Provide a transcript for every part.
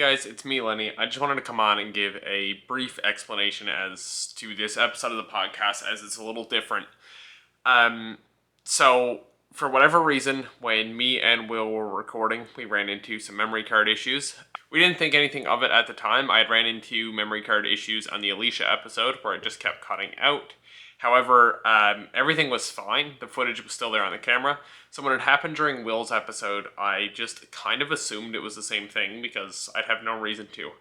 guys, it's me, Lenny. I just wanted to come on and give a brief explanation as to this episode of the podcast, as it's a little different. So, for whatever reason, when me and Will were recording, we ran into some memory card issues. We didn't think anything of it at the time. I had ran into memory card issues on the Alicia episode, where it just kept cutting out. However, everything was fine. The footage was still there on the camera. So when it happened during Will's episode, I just kind of assumed it was the same thing because I'd have no reason to.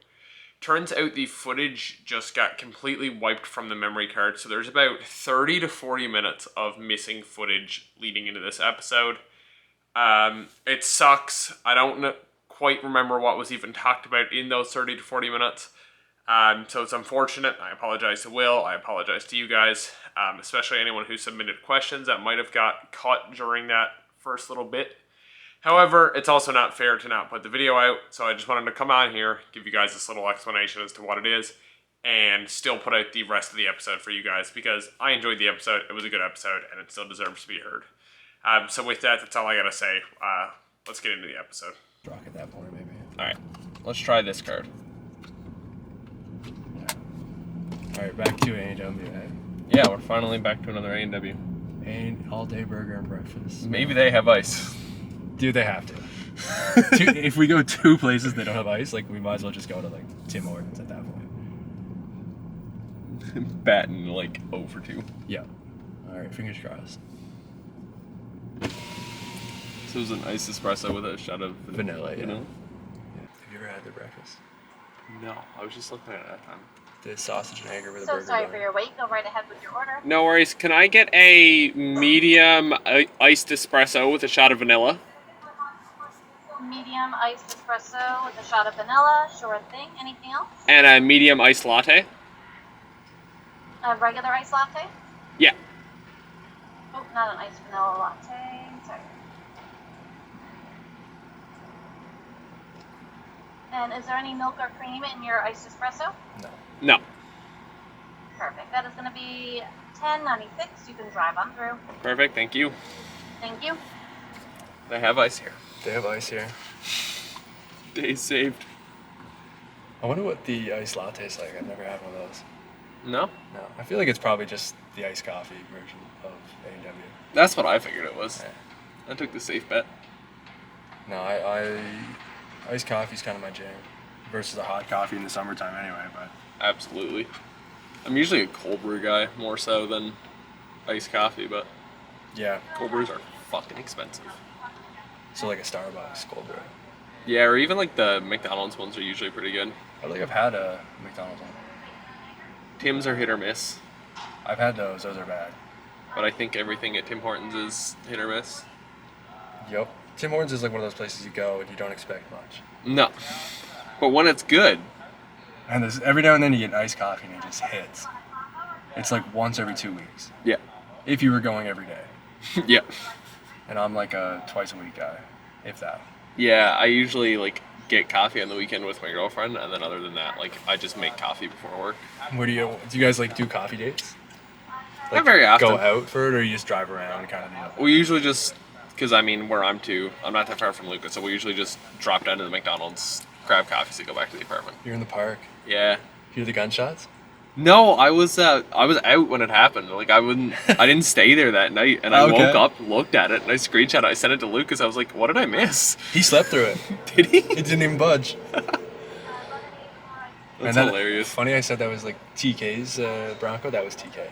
Turns out the footage just got completely wiped from the memory card. So there's about 30 to 40 minutes of missing footage leading into this episode. It sucks. I don't quite remember what was even talked about in those 30 to 40 minutes. So it's unfortunate. I apologize to Will. I apologize to you guys, especially anyone who submitted questions that might have got caught during that first little bit. However, it's also not fair to not put the video out, so I just wanted to come on here, give you guys this little explanation as to what it is, and still put out the rest of the episode for you guys, because I enjoyed the episode, it was a good episode, and it still deserves to be heard. So with that, that's all I gotta say. Let's get into the episode. Rock at that point, maybe. Alright, let's try this card. Alright, back to A&W, eh? Yeah, we're finally back to another A&W. And all-day burger and breakfast. Maybe they have ice. Dude, they have to. If we go two places that don't have ice, like, we might as well just go to, like, Tim Hortons at that point. Batting, like, 0 for 2. Yeah. Alright, fingers crossed. So it was an iced espresso with a shot of Vanilla, yeah. Vanilla? Yeah. Have you ever had their breakfast? No, I was just looking at it that time. The sausage and egg with a So burger sorry bun. for your wait. Go right ahead with your order. No worries. Can I get a medium iced espresso with a shot of vanilla? Medium iced espresso with a shot of vanilla. Sure thing. Anything else? And a medium iced latte? A regular iced latte? Yeah. Oh, not an iced vanilla latte. Sorry. And is there any milk or cream in your iced espresso? No. No. Perfect. That is going to be $10.96. You can drive on through. Perfect. Thank you. Thank you. They have ice here. They have ice here. Day saved. I wonder what the iced latte is like. I've never had one of those. No? No. I feel like it's probably just the iced coffee version of A&W. That's what I figured it was. Yeah. I took the safe bet. No, iced coffee's kind of my jam. Versus a hot coffee in the summertime anyway, but... Absolutely. I'm usually a cold brew guy more so than iced coffee, but Yeah. cold brews are fucking expensive. So like a Starbucks cold brew. Yeah, or even like the McDonald's ones are usually pretty good. I don't think I've had a McDonald's one. Tim's are hit or miss, I've had those. Those are bad. but I think everything at Tim Hortons is hit or miss. Yep. Tim Hortons is like one of those places you go and you don't expect much. No. But when it's good, And there's, every now and then you get iced coffee and it just hits. It's like once every 2 weeks. yeah. If you were going every day. Yeah. And I'm like a twice a week guy. If that. Yeah, I usually like get coffee on the weekend with my girlfriend, and then other than that, like I just make coffee before work. What do you guys like do coffee dates? Not very often. Go out for it or you just drive around kind of deal? We usually just, because I mean, where I'm not that far from Lucas, so we usually just drop down to the McDonald's, grab coffees, and go back to the apartment. You're in the park. Yeah. Hear the gunshots? No, I was out when it happened. Like I didn't stay there that night, and I Okay. woke up, looked at it, and I screenshot it. I sent it to Lucas. I was like, "What did I miss?" He slept through it. Did he? He didn't even budge. That's that, hilarious. Funny I said that was like TK's Bronco. That was TK.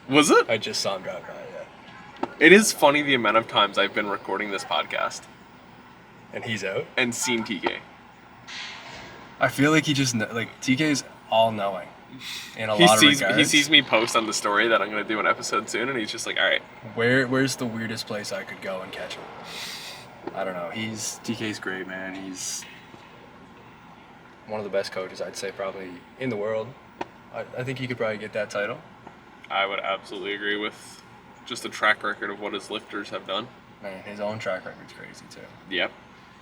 Was it? I just saw him drive by, yeah. It is funny the amount of times I've been recording this podcast And he's out. and seen TK. I feel like he just, like, TK's all-knowing in a He lot of sees regards. he sees me post on the story that I'm gonna do an episode soon, and he's just like, "All right." Where's the weirdest place I could go and catch him? I don't know. TK's great, man. He's one of the best coaches, I'd say, probably in the world. I think he could probably get that title. I would absolutely agree with just the track record of what his lifters have done. Man, his own track record's crazy, too. Yep.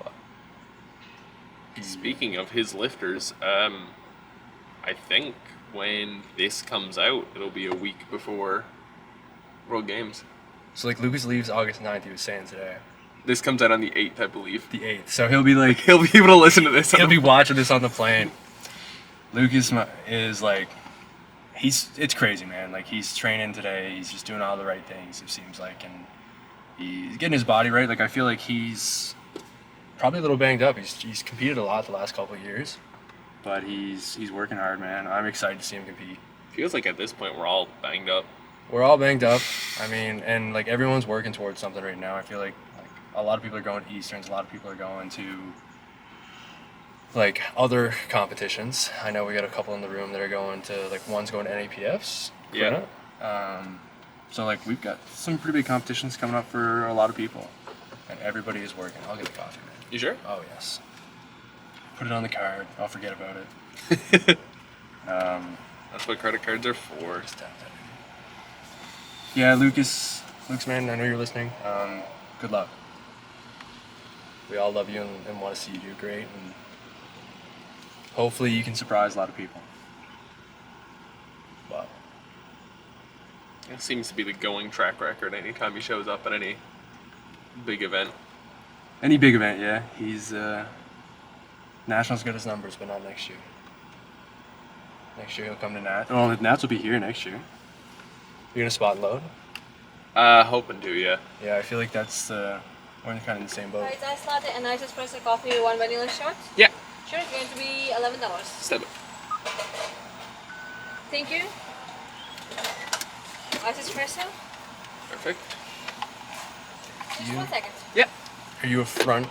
But Speaking of his lifters, I think when this comes out, it'll be a week before World Games. So, like, Lucas leaves August 9th, he was saying today. This comes out on the 8th, I believe. The 8th. So he'll be like, He'll be able to listen to this. he'll be watching this on the plane. Lucas is like, it's crazy, man. Like, he's training today. He's just doing all the right things, it seems like. And he's getting his body right. Like, I feel like he's probably a little banged up. He's competed a lot the last couple of years. But he's working hard, man. I'm excited to see him compete. Feels like at this point we're all banged up. We're all banged up. I mean, and like everyone's working towards something right now. I feel like a lot of people are going to Easterns. A lot of people are going to like other competitions. I know we got a couple in the room that are going to, like, one's going to NAPFs. Yeah. So like we've got some pretty big competitions coming up for a lot of people, and everybody is working. I'll get a coffee, man. You sure? Oh yes. Put it on the card. I'll forget about it. That's what credit cards are for. Just tap that in. Yeah, Lucas, man, I know you're listening. Good luck. We all love you and want to see you do great, and hopefully you can surprise a lot of people. But It seems to be the going track record anytime he shows up at any big event. any big event, yeah, he's Nationals got his numbers, but not next year. Next year he'll come to Nats. Oh, Nats will be here next year. You're gonna spot and load? Hoping to, yeah. Yeah, I feel like that's we're kind of in the same boat. Alright, ice latte and ice espresso coffee, 1 vanilla shot. Yeah. Sure, it's going to be $11. Step it. Thank you. Ice espresso. Perfect. Just 1 second. Yeah. Are you a front?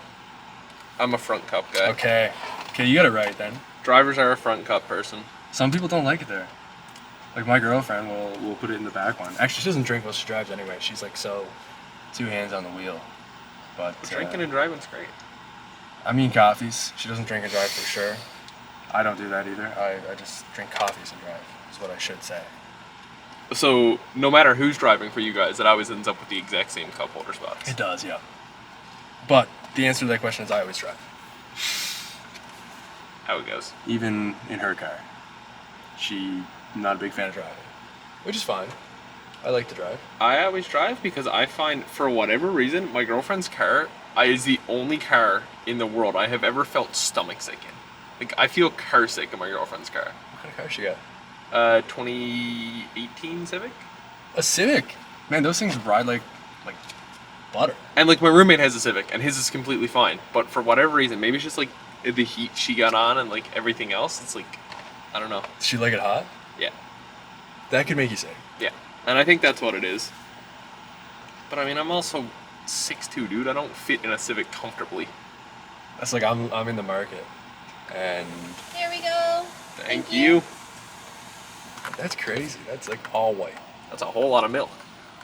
I'm a front cup guy. Okay, you got it right then. Drivers are a front cup person. Some people don't like it there. Like my girlfriend will put it in the back one. Actually, she doesn't drink while she drives anyway. She's like so 2 hands on the wheel. But Drinking and driving's great. I mean coffees. She doesn't drink and drive for sure. I don't do that either. I just drink coffees and drive, is what I should say. So no matter who's driving for you guys, it always ends up with the exact same cup holder spots. It does, yeah. But the answer to that question is I always drive. How it goes. Even in her car. She not a big fan of driving, which is fine. I like to drive. I always drive because I find, for whatever reason, my girlfriend's car is the only car in the world I have ever felt stomach sick in. Like, I feel car sick in my girlfriend's car. What kind of car she got? 2018 Civic. A Civic. Man, those things ride like butter. And like my roommate has a Civic, and his is completely fine. But for whatever reason, maybe it's just like the heat she got on and like everything else. It's like, I don't know. Does she like it hot? Yeah, That could make you sick. yeah. And I think that's what it is. But I mean, I'm also 6'2", dude. I don't fit in a Civic comfortably. That's like I'm in the market, and Here we go. Thank you. that's crazy. That's like all white. That's a whole lot of milk.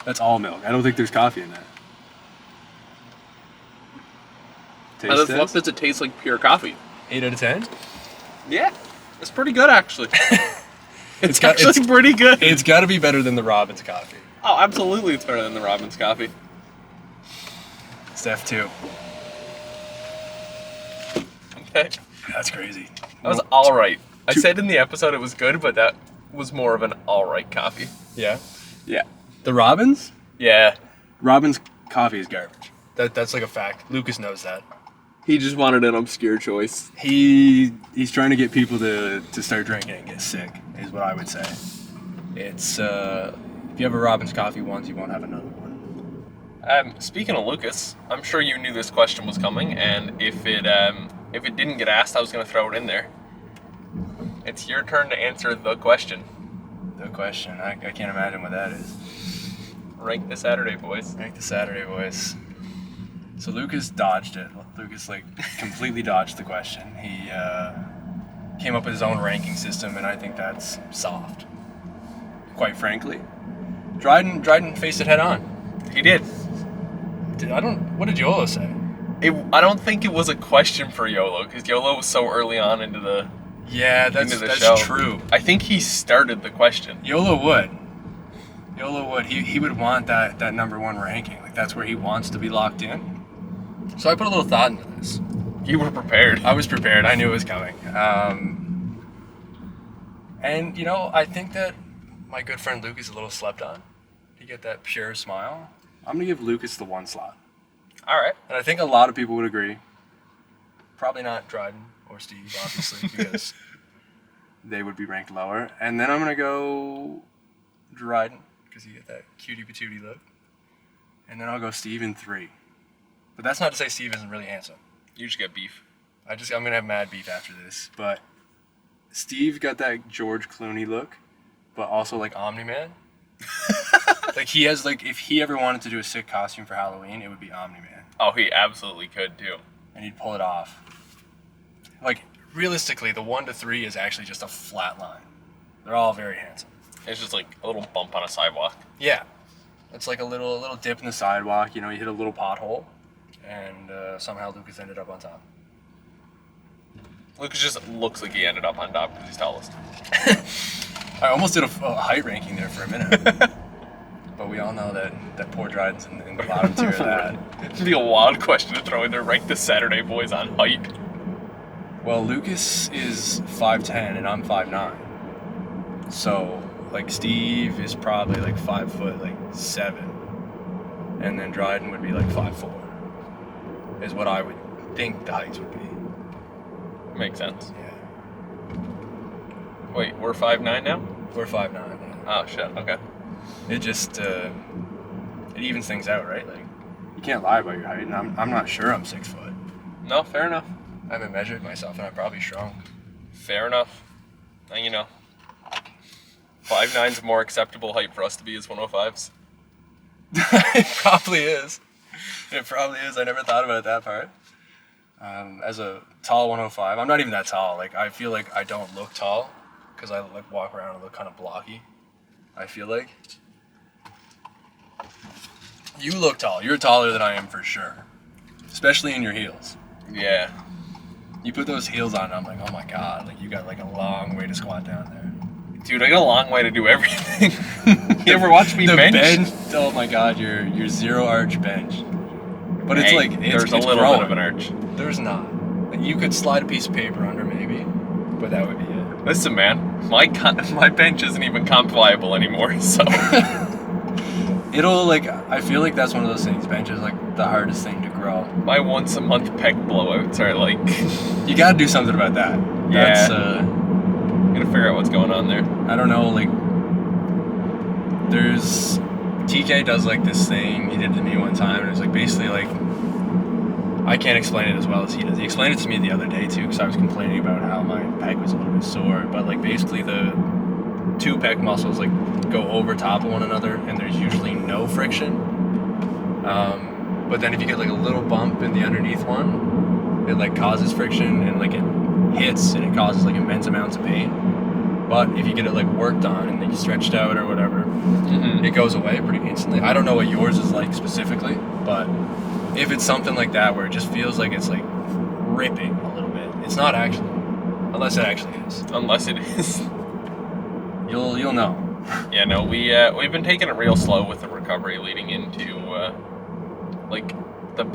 That's all milk. I don't think there's coffee in that. And this look, does it taste like pure coffee? 8 out of 10. Yeah, it's pretty good actually. It's got- actually pretty good. It's got to be better than the Robbins coffee. Oh, absolutely, it's better than the Robbins coffee. Steph 2. Okay, That's crazy. that was all right. I said in the episode it was good, but that was more of an all right coffee. Yeah. Yeah. The Robbins? Yeah. Robbins coffee is garbage. That's like a fact. Lucas knows that. He just wanted an obscure choice. He's trying to get people to start drinking and get sick, is what I would say. It's if you have a Robbins coffee once, you won't have another one. Speaking of Lucas, I'm sure you knew this question was coming, and if it didn't get asked, I was going to throw it in there. It's your turn to answer the question. The question, I can't imagine what that is. Rank the Saturday boys. Rank the Saturday boys. So Lucas dodged it. Lucas completely dodged the question. He came up with his own ranking system, and I think that's soft. Quite frankly, Dryden faced it head on. He did. What did Yolo say? I don't think it was a question for YOLO, because YOLO was so early on into the Yeah, into the that's show. true. I think he started the question. YOLO would. He would want that number one ranking. Like that's where he wants to be locked in. So I put a little thought into this. You were prepared. I was prepared. I knew it was coming. And I think that my good friend Luke is a little slept on. You get that pure smile. I'm gonna give Lucas the 1 slot. All right. And I think a lot of people would agree. Probably not Dryden or Steve, obviously, because they would be ranked lower. And then I'm going to go Dryden, because you get that cutie patootie look. And then I'll go Steve in 3. But that's not to say Steve isn't really handsome. You just get beef. I'm going to have mad beef after this. But Steve got that George Clooney look, but also like Omni-Man. Like he has like, if he ever wanted to do a sick costume for Halloween, it would be Omni-Man. Oh, he absolutely could too. And he'd pull it off. Like, realistically, the 1 to 3 is actually just a flat line. They're all very handsome. It's just like a little bump on a sidewalk. Yeah. It's like a little dip in the sidewalk, you know, you hit a little pothole, and somehow Lucas ended up on top. Lucas just looks like he ended up on top because he's tallest. I almost did a height ranking there for a minute. But we all know that poor Dryden's in the bottom tier of that. It'd be a wild question to throw in there, rank the Saturday boys on height. Well, Lucas is 5'10", and I'm 5'9". So, like, Steve is probably like 5'7", and then Dryden would be like 5'4", is what I would think the heights would be. Makes sense. Yeah. Wait, we're 5'9" now? We're 5'9". Yeah. Oh shit. Okay. It just it evens things out, right? Like, you can't lie about your height, and I'm not sure I'm 6 foot. No, fair enough. I haven't measured myself, and I'm probably shrunk. Fair enough. And you know, 5'9's a more acceptable height for us to be as 105s. It probably is. It probably is. I never thought about that part. As a tall 105, I'm not even that tall. Like, I feel like I don't look tall because I like walk around and look kind of blocky. I feel like. You look tall. You're taller than I am for sure. Especially in your heels. Yeah. You put those heels on and I'm like, oh my god, like you got like a long way to squat down there. Dude, I got a long way to do everything. You ever watch me bench? Oh my god, your zero arch bench. But it's Hey, like there's it's a little growing. bit of an arch. There's not. Like, you could slide a piece of paper under maybe, but that would be it. Listen, man, my bench isn't even comp viable anymore, so. It'll like, I feel like that's one of those things. Bench is like the hardest thing to grow. My once a month pec blowouts are like. You gotta do something about that. Yeah. That's, gotta figure out what's going on there. I don't know, like, there's, TK does like this thing, he did it to me one time, and it was like basically like, I can't explain it as well as he does. He explained it to me the other day too, because I was complaining about how my pec was a little bit sore, but like basically the two pec muscles like go over top of one another, and there's usually no friction. But then if you get like a little bump in the underneath one, it like causes friction, and like it hits and it causes like immense amounts of pain. But if you get it like worked on and then you stretched out or whatever, it goes away pretty instantly. I don't know what yours is like specifically, but if it's something like that where it just feels like it's like ripping a little bit, it's not actually, unless it actually is. Unless it is. You'll know. Yeah, no, we've been taking it real slow with the recovery leading into like the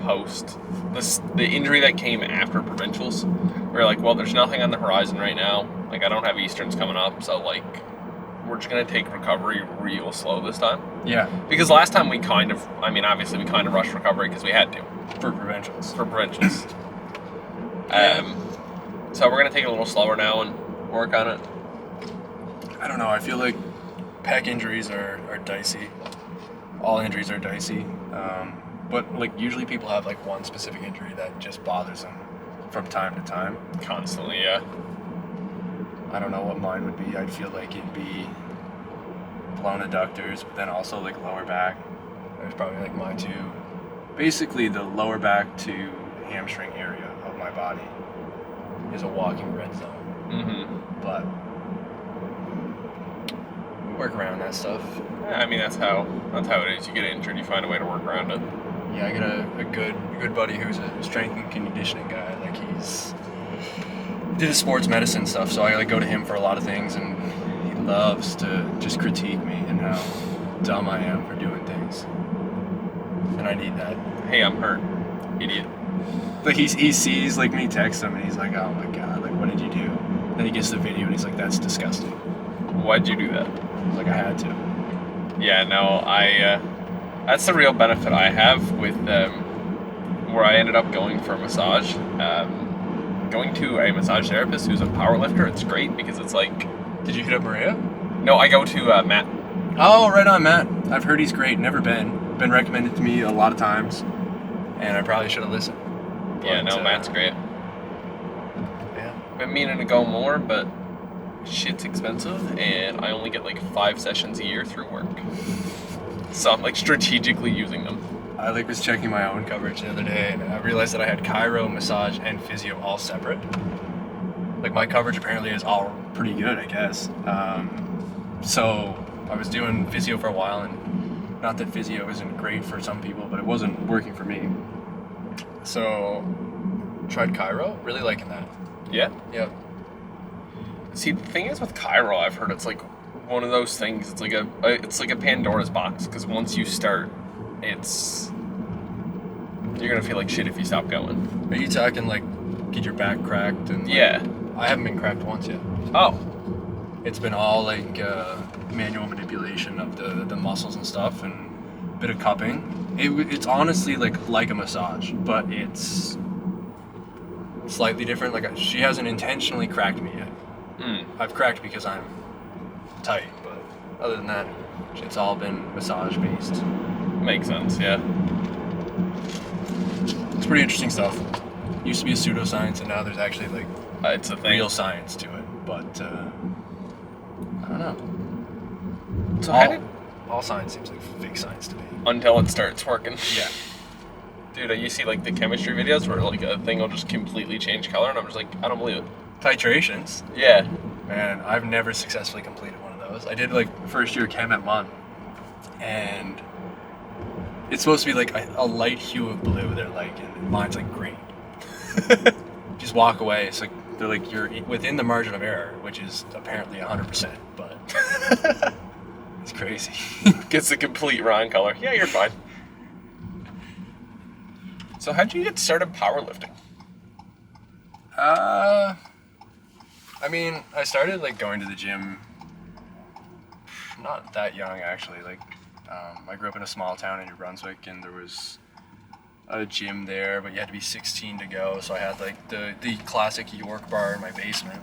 injury that came after provincials. We're like, well, there's nothing on the horizon right now. Like, I don't have Easterns coming up, so like we're just gonna take recovery real slow this time. Yeah. Because last time obviously we kind of rushed recovery because we had to. For provincials. So we're gonna take it a little slower now and work on it. I don't know. I feel like pec injuries are dicey. All injuries are dicey. But like usually people have like one specific injury that just bothers them from time to time. Constantly, yeah. I don't know what mine would be. I'd feel like it'd be blown adductors, but then also like lower back. There's probably like my two. Basically, the lower back to hamstring area of my body is a walking red zone. Mm-hmm. But we work around that stuff. Yeah, I mean that's how it is. You get injured, you find a way to work around it. Yeah, I got a good buddy who's a strength and conditioning guy. Like he did his sports medicine stuff, so I like go to him for a lot of things, and he loves to just critique me and how dumb I am for doing things. And I need that. Hey, I'm hurt, idiot. Like he sees like me text him, and he's like, oh my god, like what did you do? Then he gets the video, and he's like, that's disgusting. Why'd you do that? Like I had to. Yeah, no, that's the real benefit I have with where I ended up going for a massage. Going to a massage therapist who's a powerlifter, it's great because it's like... Did you hit up Maria? No, I go to Matt. Oh, right on, Matt. I've heard he's great. Never been. Been recommended to me a lot of times. And I probably should have listened. Yeah, But, no, Matt's great. Yeah. Been meaning to go more, but shit's expensive, and I only get like 5 sessions a year through work. So I'm like strategically using them. I like was checking my own coverage the other day, and I realized that I had chiro, massage, and physio all separate. Like my coverage apparently is all pretty good, I guess. So I was doing physio for a while, and not that physio isn't great for some people, but it wasn't working for me. So tried chiro, really liking that. Yeah? Yep. See, the thing is with chiro, I've heard it's like one of those things. It's like a Pandora's box, because once you start, you're gonna feel like shit if you stop going. Are you talking like get your back cracked and like, Yeah. I haven't been cracked once yet. Oh. It's been all like manual manipulation of the muscles and stuff, and a bit of cupping. It's honestly like a massage, but it's slightly different. Like she hasn't intentionally cracked me yet. I've cracked because I'm tight, but other than that, it's all been massage based. Makes sense, yeah. It's pretty interesting stuff. Used to be a pseudoscience, and now there's actually like It's a thing. real science to it. But I don't know. So how did... all science seems like fake science to me. Until it starts working. Yeah. Dude, you see like the chemistry videos where like a thing will just completely change color, and I'm just like, I don't believe it. Titrations. Yeah. Man, I've never successfully completed one of those. I did like first year chem at Mon, and it's supposed to be like a light hue of blue. They're like, and mine's like green. Just walk away. It's like they're like you're within the margin of error, which is apparently 100%. But it's crazy. Gets the complete wrong color. Yeah, you're fine. So how'd you get started powerlifting? I mean, I started like going to the gym not that young actually. Like, I grew up in a small town in New Brunswick, and there was a gym there, but you had to be 16 to go. So I had like the classic York bar in my basement.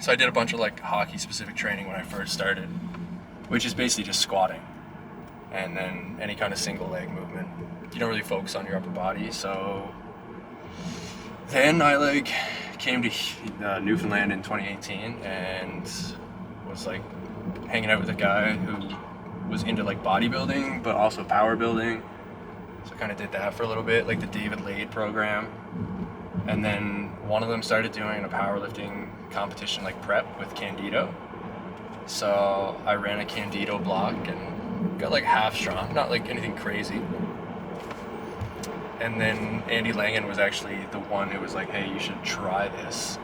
So I did a bunch of like hockey specific training when I first started, which is basically just squatting and then any kind of single leg movement. You don't really focus on your upper body. So then I like came to Newfoundland in 2018 and was like hanging out with a guy who was into like bodybuilding but also power building. So I kind of did that for a little bit, like the David Lade program. And then one of them started doing a powerlifting competition like prep with Candido. So I ran a Candido block and got like half strong, not like anything crazy. And then Andy Langan was actually the one who was like, hey, you should try this.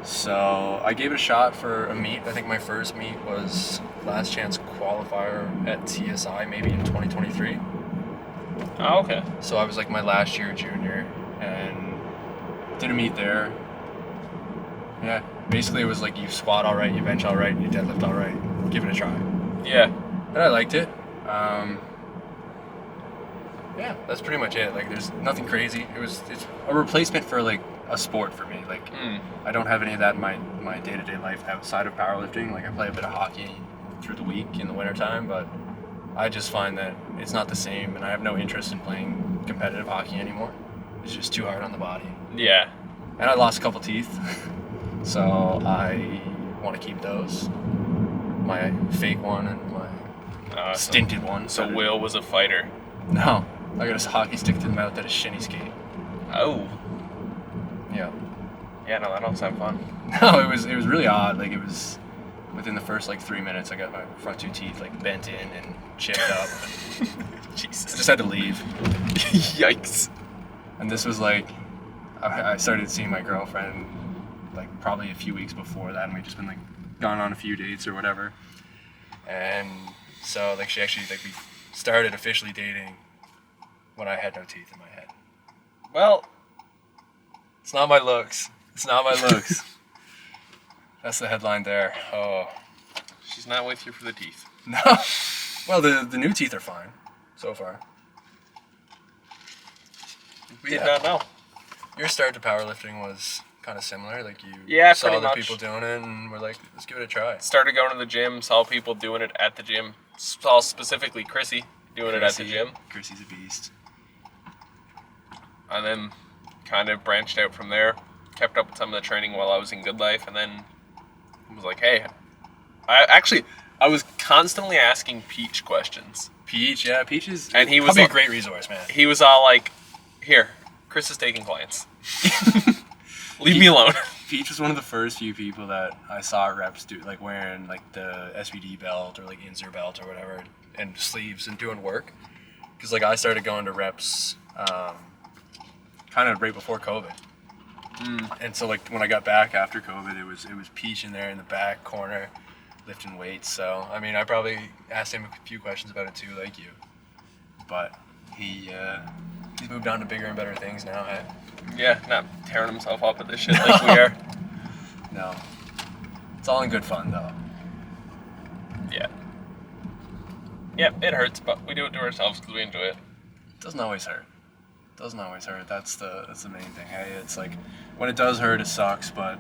So I gave it a shot for a meet. I think my first meet was last chance qualifier at TSI, maybe in 2023. Oh, okay. So I was like my last year junior and did a meet there. Yeah, basically it was like you squat all right, you bench all right, you deadlift all right. Give it a try. Yeah. And I liked it. Yeah, that's pretty much it. Like, there's nothing crazy. It's a replacement for like a sport for me. Like, I don't have any of that in my day-to-day life outside of powerlifting. Like, I play a bit of hockey through the week in the wintertime, but I just find that it's not the same, and I have no interest in playing competitive hockey anymore. It's just too hard on the body. Yeah. And I lost a couple teeth, so I want to keep those. My fake one and my stinted one. So Will was a fighter. No, I got a hockey stick to the mouth at a shinny skate. Oh. Yeah. Yeah, no, that don't sound fun. No, it was really odd. Like, it was within the first like 3 minutes, I got my front two teeth like bent in and chipped up. Jesus. I just had to leave. Yikes. And this was like, I started seeing my girlfriend like probably a few weeks before that, and we'd just been like gone on a few dates or whatever. And so like she actually like we started officially dating when I had no teeth in my head. Well, it's not my looks. It's not my looks. That's the headline there. Oh. she's not with you for the teeth. No. Well, the new teeth are fine so far. did not know. Your start to powerlifting was kind of similar. Like you saw pretty other much. people doing it and were like, let's give it a try. Started going to the gym, saw people doing it at the gym. Saw specifically Chrissy doing it at the gym. Chrissy's a beast. And then kind of branched out from there. Kept up with some of the training while I was in Good Life, and then was like, hey, I was constantly asking Peach questions. Peach is and he was probably like, a great resource, man. He was all like, here, Chris is taking clients. Leave me alone. Peach was one of the first few people that I saw at reps do, like wearing like the SVD belt or like Inzer belt or whatever, and sleeves and doing work. Because like I started going to reps kind of right before COVID. And so like when I got back after COVID, it was Peach in there in the back corner lifting weights. So I mean, I probably asked him a few questions about it too, like you. But he's moved on to bigger and better things now. Yeah, not tearing himself up at this shit like we are. No, it's all in good fun though. Yeah. Yep, it hurts, but we do it to ourselves because we enjoy it. It doesn't always hurt. That's the main thing. Hey, it's like when it does hurt, it sucks, but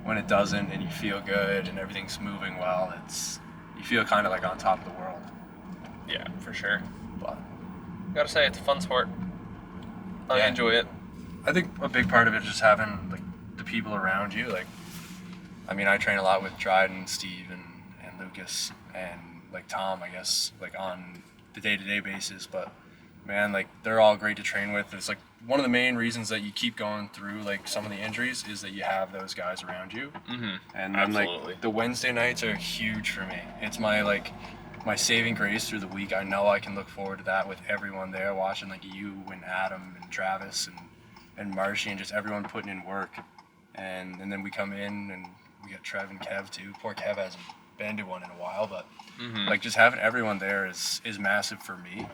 when it doesn't and you feel good and everything's moving well, you feel kind of like on top of the world. Yeah, for sure. But gotta say, it's a fun sport. I enjoy it. I think a big part of it is just having like the people around you. Like, I mean, I train a lot with Dryden, Steve, and Lucas, and like Tom, I guess, like on the day-to-day basis. But man, like they're all great to train with. It's like one of the main reasons that you keep going through like some of the injuries is that you have those guys around you. Mm-hmm. And then like the Wednesday nights are huge for me. It's my saving grace through the week. I know I can look forward to that with everyone there watching, like you and Adam and Travis and Marshy and just everyone putting in work. And then we come in and we got Trev and Kev too. Poor Kev hasn't been to one in a while, but like just having everyone there is massive for me.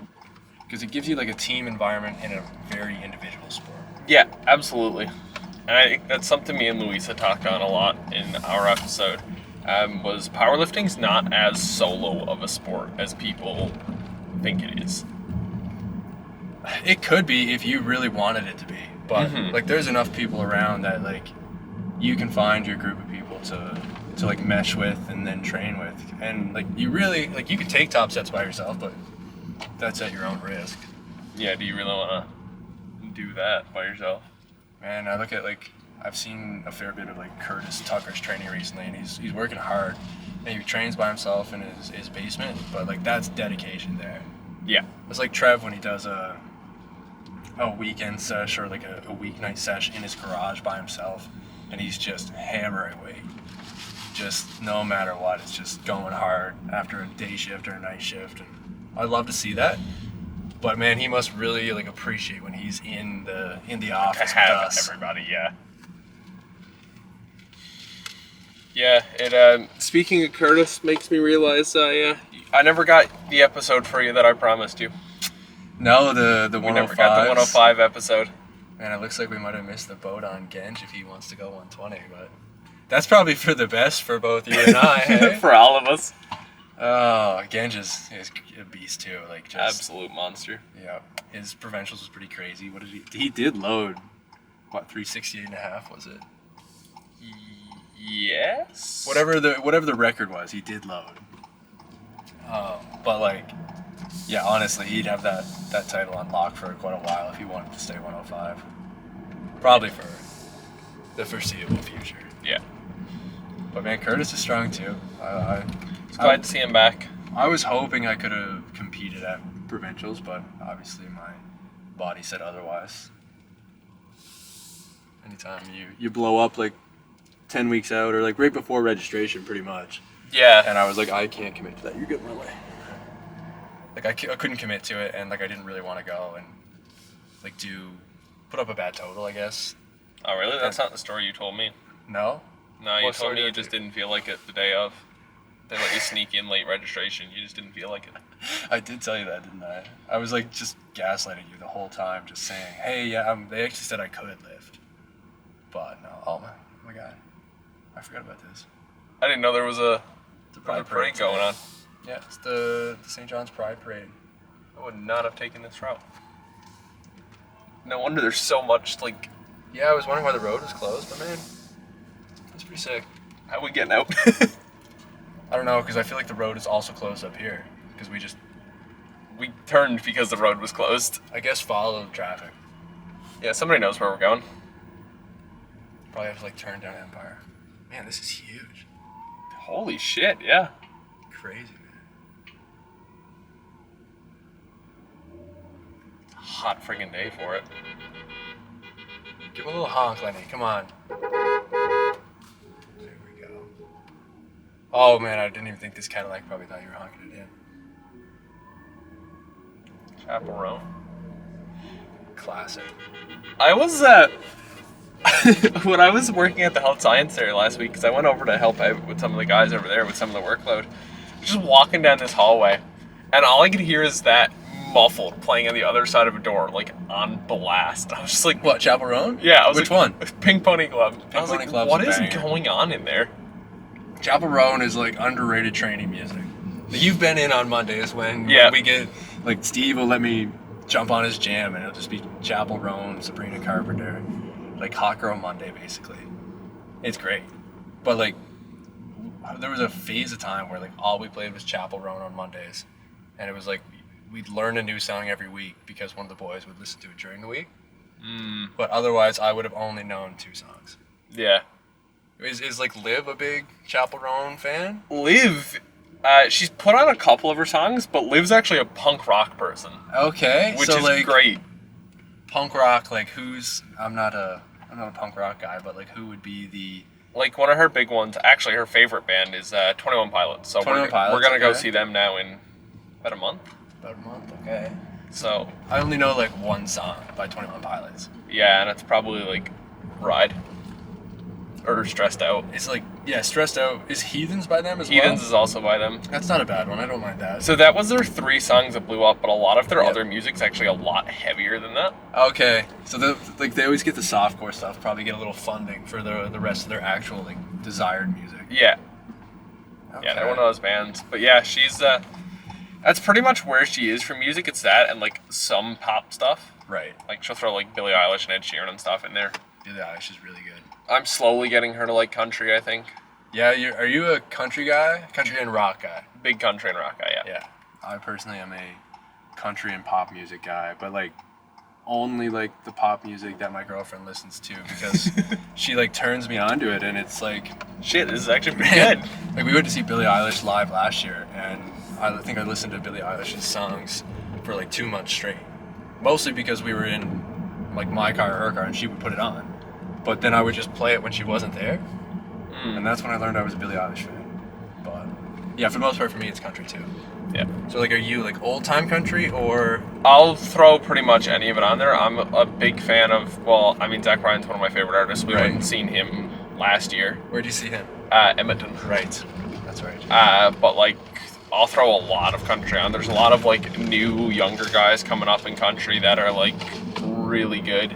Because it gives you like a team environment in a very individual sport. Yeah, absolutely. And I think that's something me and Louisa talked on a lot in our episode. Was powerlifting's not as solo of a sport as people think it is. It could be if you really wanted it to be, but like there's enough people around that like you can find your group of people to like mesh with and then train with, and like you really like you could take top sets by yourself, but that's at your own risk. Yeah, do you really want to do that by yourself? Man, I look at like I've seen a fair bit of like Curtis Tucker's training recently, and he's working hard, and he trains by himself in his basement, but like that's dedication there. Yeah. It's like Trev when he does a weekend sesh or like a weeknight sesh in his garage by himself, and he's just hammering weight. Just no matter what, it's just going hard after a day shift or a night shift, and I love to see that. But man, he must really like appreciate when he's in the office with us. Everybody, yeah. Yeah, it. Speaking of Curtis, makes me realize I never got the episode for you that I promised you. No, the 105. We never got the 105 episode. Man, it looks like we might have missed the boat on Genj if he wants to go 120, but that's probably for the best for both you and I. Hey? For all of us. Oh, Genj is a beast too. Like just absolute monster. Yeah, his provincials was pretty crazy. What did he did load? What 368.5 was it? Yes. Whatever the record was, he did load. But like, yeah, honestly, he'd have that title on lock for quite a while if he wanted to stay 105. Probably for the foreseeable future. Yeah. But man, Curtis is strong too. It's glad to see him back. I was hoping I could have competed at provincials, but obviously my body said otherwise. Anytime you blow up like 10 weeks out or like right before registration pretty much. Yeah. And I was like, I can't commit to that. You're getting my way. Like I couldn't commit to it, and like I didn't really want to go and like put up a bad total, I guess. Oh really? That's not the story you told me. No? No, you told me you just didn't feel like it the day of. They let you sneak in late registration. You just didn't feel like it. I did tell you that, didn't I? I was like just gaslighting you the whole time, just saying, hey, yeah, they actually said I could lift. But no, oh my God. I forgot about this. I didn't know there was a parade going on. Yeah, it's the St. John's Pride Parade. I would not have taken this route. No wonder there's so much, like... Yeah, I was wondering why the road was closed, but man, that's pretty sick. How are we getting out? I don't know, because I feel like the road is also closed up here. Because We turned because the road was closed. I guess, follow traffic. Yeah, somebody knows where we're going. Probably have to, like, turn down Empire. Man, this is huge. Holy shit, yeah. Crazy, man. Hot friggin' day for it. Give him a little honk, Lenny. Come on. There we go. Oh, man, I didn't even think this Cadillac probably thought you were honking it in. Chaperone. Classic. I was, when I was working at the health science center last week, because I went over to help out with some of the guys over there with some of the workload, just walking down this hallway, and all I could hear is that muffled playing on the other side of a door, like on blast. I was just like, What, Chaperone? yeah, I was Which like, one? Pink Pony Club. I was Pony like, Club's what a is banger. going on in there? Chaperone is like underrated training music. You've been in on Mondays when we get, like, Steve will let me jump on his jam and it'll just be Chaperone, Sabrina Carpenter, like Hot Girl Monday basically. It's great. But like, there was a phase of time where like all we played was Chaperone on Mondays. And it was like, we'd learn a new song every week because one of the boys would listen to it during the week. But otherwise, I would have only known 2 songs. Yeah. Is like Liv a big Chaperone fan? Liv, she's put on a couple of her songs, but Liv's actually a punk rock person. Okay, Which so is like great. punk rock. Like I'm not a punk rock guy, but like who would be the Like one of her big ones, actually her favorite band is 21 Pilots. So 21 we're Pilots, going to go okay. see them now in about a month. about a month? Okay. So, I only know like one song by 21 Pilots. yeah, and it's probably like Ride. Or Stressed Out. It's like, yeah, Stressed Out. Is Heathens by them as Heathens well? is also by them. That's not a bad one. I don't mind that. So that was their 3 songs that blew up, but a lot of their Yep. other music's actually a lot heavier than that. Okay, so they always get the softcore stuff. Probably get a little funding for the rest of their actual like desired music. Yeah. Okay. Yeah, they're one of those bands. But yeah, she's that's pretty much where she is for music. It's that and like some pop stuff. Right. Like she'll throw like Billie Eilish and Ed Sheeran and stuff in there. Billie Eilish is really good. I'm slowly getting her to like country, I think. Yeah, are you a country guy? Country and rock guy? Big country and rock guy, yeah. Yeah. I personally am a country and pop music guy, but like only like the pop music that my girlfriend listens to because she like turns me onto it and it's like Shit, this is actually pretty man. good. Like we went to see Billie Eilish live last year and I think I listened to Billie Eilish's songs for like 2 months straight. Mostly because we were in like my car or her car and she would put it on. But then I would just play it when she wasn't there. And that's when I learned I was a Billie Eilish fan. But yeah, for the most part for me it's country too. Yeah. So like are you like old time country or I'll throw pretty much any of it on there. I'm a big fan of, well, I mean, Zach Bryan's one of my favorite artists. We Right. went and seen him last year. where'd you see him? Edmonton. Right. That's right. But like, I'll throw a lot of country on. There's a lot of like new, younger guys coming up in country that are like really good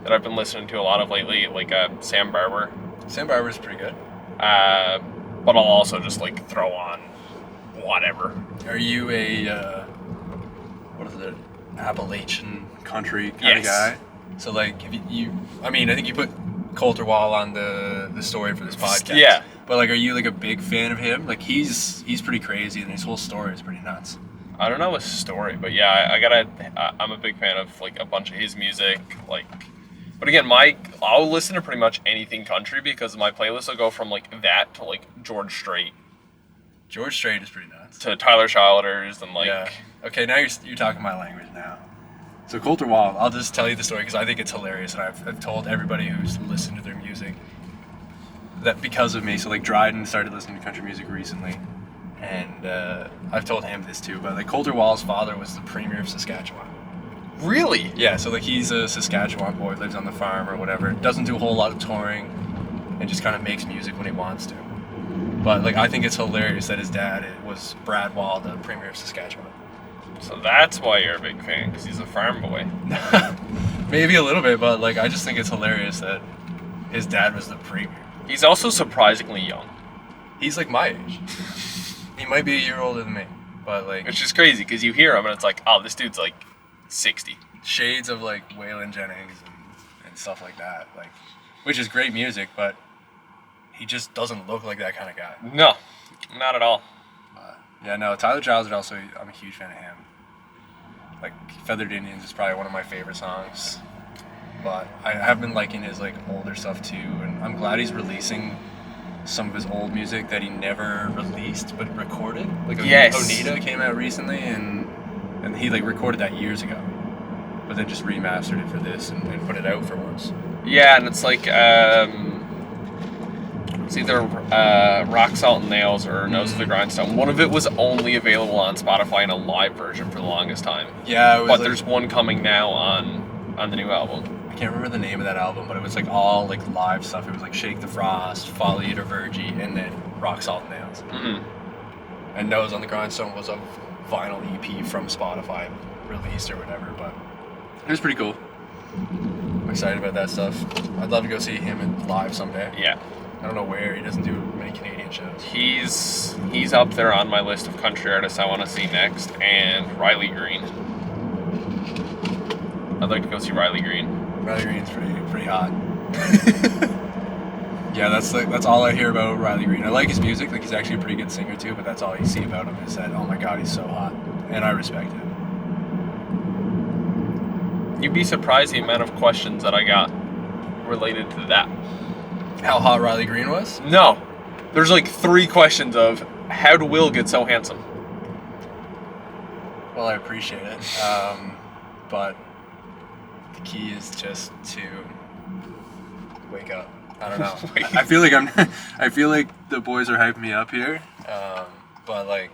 that I've been listening to a lot of lately, like Sam Barber. Sam Barber's pretty good. But I'll also just like throw on whatever. Are you a what is it? Appalachian country kind of Yes. guy? So like if you I mean I think you put Coulter Wall on the story for this podcast. Yeah. But like are you like a big fan of him? Like he's pretty crazy and his whole story is pretty nuts. I don't know his story, but yeah, I'm a big fan of like a bunch of his music, like. But again, I'll listen to pretty much anything country because my playlist will go from like that to like George Strait George Strait is pretty nuts. to Tyler Childers and like. Yeah. Okay, now you're talking my language now. So Coulter Wall, I'll just tell you the story because I think it's hilarious, and I've told everybody who's listened to their music that because of me. So like Dryden started listening to country music recently, and I've told him this too. But like Coulter Wall's father was the premier of Saskatchewan. Really? Yeah, so like he's a Saskatchewan boy, lives on the farm or whatever. Doesn't do a whole lot of touring, and just kind of makes music when he wants to. But like I think it's hilarious that his dad was Brad Wall, the premier of Saskatchewan. So that's why you're a big fan, because he's a farm boy. Maybe a little bit, but like I just think it's hilarious that his dad was the premier. He's also surprisingly young, He's like my age. He might be a year older than me, but like which is crazy because you hear him and it's like, oh, this dude's like 60. shades of like Waylon Jennings and stuff like that, like, which is great music, but he just doesn't look like that kind of guy. No, not at all. Yeah, no, Tyler Childs is also, I'm a huge fan of him. Like, Feathered Indians is probably one of my favorite songs. But I have been liking his like older stuff too, and I'm glad he's releasing some of his old music that he never released but recorded. Like Yes. Onita came out recently, and he like recorded that years ago, but then just remastered it for this and put it out for once. Yeah, and it's like it's either Rock Salt and Nails or Nose of the Grindstone. One of it was only available on Spotify in a live version for the longest time. Yeah, it was but like, there's one coming now on the new album. I can't remember the name of that album, but it was like all like live stuff. It was like Shake the Frost, Follow You to Virgie, and then Rock Salt and Nails. Mm-hmm. And Nose on the Grindstone was a vinyl EP from Spotify released or whatever, but it was pretty cool. I'm excited about that stuff. I'd love to go see him live someday. Yeah. I don't know where. He doesn't do many Canadian shows. He's up there on my list of country artists I want to see next, and Riley Green. I'd like to go see Riley Green. Riley Green's pretty hot. Yeah, that's all I hear about Riley Green. I like his music, like he's actually a pretty good singer too, but that's all you see about him is that, oh my god, he's so hot. And I respect it. You'd be surprised the amount of questions that I got related to that. How hot Riley Green was? No. There's like 3 questions of how did Will get so handsome? Well, I appreciate it. But the key is just to wake up. I don't know. I feel like I feel like the boys are hyping me up here, but like,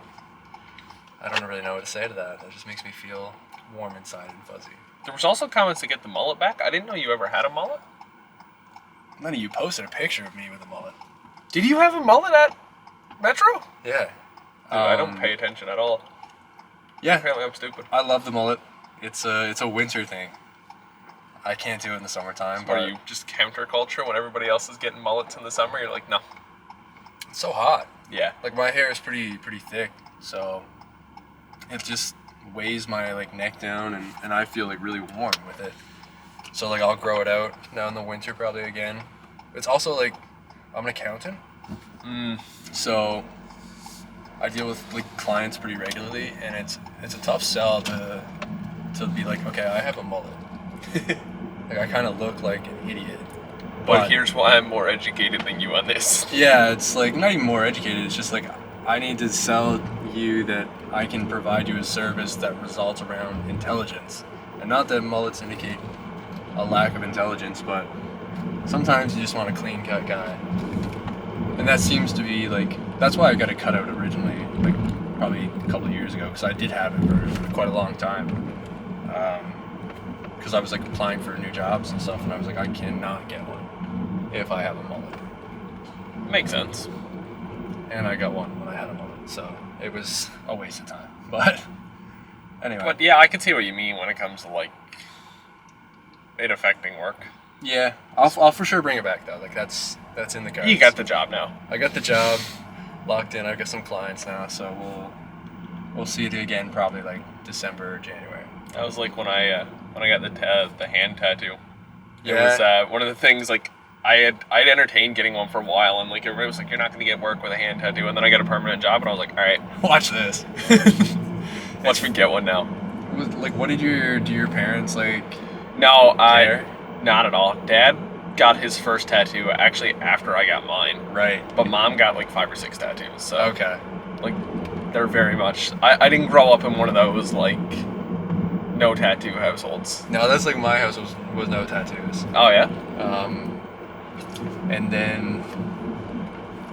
I don't really know what to say to that. It just makes me feel warm inside and fuzzy. There was also comments to get the mullet back. I didn't know you ever had a mullet. None of you posted a picture of me with a mullet. Did you have a mullet at Metro? Yeah. Dude, I don't pay attention at all. Yeah. Apparently I'm stupid. I love the mullet. It's a winter thing. I can't do it in the summertime. Or you just counterculture when everybody else is getting mullets in the summer? You're like, no. It's so hot. Yeah. Like my hair is pretty thick, so it just weighs my like neck down, and I feel like really warm with it. So like I'll grow it out now in the winter probably again. It's also like I'm an accountant, so I deal with like clients pretty regularly, and it's a tough sell to be like, okay, I have a mullet. Like I kind of look like an idiot. But here's why I'm more educated than you on this. Yeah, it's like not even more educated. It's just like I need to sell you that I can provide you a service that results around intelligence, and not that mullets indicate a lack of intelligence, but sometimes you just want a clean cut guy, and that seems to be like that's why I got it cut out originally, like probably a couple of years ago, because I did have it for quite a long time. Because I was like applying for new jobs and stuff, and I was like, I cannot get one if I have a mullet. Makes sense. And I got one when I had a mullet, so it was a waste of time. But anyway. But yeah, I can see what you mean when it comes to like it affecting work. Yeah, I'll for sure bring it back though. Like that's in the cards. You got the job now. I got the job locked in. I've got some clients now, so we'll see it again probably like December or January. That was like when I got the hand tattoo. It Yeah. was one of the things like I'd entertained getting one for a while, and like everybody was like, "You're not going to get work with a hand tattoo," and then I got a permanent job, and I was like, "All right, Watch this. watch me get one now." Like, what did your parents like? No, care? Not at all. Dad got his first tattoo actually after I got mine, Right. but Mom got like 5 or 6 tattoos. So Okay. like they're very much. I didn't grow up in one of those like no tattoo households. No, that's like my house was no tattoos. Oh yeah. And then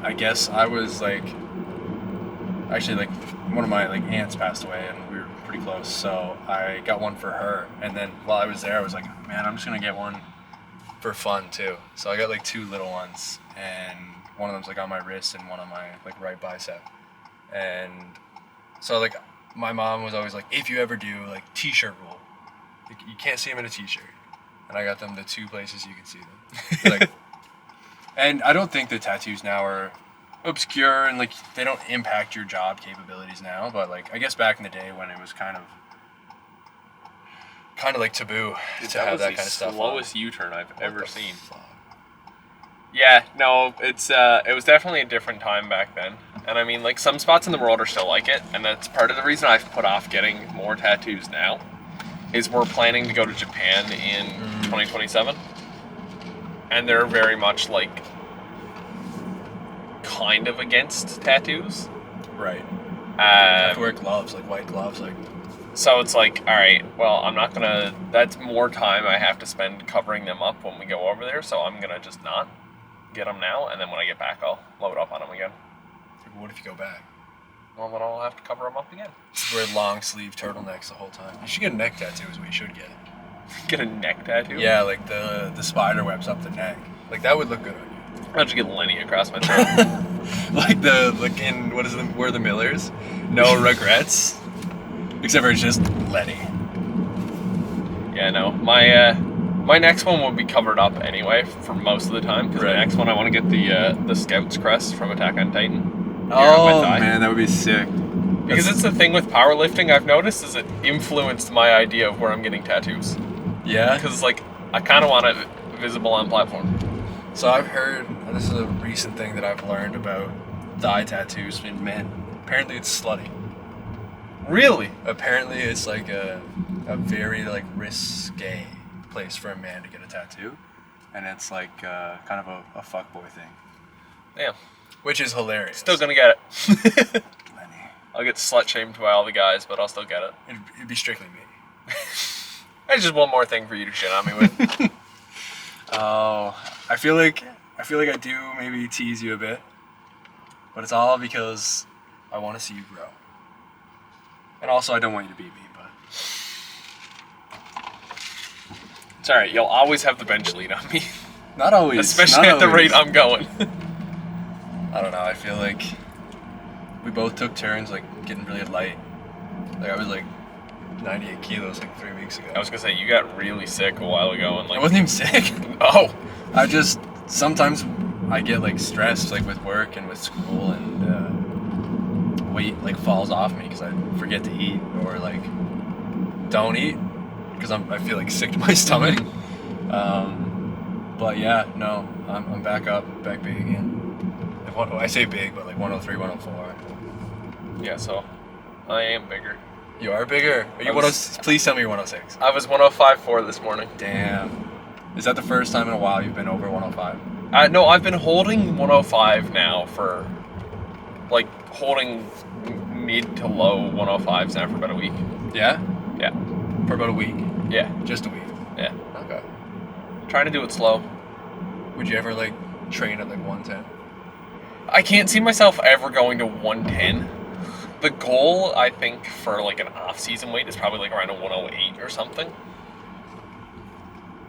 I guess I was like, actually like one of my like aunts passed away, and we were pretty close, so I got one for her. And then while I was there, I was like, man, I'm just gonna get one for fun too. So I got like 2 little ones, and one of them's like on my wrist and one on my like right bicep. And so like my mom was always like, if you ever do like t-shirt rule, you can't see them in a t-shirt. And I got them the 2 places you can see them. Like, and I don't think the tattoos now are obscure and like they don't impact your job capabilities now, but like I guess back in the day when it was kind of kind of like taboo to have that kind of stuff. Slowest U-turn I've ever seen. Fuck? Yeah, no, it was definitely a different time back then. And I mean, like, some spots in the world are still like it, and that's part of the reason I've put off getting more tattoos now, is we're planning to go to Japan in 2027. And they're very much, like, kind of against tattoos. Right. You have to wear gloves, like white gloves, like. So it's like, all right, well, I'm not gonna. That's more time I have to spend covering them up when we go over there. So I'm gonna just not get them now, and then when I get back, I'll load up on them again. What if you go back? Well, then I'll have to cover them up again. Just wear long sleeve turtlenecks the whole time. You should get a neck tattoo. Is what you should get. Get a neck tattoo? Yeah, like the spider webs up the neck. Like that would look good on you. I'll just get Lenny across my throat. like in what is it? Where the Millers? No regrets. Except for it's just Lenny. Yeah, no. My next one will be covered up anyway for most of the time, because the next one I want to get the Scout's crest from Attack on Titan. Oh man, that would be sick. Because it's the thing with powerlifting I've noticed is it influenced my idea of where I'm getting tattoos. Yeah? Because like I kind of want it visible on platform. So I've heard, and this is a recent thing that I've learned about thigh tattoos in men. Apparently it's slutty. Really? Apparently it's like a very like risque place for a man to get a tattoo, and it's like kind of a fuckboy thing. Damn. Which is hilarious. Still gonna get it. Lenny. I'll get slut shamed by all the guys, but I'll still get it. It'd be strictly me. That's just one more thing for you to shit on me with. Oh, I feel like I do maybe tease you a bit, but it's all because I want to see you grow. And also, I don't want you to beat me, but It's alright, you'll always have the bench lead on me. not always. Especially not at the always. rate I'm going. I don't know. I feel like we both took turns like getting really light. Like I was like 98 kilos like 3 weeks ago. I was gonna say, you got really sick a while ago and I like... wasn't even sick. Oh! I just, sometimes I get like stressed like with work and with school, and weight like falls off me because I forget to eat or like don't eat because I feel like sick to my stomach. But yeah, no, I'm back big again. Like, I say big, but like 103, 104. Yeah, so I am bigger. You are bigger? Are you please tell me you're 106. I was 105.4 this morning. Damn. Is that the first time in a while you've been over 105? No, I've been holding 105 now for, like, holding mid to low 105s now for about a week. Yeah? Yeah. For about a week? Yeah. Just a week? Yeah. Okay. Trying to do it slow. Would you ever like train at like 110? I can't see myself ever going to 110. The goal, I think, for like an off-season weight is probably like around a 108 or something.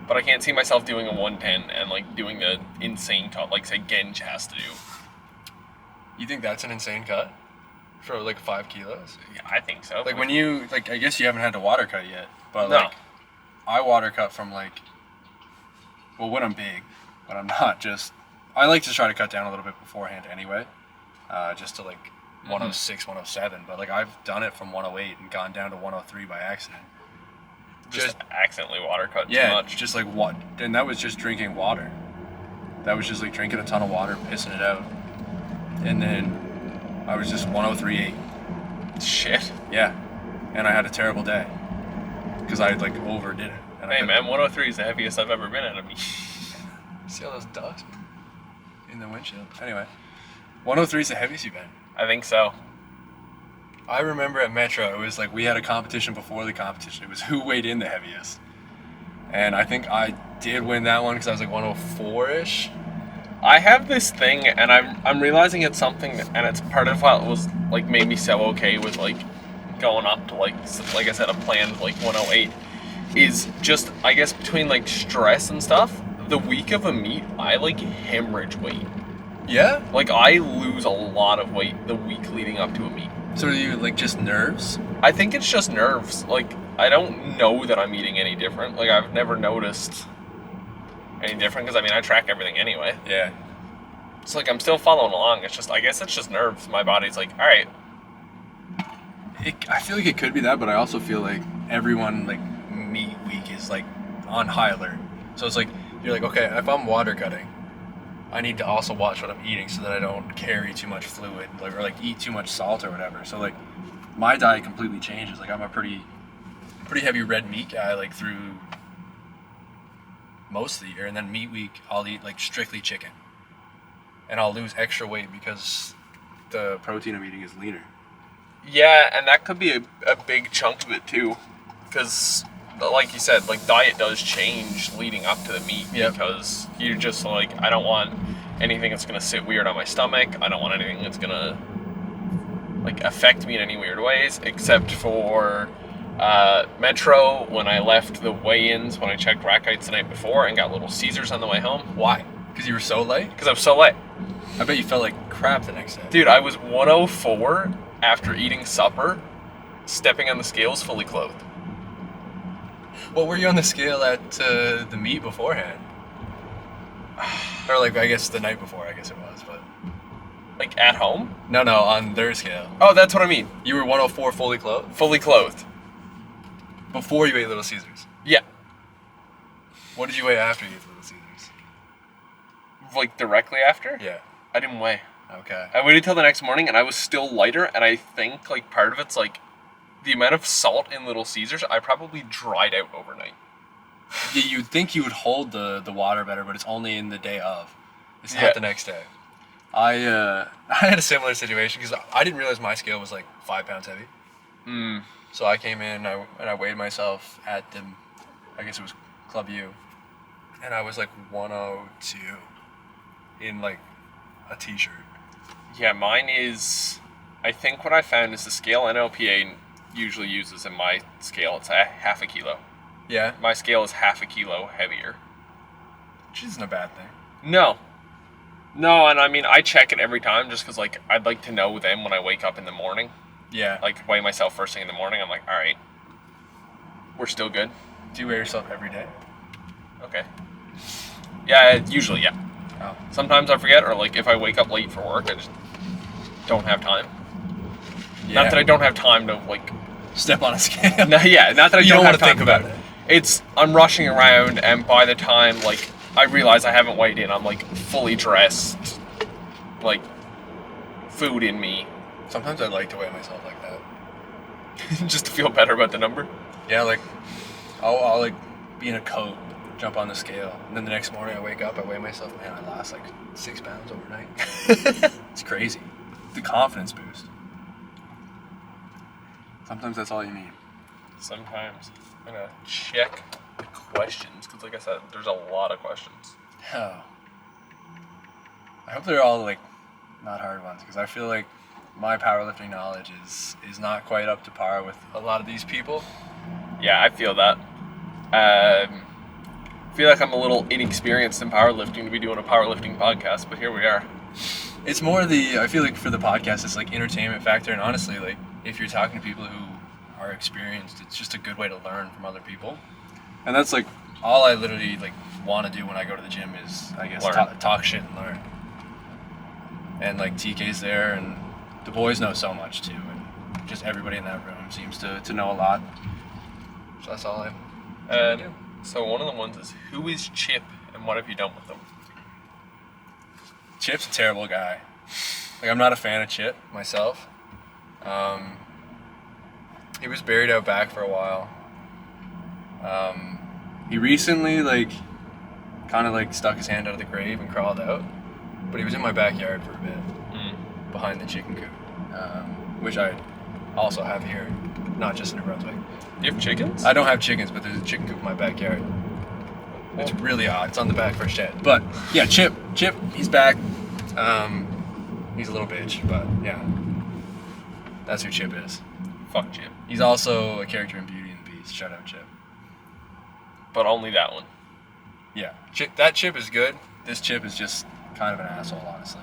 But I can't see myself doing a 110 and like doing the insane cut like say Genj has to do. You think that's an insane cut? For like 5 kilos? Yeah, I think so. Like when you, like I guess you haven't had to water cut yet, but No. like I water cut from like, well when I'm big, but I'm not just, I like to try to cut down a little bit beforehand anyway, just to like 106, 107, but like I've done it from 108 and gone down to 103 by accident. just accidentally water cut Yeah, too much. just like what, and that was just drinking water. That was just like drinking a ton of water, pissing it out, and then I was just 103.8. Shit. Yeah, and I had a terrible day because I like overdid it. And Hey man, 103 is the heaviest I've ever been at. See all those ducks in the windshield? Anyway, 103 is the heaviest you've been. I think so. I remember at Metro, it was like we had a competition before the competition. It was who weighed in the heaviest. And I think I did win that one because I was like 104-ish. I have this thing, and I'm realizing it's something, and it's part of what was like made me so okay with like going up to like I said, a planned like 108 is just, I guess, between like stress and stuff. The week of a meet, I like hemorrhage weight. Yeah? Like I lose a lot of weight the week leading up to a meet. So are you like just nerves? I think it's just nerves. Like I don't know that I'm eating any different. Like I've never noticed any different because I mean I track everything anyway. Yeah. It's like I'm still following along. It's just, I guess it's just nerves. My body's like, all right. I feel like it could be that, but I also feel like everyone like meet is like on high alert. So it's like you're like, okay, if I'm water cutting, I need to also watch what I'm eating so that I don't carry too much fluid, like, or like eat too much salt or whatever. So like my diet completely changes. Like I'm a pretty heavy red meat guy, like through most of the year, and then meat week I'll eat like strictly chicken, and I'll lose extra weight because the protein I'm eating is leaner. Yeah, and that could be a big chunk of it too, because like you said, like diet does change leading up to the meet. Yep. Because you're just like, I don't want anything that's gonna sit weird on my stomach. I don't want anything that's gonna like affect me in any weird ways, except for Metro when I left the weigh-ins when I checked rack heights the night before and got Little Caesars on the way home. Why? Because you were so light? Because I was so late. I bet you felt like crap the next day. Dude, I was 104 after eating supper, stepping on the scales fully clothed. What were you on the scale at the meet beforehand? Or like, I guess the night before, I guess it was, but... Like at home? No, on their scale. Oh, that's what I mean. You were 104 fully clothed? Fully clothed. Before you ate Little Caesars? Yeah. What did you weigh after you ate Little Caesars? Like directly after? Yeah. I didn't weigh. Okay. I waited till the next morning and I was still lighter, and I think like part of it's like the amount of salt in Little Caesars, I probably dried out overnight. Yeah, you'd think you would hold the water better, but it's only in the day of. It's Yeah. not the next day. I had a similar situation because I didn't realize my scale was like 5 pounds heavy. Mm. So I came in and I weighed myself at the, I guess it was Club U, and I was like 102 in like a t-shirt. Yeah, mine is, I think what I found is the scale NLPA usually uses in my scale, it's a half a kilo. Yeah, My scale is half a kilo heavier. which isn't a bad thing. No, and I mean, I check it every time just because, like, I'd like to know then when I wake up in the morning, Yeah. like, weigh myself first thing in the morning. I'm like, all right, we're still good. Do you weigh yourself every day? Okay. Yeah, usually, yeah. Oh. Sometimes I forget, or, like, if I wake up late for work, I just don't have time. Yeah. Not that I don't have time to, like, Step on a scale. no, yeah, not that I You don't don't have wanna time think about it. It's, I'm rushing around, and by the time, like, I realize I haven't weighed in, I'm, like, fully dressed, like, food in me, Sometimes I like to weigh myself like that. just to feel better about the number. Yeah, like I'll like be in a coat, jump on the scale, and then the next morning I wake up, I weigh myself, man, I lost like 6 pounds overnight. It's crazy. The confidence boost. Sometimes that's all you need. Sometimes I'm gonna check the questions, because like I said, there's a lot of questions. Oh. I hope they're all like not hard ones, because I feel like my powerlifting knowledge is not quite up to par with a lot of these people. Yeah, I feel that. I feel like I'm a little inexperienced in powerlifting to be doing a powerlifting podcast, but here we are. It's more I feel like for the podcast, it's like entertainment factor, and honestly, like if you're talking to people who are experienced, it's just a good way to learn from other people. And that's like all I literally like want to do when I go to the gym is, I guess, Learn. talk shit and learn. And like TK's there, and the boys know so much too, and just everybody in that room seems to know a lot. So that's all I do. So one of the ones is, who is Chip, and what have you done with him? Chip's a terrible guy. Like, I'm not a fan of Chip myself. He was buried out back for a while. He recently, like, kind of, like, stuck his hand out of the grave and crawled out. But he was in my backyard for a bit, behind the chicken coop, which I also have here, not just in New Brunswick. Do you have chickens? I don't have chickens, but there's a chicken coop in my backyard. It's really odd. It's on the back for a shed. But yeah, Chip, he's back. He's a little bitch, but yeah, that's who Chip is. Fuck Chip. He's also a character in Beauty and the Beast. Shout out Chip. But only that one. Yeah, that Chip is good. This Chip is just kind of an asshole, honestly.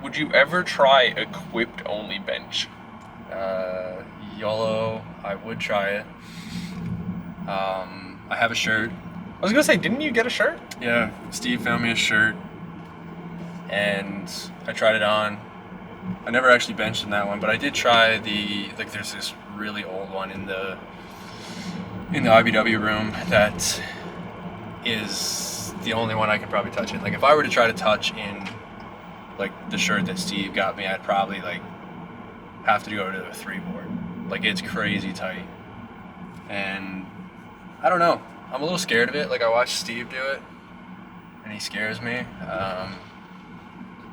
Would you ever try equipped only bench? YOLO, I would try it. I have a shirt. I was gonna say, didn't you get a shirt? Yeah, Steve found me a shirt, and I tried it on. I never actually benched in that one, but I did try there's this really old one in the in the IBW room that is the only one I could probably touch in. Like if I were to try to touch in like the shirt that Steve got me, I'd probably like have to go to the 3 board. Like it's crazy tight. And I don't know. I'm a little scared of it. Like I watched Steve do it and he scares me.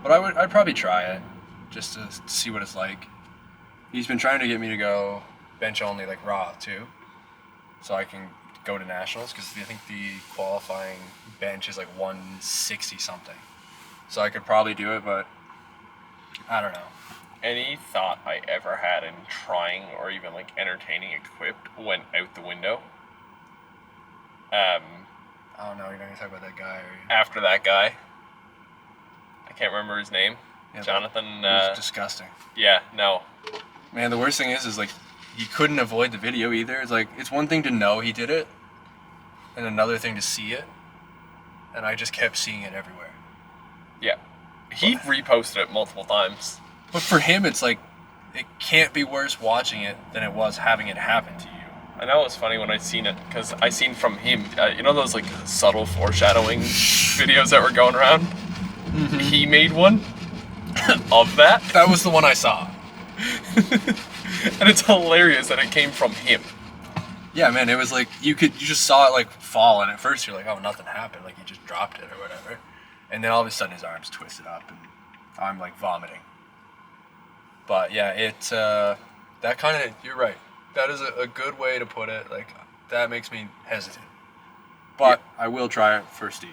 But I'd probably try it just to see what it's like. He's been trying to get me to go bench only like raw too, so I can go to nationals, because I think the qualifying bench is like 160 something. So I could probably do it, but I don't know. Any thought I ever had in trying or even like entertaining equipped went out the window. Oh no, you're not gonna talk about that guy, are you? After that guy, I can't remember his name. Yeah, Jonathan. It was disgusting. Yeah, no. Man, the worst thing is like he couldn't avoid the video either. It's like it's one thing to know he did it, and another thing to see it. And I just kept seeing it everywhere. Yeah, he reposted it multiple times. But for him, it's like it can't be worse watching it than it was having it happen to you. I know it was funny when I seen it, because I seen from him, you know those like subtle foreshadowing videos that were going around? Mm-hmm. He made one of that. That was the one I saw. And it's hilarious that it came from him. Yeah, man, it was like you just saw it like fall, and at first you're like, oh, nothing happened, like he just dropped it or whatever. And then all of a sudden his arms twisted up and I'm like vomiting. But yeah, it's that kind of, you're right. That is a good way to put it. Like that makes me hesitant. But yeah. I will try it for Steve.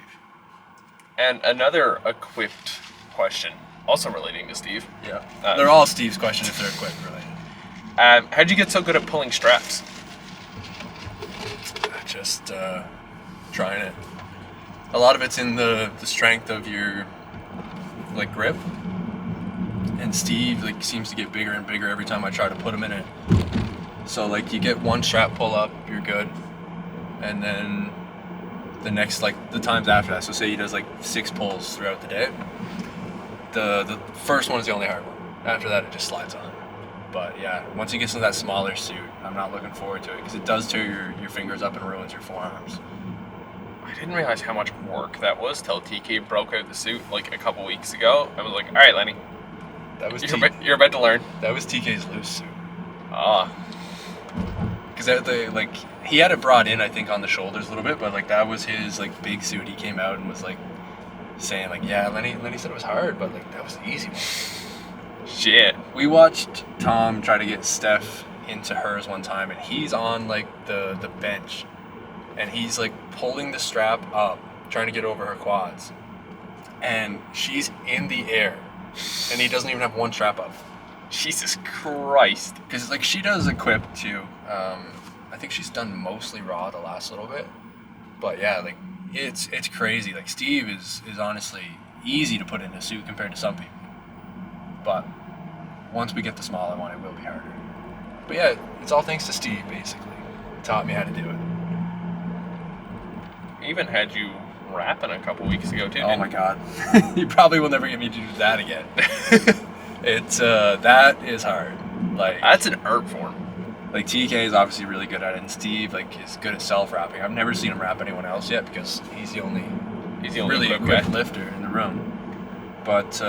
And another equipped question, also relating to Steve. Yeah. They're all Steve's questions if they're equipped related. How'd you get so good at pulling straps? Just trying it. A lot of it's in the strength of your like grip. And Steve like seems to get bigger and bigger every time I try to put him in it. So like you get one strap pull up, you're good. And then the next, like the times after that, so say he does like 6 pulls throughout the day, the first one is the only hard one. After that it just slides on. But yeah, once he gets into that smaller suit, I'm not looking forward to it, because it does tear your fingers up and ruins your forearms. I didn't realize how much work that was till TK broke out the suit like a couple weeks ago. I was like, all right, Lenny, that was you're about to learn. That was TK's loose suit. Because like he had it brought in, I think, on the shoulders a little bit, but like that was his like big suit. He came out and was like saying like, yeah, Lenny said it was hard, but like that was the easy one. Shit. We watched Tom try to get Steph into hers one time, and he's on like the bench, and he's like pulling the strap up, trying to get over her quads, and she's in the air, and he doesn't even have one strap up. Jesus Christ. Because like she does equip too. I think she's done mostly raw the last little bit, but yeah, like it's crazy. Like Steve is honestly easy to put in a suit compared to some people. But once we get the smaller one, it will be harder. But yeah, it's all thanks to Steve, basically. He taught me how to do it. He even had you rapping a couple weeks ago, too. Oh my god. You probably will never get me to do that again. It's, that is hard. Like that's an art form. Like TK is obviously really good at it, and Steve like is good at self-rapping. I've never seen him rap anyone else yet, because he's the only really equipped lifter in the room. But,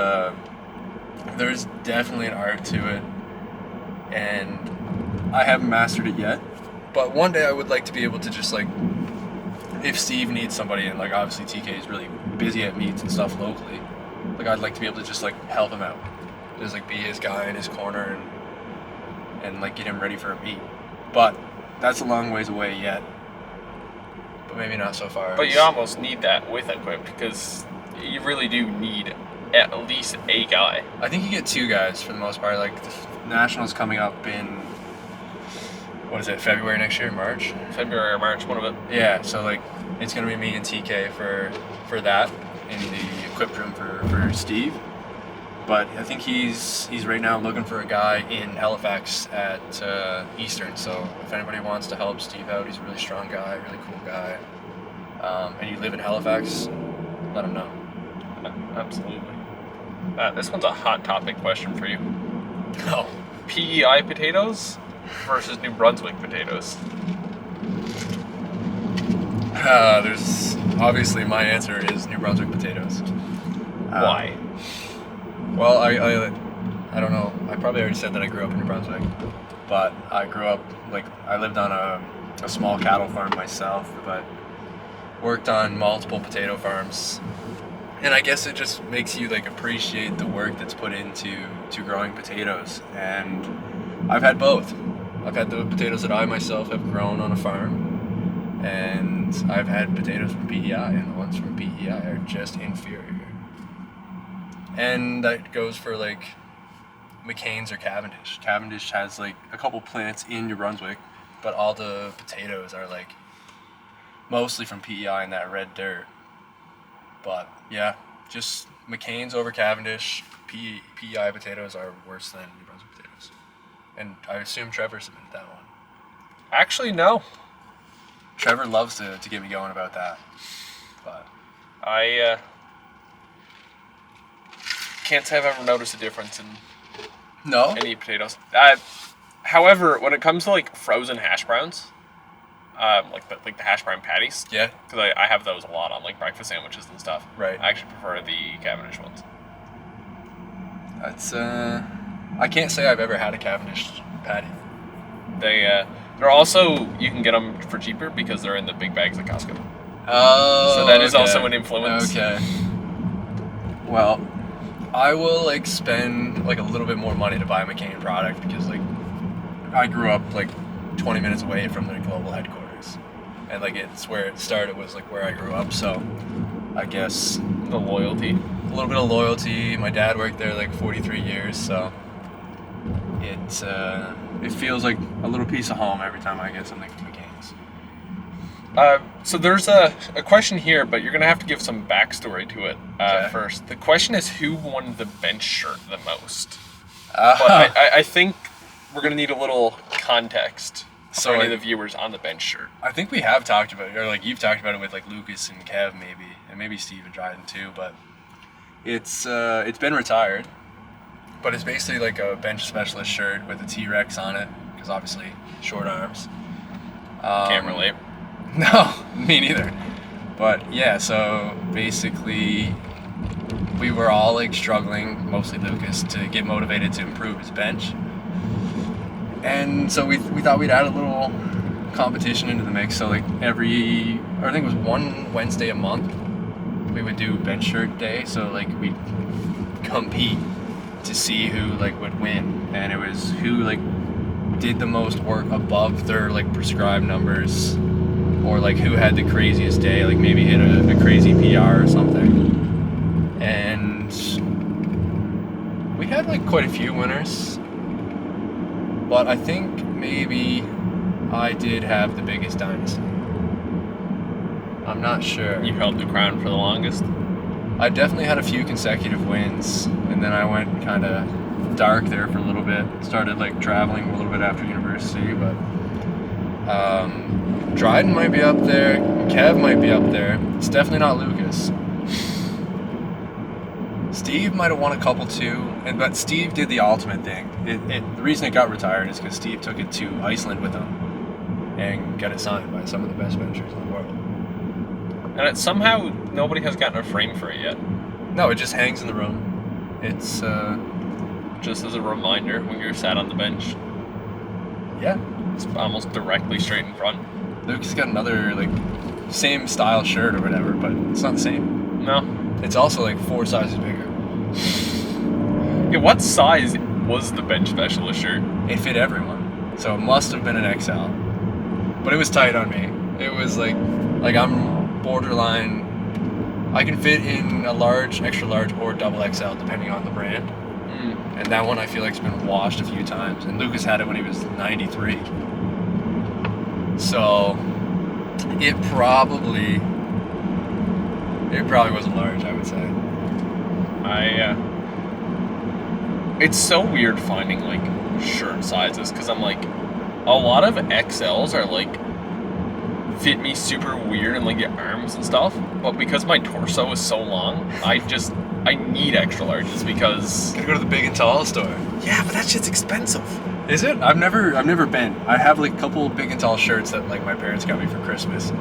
there's definitely an art to it, and I haven't mastered it yet, but one day I would like to be able to just like, if Steve needs somebody, and like obviously TK is really busy at meets and stuff locally, like I'd like to be able to just like help him out, just like be his guy in his corner and like get him ready for a meet. But that's a long ways away yet, but maybe not so far. But you almost need that with equipped, because you really do need at least a guy. I think you get 2 guys for the most part. Like the Nationals coming up in, what is it, February next year, March? February or March, one of it. Yeah, so like it's gonna be me and TK for that in the equipped room for Steve. But I think he's right now looking for a guy in Halifax at Eastern. So if anybody wants to help Steve out, he's a really strong guy, really cool guy, and you live in Halifax, let him know. Absolutely. This one's a hot topic question for you. Oh. PEI potatoes versus New Brunswick potatoes. There's obviously my answer is New Brunswick potatoes. Why? Well, I don't know. I probably already said that I grew up in New Brunswick, but I grew up I lived on a small cattle farm myself, but worked on multiple potato farms, and I guess it just makes you appreciate the work that's put into growing potatoes. And I've had both. I've had the potatoes that I myself have grown on a farm, and I've had potatoes from PEI, and the ones from PEI are just inferior. And that goes for McCain's or Cavendish. Cavendish has a couple plants in New Brunswick, but all the potatoes are mostly from PEI and that red dirt. But yeah, just McCain's over Cavendish. PEI potatoes are worse than New Brunswick potatoes. And I assume Trevor submitted that one. Actually, no. Trevor loves to get me going about that. But I can't say I've ever noticed a difference in no? any potatoes. However, when it comes to frozen hash browns, the hash brown patties, Yeah. because I have those a lot on breakfast sandwiches and stuff. Right. I actually prefer the Cavendish ones. That's I can't say I've ever had a Cavendish patty. They're also, you can get them for cheaper because they're in the big bags at Costco. Oh. So that is okay. also an influence. Okay. Well, I will spend a little bit more money to buy a McCain product because I grew up 20 minutes away from the global headquarters, and it's where it started was where I grew up. So I guess The loyalty. a little bit of loyalty. My dad worked there 43 years, so it feels like a little piece of home every time I get something from McCain's. So there's a question here, but you're going to have to give some backstory to it Okay. first. The question is, who won the bench shirt the most? Uh, But I think we're going to need a little context So, for any of the viewers on the bench shirt. I think we have talked about it, or you've talked about it with Lucas and Kev maybe, and maybe Steve and Dryden too. But it's been retired, but it's basically a bench specialist shirt with a T-Rex on it because obviously short arms. Can't relate. No, me neither. But yeah, so basically we were all struggling, mostly Lucas, to get motivated to improve his bench. And so we thought we'd add a little competition into the mix. So I think it was one Wednesday a month, we would do bench shirt day. So we'd compete to see who would win, and it was who did the most work above their prescribed numbers, or who had the craziest day, maybe hit a crazy PR or something. And we had quite a few winners. But I think maybe I did have the biggest dynasty. I'm not sure. You held the crown for the longest. I definitely had a few consecutive wins, and then I went kind of dark there for a little bit. Started traveling a little bit after university, but Dryden might be up there. Kev might be up there. It's definitely not Lucas. Steve might have won a couple too, but Steve did the ultimate thing. The reason it got retired is because Steve took it to Iceland with him and got it signed by some of the best benchers in the world. And somehow nobody has gotten a frame for it yet. No, it just hangs in the room. It's Just as a reminder when you're sat on the bench. yeah. It's almost directly straight in front. Lucas got another same style shirt or whatever, but it's not the same. No. It's also 4 sizes bigger. Yeah, what size was the bench specialist shirt? It fit everyone, so it must have been an XL. But it was tight on me. It was I'm borderline. I can fit in a large, extra large, or double XL depending on the brand. And that one I feel like's been washed a few times. And Lucas had it when he was 93. So it probably wasn't large, I would say. It's so weird finding shirt sizes, because I'm a lot of XLs are fit me super weird and the arms and stuff, but because my torso is so long, I need extra larges because Gotta go to the big and tall store. yeah, but that shit's expensive. Is it? I've never been. I have a couple big and tall shirts that my parents got me for Christmas.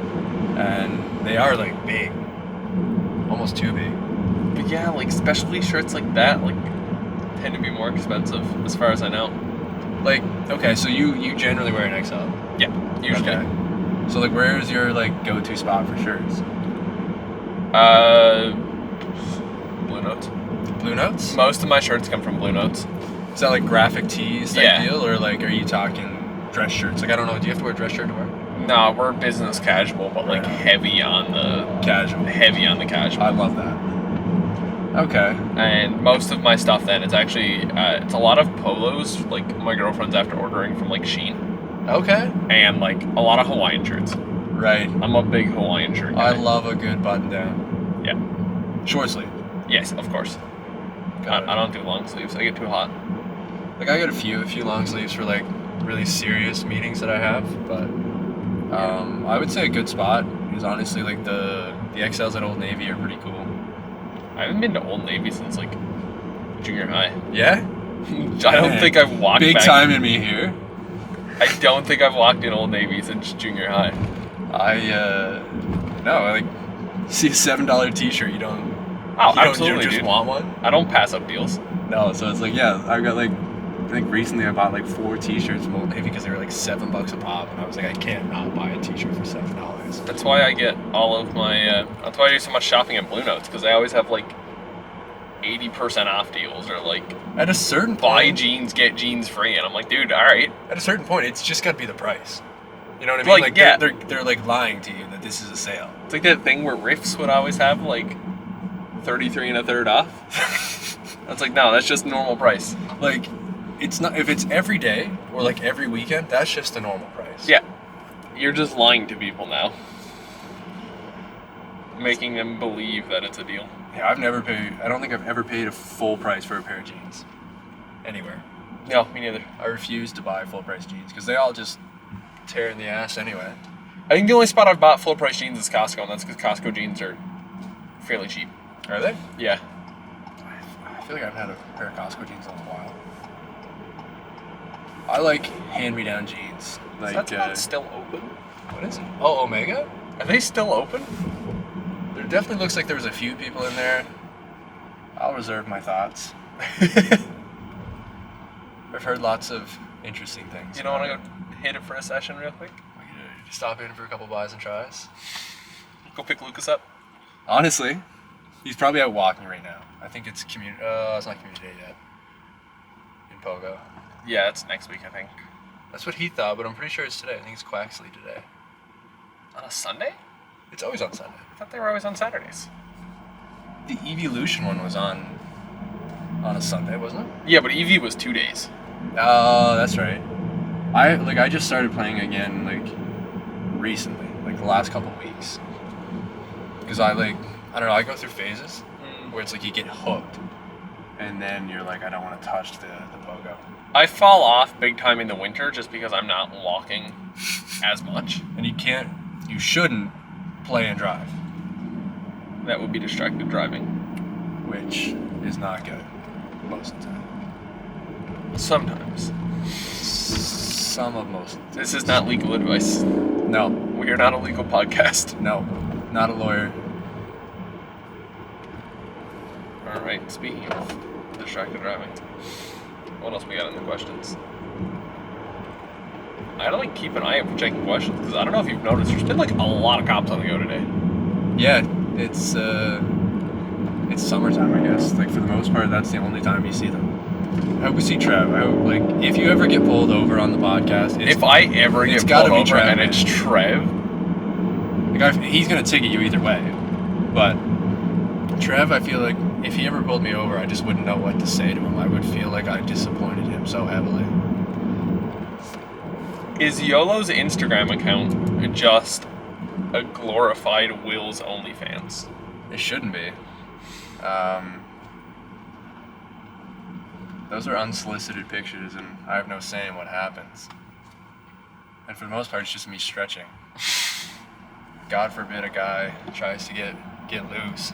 and they are like big, almost too big. But yeah, like specialty shirts like that, like tend to be more expensive, as far as I know. Like, okay, so you generally wear an XL. Yeah, usually. Okay. So like, where's your like go-to spot for shirts? Blue Notes. Blue Notes? Most of my shirts come from Blue Notes. Is that like graphic tees type Yeah. deal, or like are you talking dress shirts? Like, I don't know. Do you have to wear a dress shirt to work? No, we're business casual, but like Right. heavy on the Casual. casual. I love that. Okay. And most of my stuff then, it's actually it's a lot of polos. Like my girlfriend's after ordering from like Shein, Okay. and like a lot of Hawaiian shirts. Right. I'm a big Hawaiian shirt guy. I love a good button down. Yeah. Short sleeve. Yes, of course. Got it. I don't do long sleeves. I get too hot. Like, I got a few long sleeves for like really serious meetings that I have, but I would say a good spot is honestly like the XLs at Old Navy are pretty cool. I haven't been to Old Navy since like junior high. Yeah. I don't think I've walked Big back. time in me here. I don't think I've walked in Old Navy since junior high. No, like, see a $7 t-shirt, you don't Absolutely, just dude. want one? I don't pass up deals. No, so it's like, yeah, I got like, I think recently I bought like 4 t-shirts from Old Navy because they were like $7 a pop, and I was like, I can't not buy a t-shirt for $7. That's why I get all of my. That's why I do so much shopping at Blue Notes, because they always have like 80% off deals, or like At a certain buy point, jeans get jeans free, and I'm like, dude, all right. at a certain point, it's just got to be the price. You know what I mean? Like, yeah. they're like lying to you that this is a sale. It's like that thing where Riffs would always have like 33 1/3 off. That's like, no, that's just normal price. Like, it's not, if it's every day or like every weekend, that's just a normal price. Yeah, you're just lying to people now, making them believe that it's a deal. Yeah, I don't think I've ever paid a full price for a pair of jeans. Anywhere. No, me neither. I refuse to buy full price jeans because they all just tear in the ass anyway. I think the only spot I've bought full price jeans is Costco, and that's because Costco jeans are fairly cheap. Are they? Yeah. I feel like I haven't had a pair of Costco jeans in a while. I like hand-me-down jeans. Like, Is that spot still open? what is it? Oh, Omega? Are they still open? There definitely looks like there was a few people in there. I'll reserve my thoughts. I've heard lots of interesting things. You don't want to go hit it for a session real quick? We could stop in for a couple buys and tries. Go pick Lucas up. Honestly, he's probably out walking right now. I think it's community. It's not community day yet. In Pogo. Yeah, it's next week, I think. That's what he thought, but I'm pretty sure it's today. I think it's Quaxley today. On a Sunday? It's always on Sunday. I thought they were always on Saturdays. The Evolution one was on a Sunday, wasn't it? Yeah, but EV was 2 days. Oh, that's right. I just started playing again like recently, like the last couple weeks. Because I don't know, I go through phases where it's like you get hooked, and then you're like, I don't want to touch the pogo. I fall off big time in the winter just because I'm not walking as much. And you shouldn't play and drive, That would be distracted driving. which is not good most of the time. Sometimes. Most. This is not legal advice. No, We are not a legal podcast. no, not a lawyer. Alright, speaking of distracted driving, what else we got in the questions? I gotta like keep an eye out for checking questions, because I don't know if you've noticed, there's been like a lot of cops on the go today. Yeah, it's summertime, I guess. Like, for the most part, that's the only time you see them. I hope we see Trev. I hope, like, if you ever get pulled over on the podcast, If I ever it's get gotta pulled be over Trev, and man. it's Trev, he's gonna ticket you either way. But Trev, I feel like if he ever pulled me over, I just wouldn't know what to say to him. I would feel like I disappointed him so heavily. is YOLO's Instagram account just a glorified Will's OnlyFans? It shouldn't be. Those are unsolicited pictures, and I have no say in what happens. And for the most part, it's just me stretching. God forbid a guy tries to get loose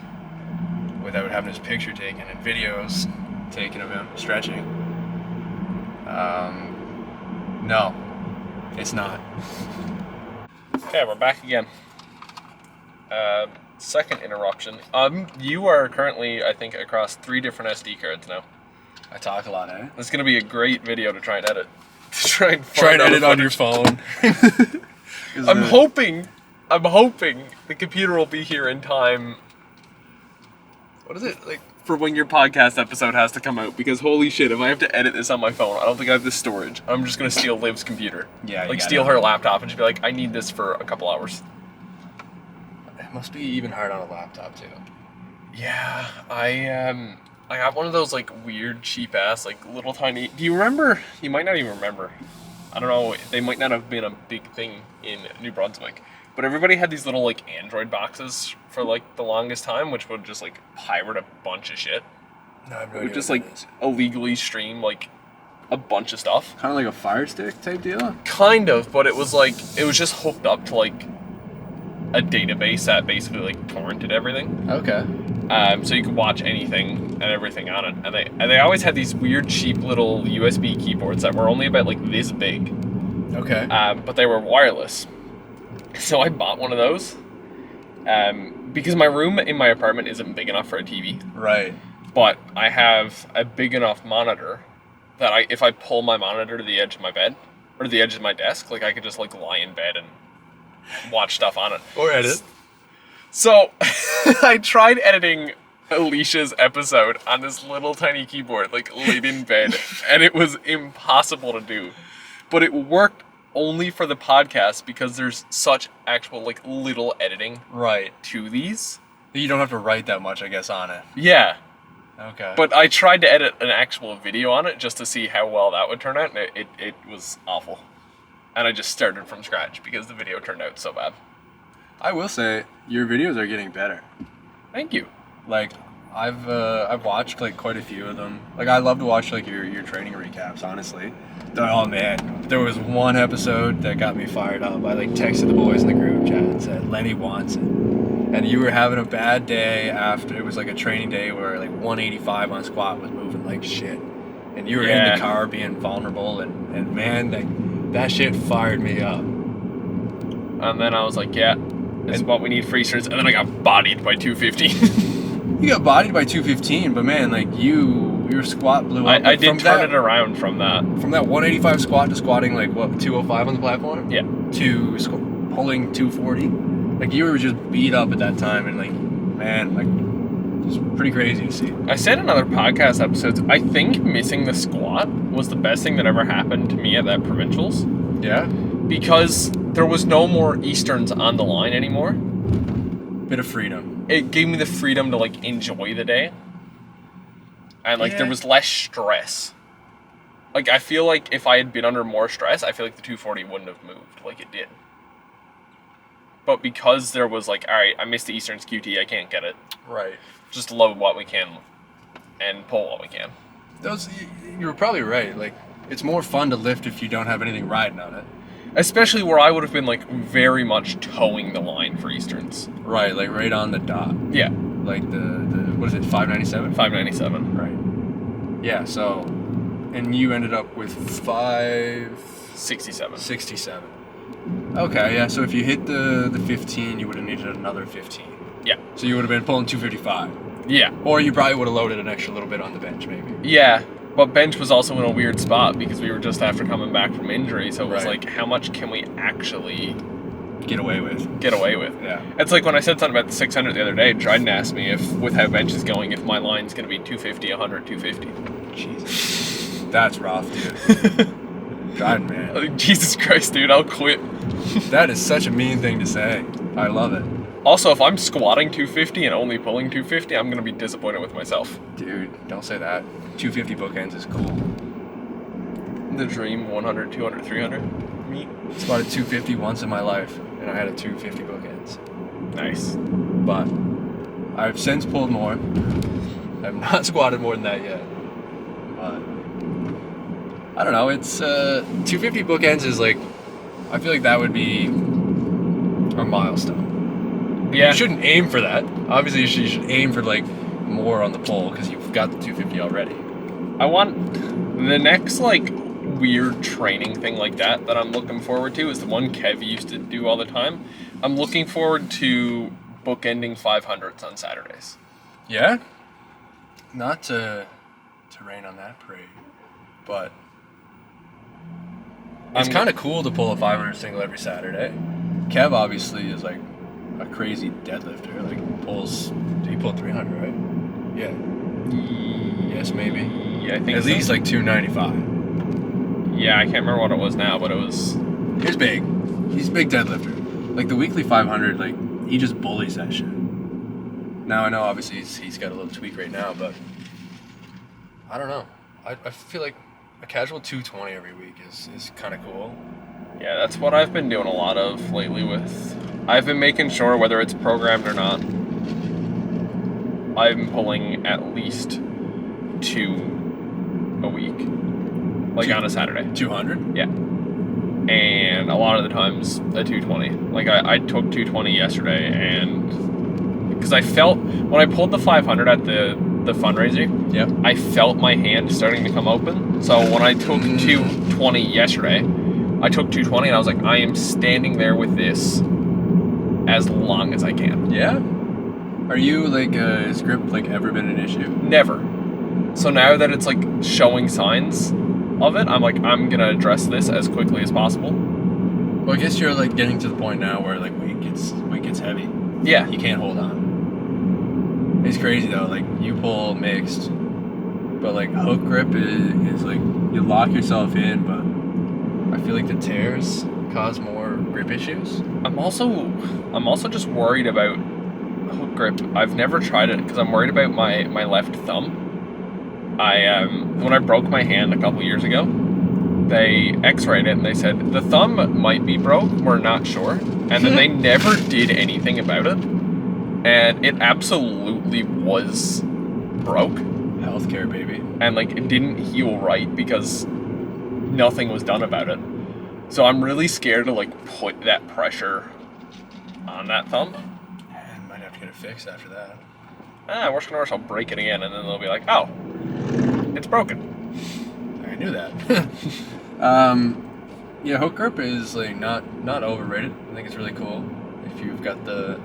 without having his picture taken and videos taken of him stretching. No, it's not. Okay, we're back again. Second interruption. You are currently, I think, across 3 different SD cards now. I talk a lot, eh? This is gonna be a great video to try and edit. To try and edit on your phone. I'm hoping the computer will be here in time. What is it like for when your podcast episode has to come out? Because holy shit, if I have to edit this on my phone, I don't think I have the storage. I'm just gonna steal Liv's computer. Yeah, like steal her laptop and just be like, I need this for a couple hours. It must be even hard on a laptop too. Yeah, I got one of those like weird cheap ass like little tiny. Do you remember? You might not even remember. I don't know. They might not have been a big thing in New Brunswick, but everybody had these little like Android boxes for like the longest time, which would just like pirate a bunch of shit. No, I've no It idea would just what like that is. illegally stream like a bunch of stuff. Kind of like a Fire Stick type deal. Kind of, but it was just hooked up to like a database that basically like torrented everything. Okay. So you could watch anything and everything on it. And they always had these weird cheap little USB keyboards that were only about like this big. Okay. But they were wireless. So I bought one of those. Because my room in my apartment isn't big enough for a TV. Right. But I have a big enough monitor that if I pull my monitor to the edge of my bed, or the edge of my desk, like I could just like lie in bed and watch stuff on it. Or edit. So, I tried editing Alicia's episode on this little tiny keyboard, like laid in bed, and it was impossible to do. But it worked only for the podcast because there's such actual, like, little editing Right. to these. You don't have to write that much, I guess, on it. Yeah. Okay. But I tried to edit an actual video on it just to see how well that would turn out, and it was awful. And I just started from scratch because the video turned out so bad. I will say your videos are getting better. Thank you. Like I've watched like quite a few of them. Like I love to watch like your training recaps. Honestly, oh man, there was one episode that got me fired up. I like texted the boys in the group chat and said Lenny wants it, and you were having a bad day after it was like a training day where like 185 on squat was moving like shit, and you were in the car being vulnerable, and man, that shit fired me up. And then I was like, yeah. This is what we need for Easterns, and then I got bodied by 215. You got bodied by 215, but man, like your squat blew up. I did turn it around from that. From that 185 squat to squatting like what 205 on the platform. Yeah. To pulling 240. Like you were just beat up at that time, and like man, like it's pretty crazy to see. I said in other podcast episodes, I think missing the squat was the best thing that ever happened to me at that provincials. Yeah. Because there was no more Easterns on the line anymore. Bit of freedom. It gave me the freedom to like enjoy the day. And like there was less stress. Like I feel like if I had been under more stress, I feel like the 240 wouldn't have moved like it did. But because there was like, alright, I missed the Easterns QT, I can't get it. Right. Just load what we can and pull what we can. You were probably right. Like it's more fun to lift if you don't have anything riding on it. Especially where I would have been like very much towing the line for Easterns. Right, like right on the dot. Yeah. Like the what is it, 597? 597. Right. Yeah, so and you ended up with 67. 67. Okay, yeah, so if you hit the 15, you would have needed another 15. Yeah. So you would have been pulling 255. Yeah. Or you probably would have loaded an extra little bit on the bench, maybe. Yeah. But bench was also in a weird spot because we were just after coming back from injury, so it was like, how much can we actually get away with? Yeah. It's like when I said something about the 600 the other day, Dryden asked me if, with how bench is going, if my line's going to be 250, 100, 250. Jesus. That's rough, dude. God, man. Like, Jesus Christ, dude, I'll quit. That is such a mean thing to say. I love it. Also, if I'm squatting 250 and only pulling 250, I'm going to be disappointed with myself. Dude, don't say that. 250 bookends is cool. The dream 100, 200, 300 meet. Squatted 250 once in my life, and I had a 250 bookends. Nice. But I've since pulled more. I've not squatted more than that yet. But I don't know. It's 250 bookends is like, I feel like that would be a milestone. Yeah. You shouldn't aim for that. Obviously, you should aim for like more on the pole because you've got the 250 already. I want the next like weird training thing like that I'm looking forward to is the one Kev used to do all the time. I'm looing forward to bookending 500s on Saturdays. Yeah? Not to rain on that parade, but it's kind of cool to pull a 500 single every Saturday. Kev obviously is like a crazy deadlifter. Like he pulled 300, right? Yeah. Yes, maybe. Yeah, I think at least like 295. Yeah, I can't remember what it was now, but it was. He's big. He's a big deadlifter. Like the weekly 500, like he just bullies that shit. Now I know obviously he's got a little tweak right now, but I don't know. I feel like a casual 220 every week is kind of cool. Yeah, that's what I've been doing a lot of lately I've been making sure, whether it's programmed or not, I'm pulling at least 2 a week. Like on a Saturday. 200? Yeah. And a lot of the times a 220. Like I took 220 yesterday, and because I felt, when I pulled the 500 at the fundraiser, yeah, I felt my hand starting to come open. So when I took 220 yesterday, I took 220 and I was like, I am standing there with this as long as I can. Yeah? Are you like, has grip like ever been an issue? Never. So now that it's like showing signs of it, I'm like, I'm gonna address this as quickly as possible. Well, I guess you're like getting to the point now where like weight gets heavy. Yeah. You can't hold on. It's crazy though, like you pull mixed, but like hook grip is like, you lock yourself in, but I feel like the tears cause more grip issues. I'm also just worried about hook grip. I've never tried it because I'm worried about my left thumb. When I broke my hand a couple years ago, they x-rayed it and they said the thumb might be broke, we're not sure. And then they never did anything about it. And it absolutely was broke. Healthcare, baby. And like it didn't heal right because nothing was done about it. So I'm really scared to like put that pressure on that thumb. I might have to get it fixed after that. Worst come to worst, I'll break it again, and then they'll be like, oh, it's broken. I knew that. Yeah, hook grip is like not overrated. I think it's really cool if you've got the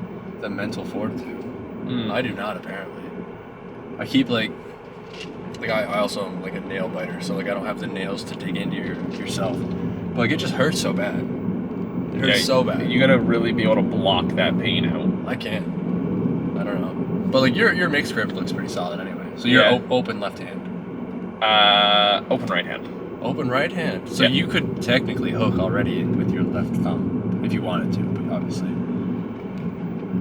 mental fortitude. I do not, apparently. I keep like I also am like a nail biter, so like I don't have the nails to dig into yourself. But like it just hurts so bad. It hurts so bad. You gotta really be able to block that pain out. I can't. I don't know. But like your mixed grip looks pretty solid anyway. So you're open left hand. Open right hand. Open right hand. So you could technically hook already with your left thumb if you wanted to, but obviously.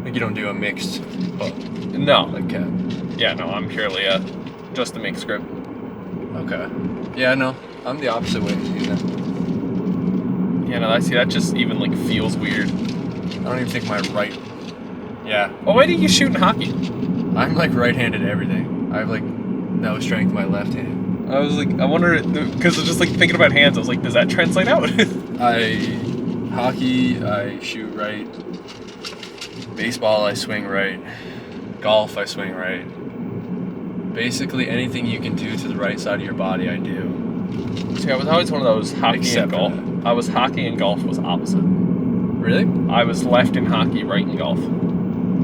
Like you don't do a mixed hook. No. Like Cat. Yeah, no, I'm purely just a mixed grip. Okay. Yeah, no. I'm the opposite way to do that. Yeah, no, that just even like feels weird. I don't even think my right. Yeah. Well, why do you shoot in hockey? I'm like right-handed at everything. I have like no strength in my left hand. I was like, I wonder, because I was just like thinking about hands. I was like, does that translate out? Hockey, I shoot right. Baseball, I swing right. Golf, I swing right. Basically, anything you can do to the right side of your body, I do. See, I was always one of those hockey and golf. I was hockey and golf was opposite. Really? I was left in hockey, right in golf.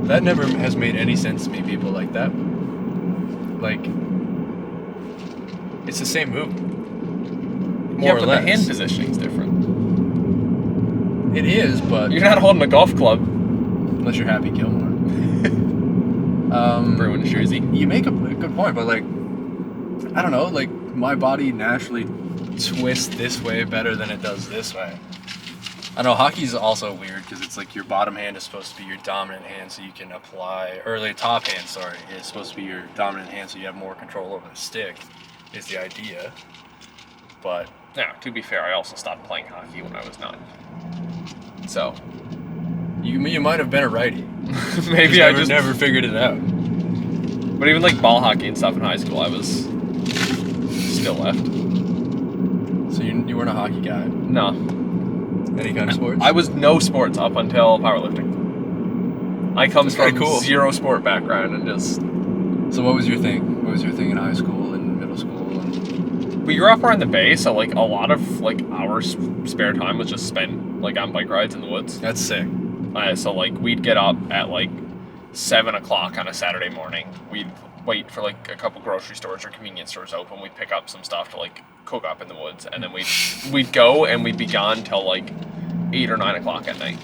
That never has made any sense to me, people like that. Like, it's the same move. More or less. The hand positioning's different. It is, but... You're not holding a golf club. Unless you're Happy Gilmore. Bruins jersey. You make a good point, but like, I don't know, like, my body naturally twists this way better than it does this way. I know hockey's also weird because it's like your bottom hand is supposed to be your dominant hand so you can apply, or the top hand, sorry, is supposed to be your dominant hand so you have more control over the stick, is the idea. But now, to be fair, I also stopped playing hockey when I was 9. So you might have been a righty. Maybe I just never figured it out. But even like ball hockey and stuff in high school, I was still left. So you weren't a hockey guy? No. Any kind of sports? I was no sports up until powerlifting. I come from zero sport background and just... So what was your thing? What was your thing in high school and middle school? We grew up around the bay, so like a lot of like our spare time was just spent like on bike rides in the woods. That's sick. So like we'd get up at like 7 o'clock on a Saturday morning. We'd wait for like a couple grocery stores or convenience stores open. We'd pick up some stuff to like cook up in the woods, and then we'd go and we'd be gone till like 8 or 9 o'clock at night.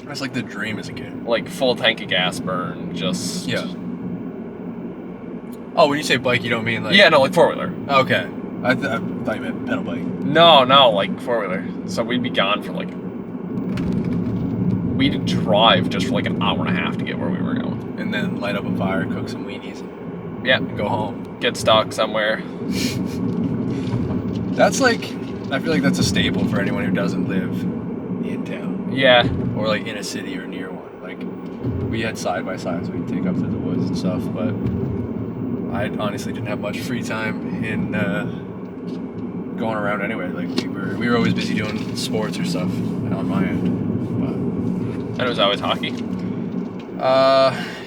That's like the dream as a kid. Like full tank of gas burn, just Yeah. Oh, when you say bike, you don't mean like... Yeah, no, like 4-wheeler. Okay. I thought you meant pedal bike. No, like 4-wheeler. So we'd be gone for like... We'd drive just for like an hour and a half to get where we were going. And then light up a fire, cook some weenies, Yeah. and go home. Get stuck somewhere. That's like... I feel like that's a staple for anyone who doesn't live in town. Yeah. Or like in a city or near one. Like, we had side-by-sides we'd take up through the woods and stuff, but I honestly didn't have much free time in going around anyway. Like, we were always busy doing sports or stuff on my end. And it was always hockey.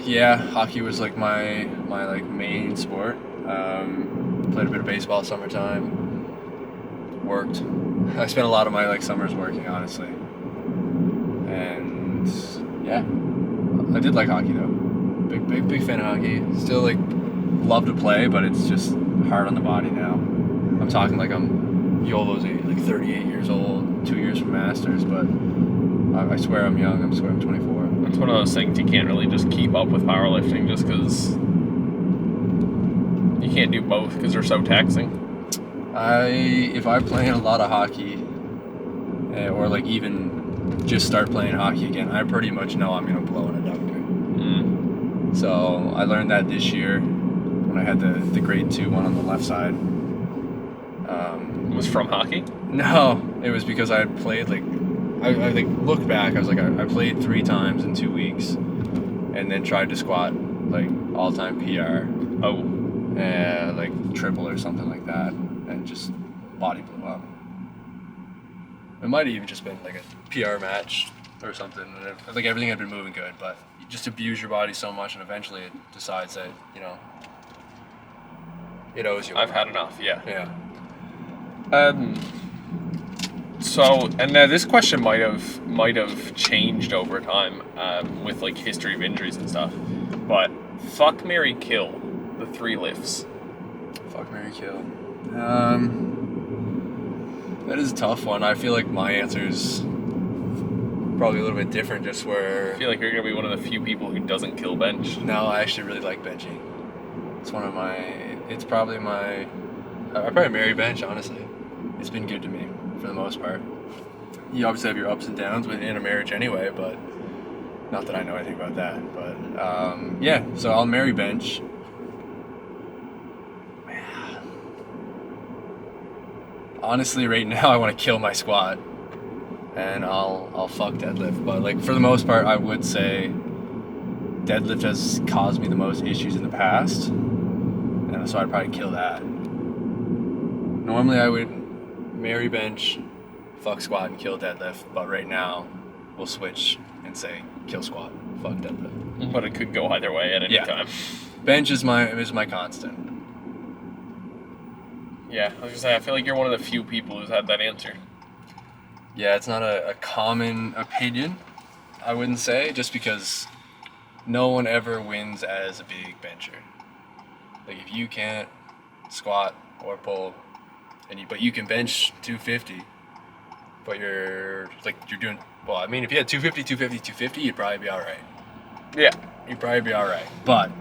Yeah, hockey was like my like main sport. Played a bit of baseball summertime. Worked. I spent a lot of my like summers working, honestly. And yeah, I did like hockey though. Big fan of hockey. Still like love to play, but it's just hard on the body now. I'm talking like I'm YOLO's age, like 38 years old, 2 years from masters, but I swear I'm young. I swear I'm 24. It's one of those things you can't really just keep up with powerlifting just because you can't do both because they're so taxing. If I play a lot of hockey, or like even just start playing hockey again, I pretty much know I'm gonna blow an adductor. So I learned that this year when I had the grade 2 one on the left side. It was from hockey? No, it was because I had played like I like looked back. I was like I played 3 times in 2 weeks, and then tried to squat like all-time PR. Oh. Like triple or something like that, and just body blew up. It might have even just been like a PR match or something. And like everything had been moving good, but you just abuse your body so much, and eventually it decides that it owes you. I've had enough. Yeah. Yeah. So, and now this question might have changed over time with like history of injuries and stuff, but fuck, marry, kill the 3 lifts. Fuck, marry, kill. That is a tough one. I feel like my answer is probably a little bit different, just where... I feel like you're going to be one of the few people who doesn't kill bench. No, I actually really like benching. It's one of my... It's probably my... I probably marry bench, honestly. It's been good to me, for the most part. You obviously have your ups and downs in a marriage anyway, but... Not that I know anything about that, but... yeah, so I'll marry bench. Honestly, right now I want to kill my squat, and I'll fuck deadlift. But like for the most part, I would say deadlift has caused me the most issues in the past, and so I'd probably kill that. Normally I would marry bench, fuck squat, and kill deadlift. But right now, we'll switch and say kill squat, fuck deadlift. But it could go either way at any time. Bench is my constant. Yeah, I was gonna say, I feel like you're one of the few people who's had that answer. Yeah, it's not a common opinion, I wouldn't say, just because no one ever wins as a big bencher. Like, if you can't squat or pull, but you can bench 250, but you're doing, well, I mean, if you had 250, 250, 250, you'd probably be all right. Yeah. You'd probably be all right. But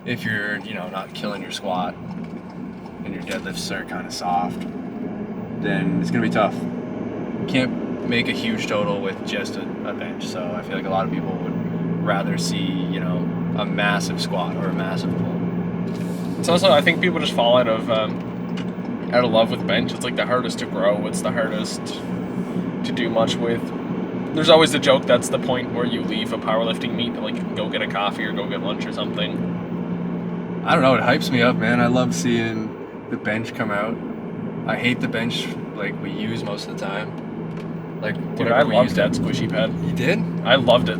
if you're, not killing your squat, and your deadlifts are kind of soft, then it's going to be tough. You can't make a huge total with just a bench, so I feel like a lot of people would rather see, a massive squat or a massive pull. It's also, I think people just fall out of love with bench. It's like the hardest to grow. It's the hardest to do much with. There's always the joke that's the point where you leave a powerlifting meet to like go get a coffee or go get lunch or something. I don't know, it hypes me up, man. I love seeing the bench come out. I hate the bench like we use most of the time. Like, dude, I loved that squishy pad. You did? I loved it.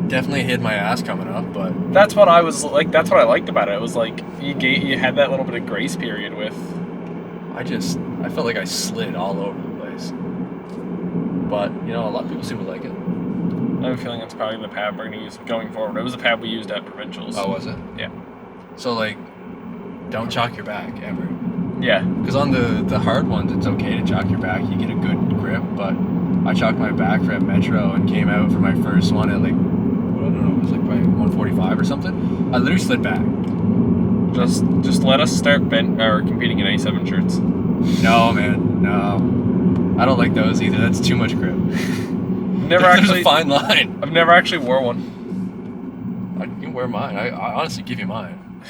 Definitely hid my ass coming up, but that's what I was like. That's what I liked about it. It was like you had that little bit of grace period with. I felt like I slid all over the place. But a lot of people seem to like it. I have a feeling it's probably the pad we're going to use going forward. It was the pad we used at Provincials. Oh, was it? Yeah. So, like, don't chalk your back, ever. Yeah. Because on the hard ones, it's okay to chalk your back. You get a good grip, but I chalked my back for at Metro and came out for my first one at, like, I don't know, it was like probably 145 or something. I literally slid back. Just let us start competing in A7 shirts. No, man, no. I don't like those either. That's too much grip. Never There's actually. a fine line. I've never actually wore one. You can wear mine. I honestly give you mine.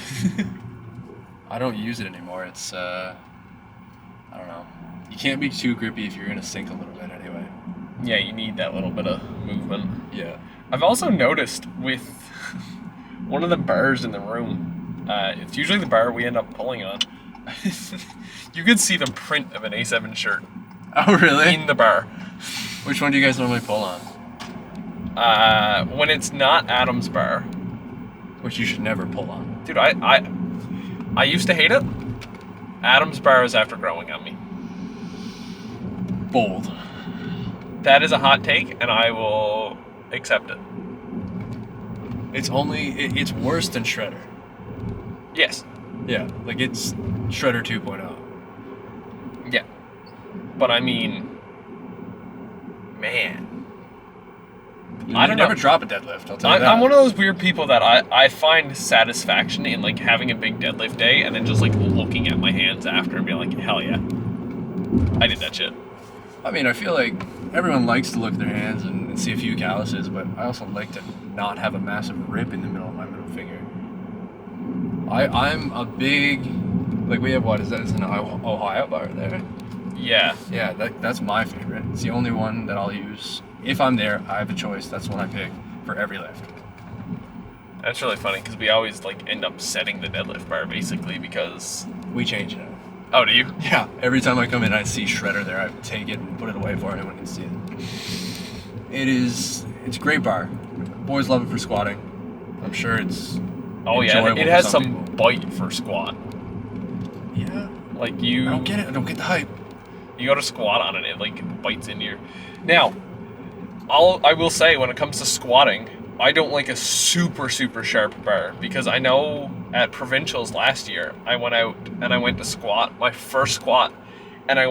I don't use it anymore. It's I don't know. You can't be too grippy if you're gonna sink a little bit anyway. Yeah, you need that little bit of movement. Yeah. I've also noticed with one of the bars in the room, it's usually the bar we end up pulling on. You could see the print of an A7 shirt. Oh, really? In the bar. Which one do you guys normally pull on? When it's not Adam's bar. Which you should never pull on. Dude, I used to hate it. Adam's bar is after growing on me. Bold. That is a hot take, and I will accept it. It's it's worse than Shredder. Yes. Yeah, like it's Shredder 2.0. Yeah. But I mean, man. I don't never know. drop a deadlift, I'll tell you that. I'm one of those weird people that I find satisfaction in like having a big deadlift day and then just like looking at my hands after and being like, hell yeah, I did that shit. I mean, I feel like everyone likes to look at their hands and see a few calluses, but I also like to not have a massive rip in the middle of my middle finger. I'm a big, like we have, what is that? It's an Ohio bar there. Yeah. Yeah, that's my favorite. It's the only one that I'll use. If I'm there, I have a choice. That's the one I pick for every lift. That's really funny because we always like end up setting the deadlift bar basically because... We change it. Oh, do you? Yeah. Every time I come in, I see Shredder there. I take it and put it away for anyone can see it. It's a great bar. Boys love it for squatting. I'm sure it's Oh yeah, enjoyable it for has some some people. bite for squat. Yeah. Like you... I don't get it. I don't get the hype. You go to squat on it, it like bites into your... Now, I will say when it comes to squatting, I don't like a super sharp bar because I know at Provincials last year, I went out and I went to squat, my first squat, and I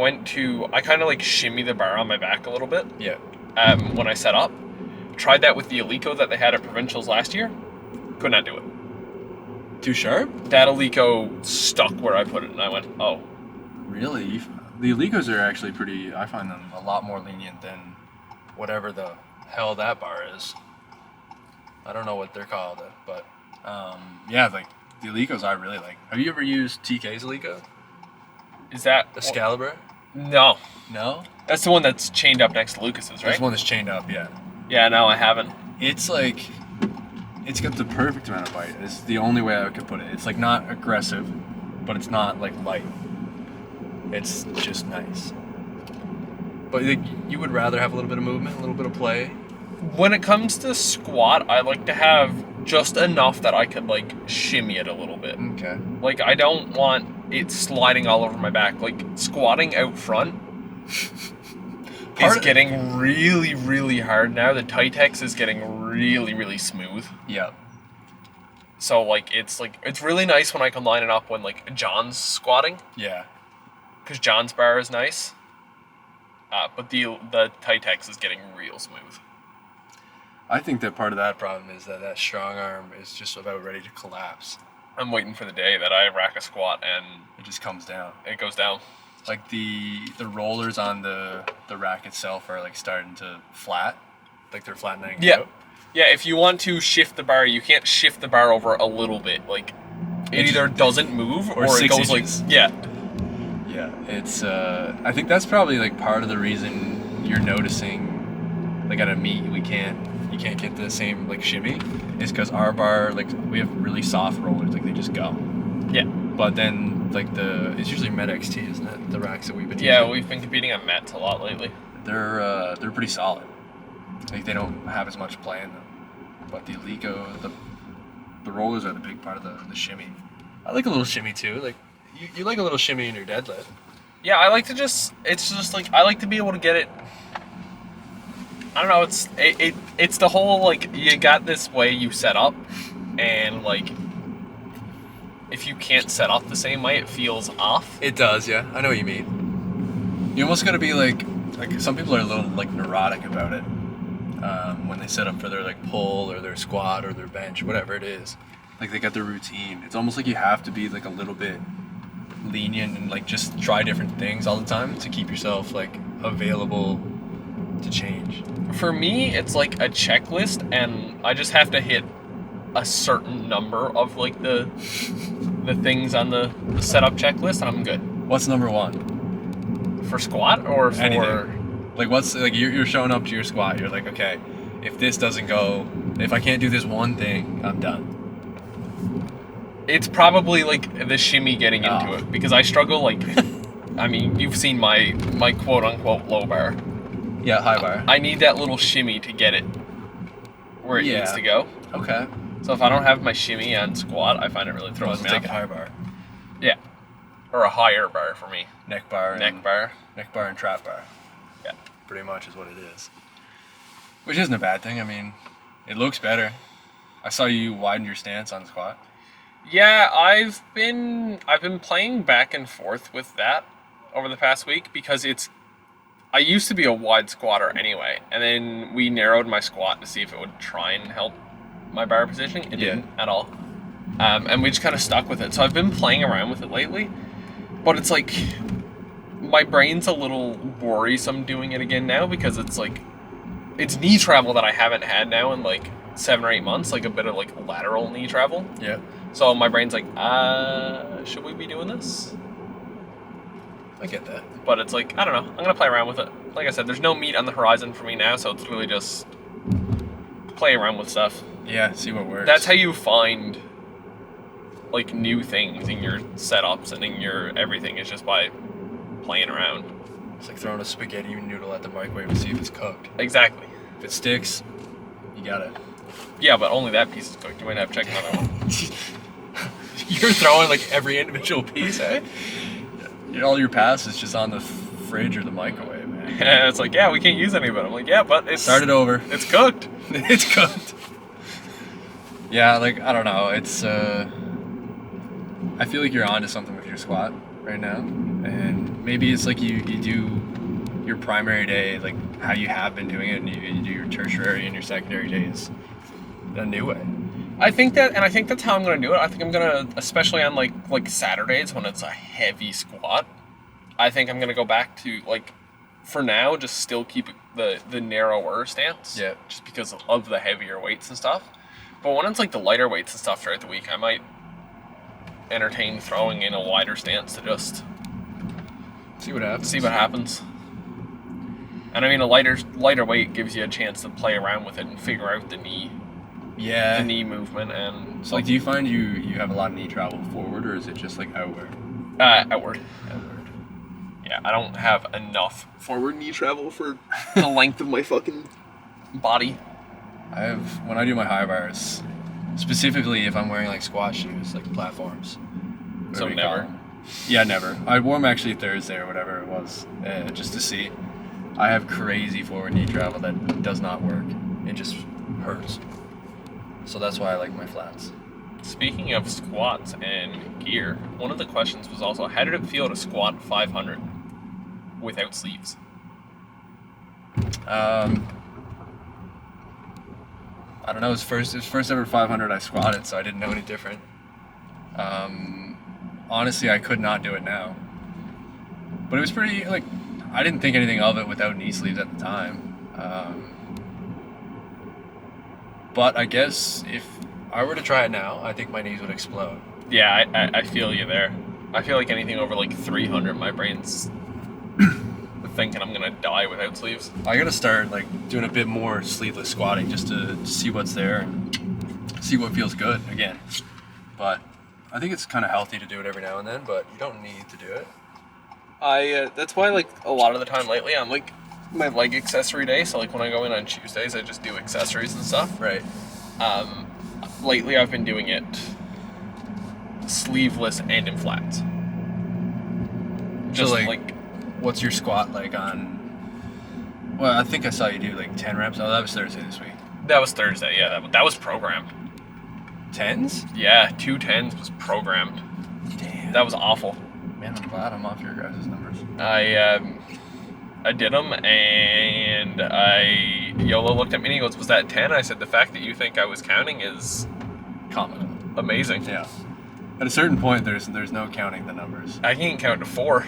kind of like shimmy the bar on my back a little bit. Yeah. When I set up. Tried that with the Alico that they had at Provincials last year. Could not do it. Too sharp? That Alico stuck where I put it and I went, oh. Really? The Alicos are actually pretty, I find them a lot more lenient than whatever the hell that bar is. I don't know what they're called, but yeah, like the Alicos I really like. Have you ever used TK's Alico? Is that... Excalibur? No. No? That's the one that's chained up next to Lucas's, right? There's one that's chained up, yeah. Yeah, no, I haven't. It's like, it's got the perfect amount of bite. It's the only way I could put it. It's like not aggressive, but it's not like light. It's just nice. But like, you would rather have a little bit of movement, a little bit of play? When it comes to squat, I like to have just enough that I could like shimmy it a little bit. Okay. Like I don't want it sliding all over my back. Like squatting out front is getting really hard now. The Titex is getting really smooth. Yeah. So like it's really nice when I can line it up when like John's squatting. Yeah. Because John's bar is nice. But the Titex is getting real smooth. I think that part of that problem is that strong arm is just about ready to collapse. I'm waiting for the day that I rack a squat and It just comes down. it goes down. Like the rollers on the rack itself are like starting to flat. Like they're flattening Yeah. out. Yeah, if you want to shift the bar, you can't shift the bar over a little bit. Like, it either doesn't move or it 6 goes inches. like... Yeah. Yeah, it's I think that's probably like part of the reason you're noticing like at a meet you can't get the same like shimmy is because our bar, like we have really soft rollers, like they just go. Yeah. But then like it's usually Met XT, isn't it? The racks that we've been Yeah, using. we've been competing on Mets a lot lately. They're pretty solid. Like they don't have as much play in them. But the Alico, the rollers are the big part of the shimmy. I like a little shimmy too. Like you like a little shimmy in your deadlift. Yeah, I like to it's just like, I like to be able to get it I don't know. It's the whole like you got this way you set up, and like if you can't set up the same way, it feels off. It does, yeah. I know what you mean. You almost gotta be like some people are a little like neurotic about it when they set up for their like pull or their squat or their bench, whatever it is. Like they got their routine. It's almost like you have to be like a little bit lenient and like just try different things all the time to keep yourself like available to change. For me, it's like a checklist, and I just have to hit a certain number of like the things on the setup checklist, and I'm good. What's number one? For squat or for anything? Like what's like you're showing up to your squat, you're like, okay, if this doesn't go, if I can't do this one thing, I'm done. It's probably like the shimmy getting into it, because I struggle like I mean, you've seen my quote unquote low bar. Yeah, high bar. I need that little shimmy to get it where it needs to go. Okay. So if I don't have my shimmy on squat, I find it really throws me take off. a high bar. Yeah. Or a higher bar for me. Neck bar. Neck bar and trap bar. Yeah. Pretty much is what it is. Which isn't a bad thing. I mean, it looks better. I saw you widen your stance on squat. Yeah, I've been playing back and forth with that over the past week, because I used to be a wide squatter anyway, and then we narrowed my squat to see if it would try and help my bar positioning. It didn't at all. And we just kind of stuck with it. So I've been playing around with it lately, but it's like my brain's a little worrisome doing it again now, because it's like it's knee travel that I haven't had now in like 7 or 8 months, like a bit of like lateral knee travel. Yeah. So my brain's like, should we be doing this? I get that. But it's like, I don't know. I'm going to play around with it. Like I said, there's no meat on the horizon for me now, so it's really just play around with stuff. Yeah, see what works. That's how you find like new things in your setups and in your everything, is just by playing around. It's like throwing a spaghetti noodle at the microwave to see if it's cooked. Exactly. If it sticks, you got it. Yeah, but only that piece is cooked. You might have to check another one. You're throwing like every individual piece, eh? All your pass is just on the fridge or the microwave, man. And it's like, yeah, we can't use any of it. I'm like, yeah, but it's... Start it over. It's cooked. It's cooked. Yeah, like, I don't know. It's, I feel like you're onto something with your squat right now. And maybe it's like you do your primary day, like how you have been doing it, and you do your tertiary and your secondary days in a new way. I think that's how I'm gonna do it. I think I'm gonna, especially on like Saturdays when it's a heavy squat, I think I'm gonna go back to like, for now, just still keep the narrower stance. Yeah. Just because of the heavier weights and stuff. But when it's like the lighter weights and stuff throughout the week, I might entertain throwing in a wider stance to just see what happens. And I mean, a lighter weight gives you a chance to play around with it and figure out the knee movement. And so, like, do you find you have a lot of knee travel forward, or is it just like outward? Outward. Yeah, I don't have enough forward knee travel for the length of my fucking body. When I do my high bars, specifically if I'm wearing like squat shoes, like platforms. So never? Yeah, never. I wore them actually Thursday or whatever it was, just to see. I have crazy forward knee travel that does not work. It just hurts. So that's why I like my flats. Speaking of squats and gear, one of the questions was also, how did it feel to squat 500 without sleeves? I don't know. It was first ever 500 I squatted, so I didn't know any different. Honestly, I could not do it now. But it was pretty, like, I didn't think anything of it without knee sleeves at the time. But I guess if I were to try it now, I think my knees would explode. Yeah, I feel you there. I feel like anything over like 300, my brain's thinking I'm gonna die without sleeves. I gotta start like doing a bit more sleeveless squatting just to see what's there and see what feels good again. But I think it's kind of healthy to do it every now and then, but you don't need to do it. That's why like a lot of the time lately I'm like my leg accessory day. So like when I go in on Tuesdays, I just do accessories and stuff. Right. Lately I've been doing it sleeveless and in flats. Just so like what's your squat like on Well, I think I saw you do like 10 reps. Oh, that was Thursday this week. That was Thursday, yeah. That was programmed. 10s? Yeah, 2 10s was programmed. Damn. That was awful. Man, I'm glad I'm off your guys' numbers. I did them, and Yolo looked at me and he goes, "Was that 10?" I said, "The fact that you think I was counting is Competent. amazing." Yeah. At a certain point, there's no counting the numbers. I can't count to 4.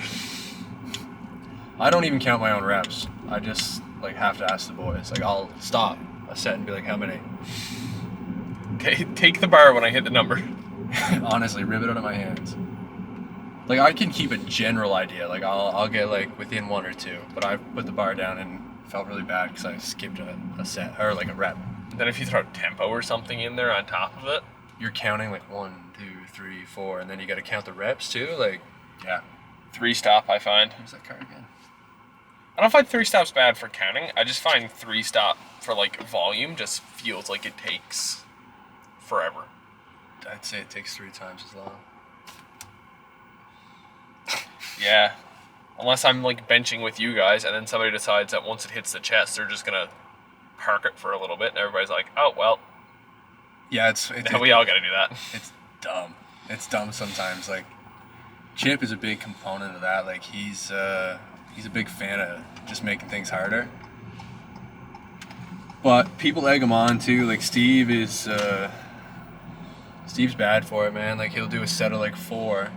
I don't even count my own reps. I just like have to ask the boys. Like I'll stop a set and be like, how many? Okay, take the bar when I hit the number. Honestly, rip it out of my hands. Like I can keep a general idea. Like I'll get like within 1 or 2, but I put the bar down and felt really bad because I skipped a set or like a rep. Then if you throw tempo or something in there on top of it, You're counting like 1, 2, 3, 4, and then you got to count the reps too. Like, yeah. 3 stop I find. Where's that card again? I don't find 3 stops bad for counting. I just find 3 stop for like volume just feels like it takes forever. I'd say it takes 3 times as long. Yeah. Unless I'm like benching with you guys and then somebody decides that once it hits the chest, they're just gonna park it for a little bit and everybody's like, oh, well, Yeah, we all gotta do that. It's dumb. It's dumb sometimes. Like, Chip is a big component of that. Like, he's a big fan of just making things harder. But people egg him on too. Like Steve's bad for it, man. Like he'll do a set of like 4,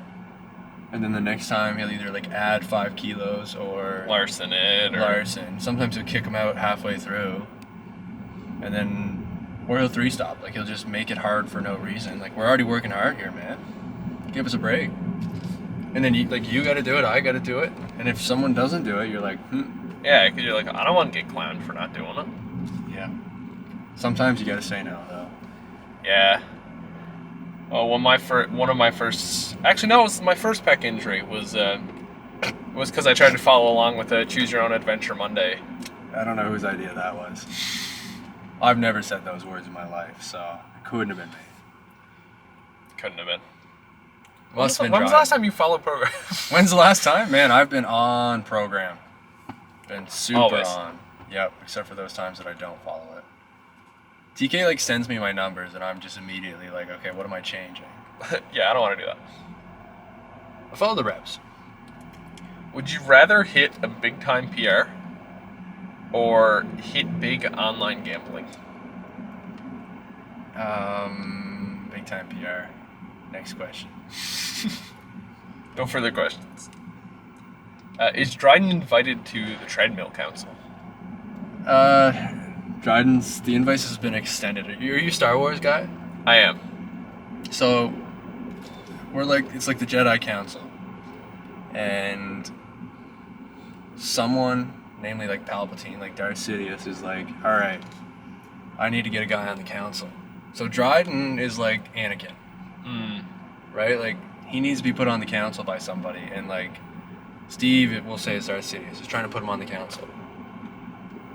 and then the next time he'll either like add 5 kilos or Larson it. Or... Larson. Sometimes he'll kick him out halfway through, and then or he'll 3 stop. Like he'll just make it hard for no reason. Like we're already working hard here, man. Give us a break. And then you got to do it. I got to do it. And if someone doesn't do it, you're like, Yeah, because you're like, I don't want to get clowned for not doing it. Yeah. Sometimes you got to say no, though. Yeah. Oh, well, one of my first, actually no, it was my first pec injury was because I tried to follow along with a Choose Your Own Adventure Monday. I don't know whose idea that was. I've never said those words in my life, so it couldn't have been me. Couldn't have been. Must have been When was the dry. last time you followed program? When's the last time? Man, I've been on program. Been super Always. on. Yep, except for those times that I don't follow it. TK like sends me my numbers and I'm just immediately like, okay, what am I changing? Yeah, I don't want to do that. I follow the reps. Would you rather hit a big time PR or hit big online gambling? Big time PR. Next question. No further questions. Is Dryden invited to the Treadmill Council? Dryden's, the invite has been extended. Are you a Star Wars guy? I am. So, it's like the Jedi Council. And someone, namely like Palpatine, like Darth Sidious, is like, alright, I need to get a guy on the council. So Dryden is like Anakin. Right? Like, he needs to be put on the council by somebody. And like, Steve, we'll say it's Darth Sidious, is trying to put him on the council.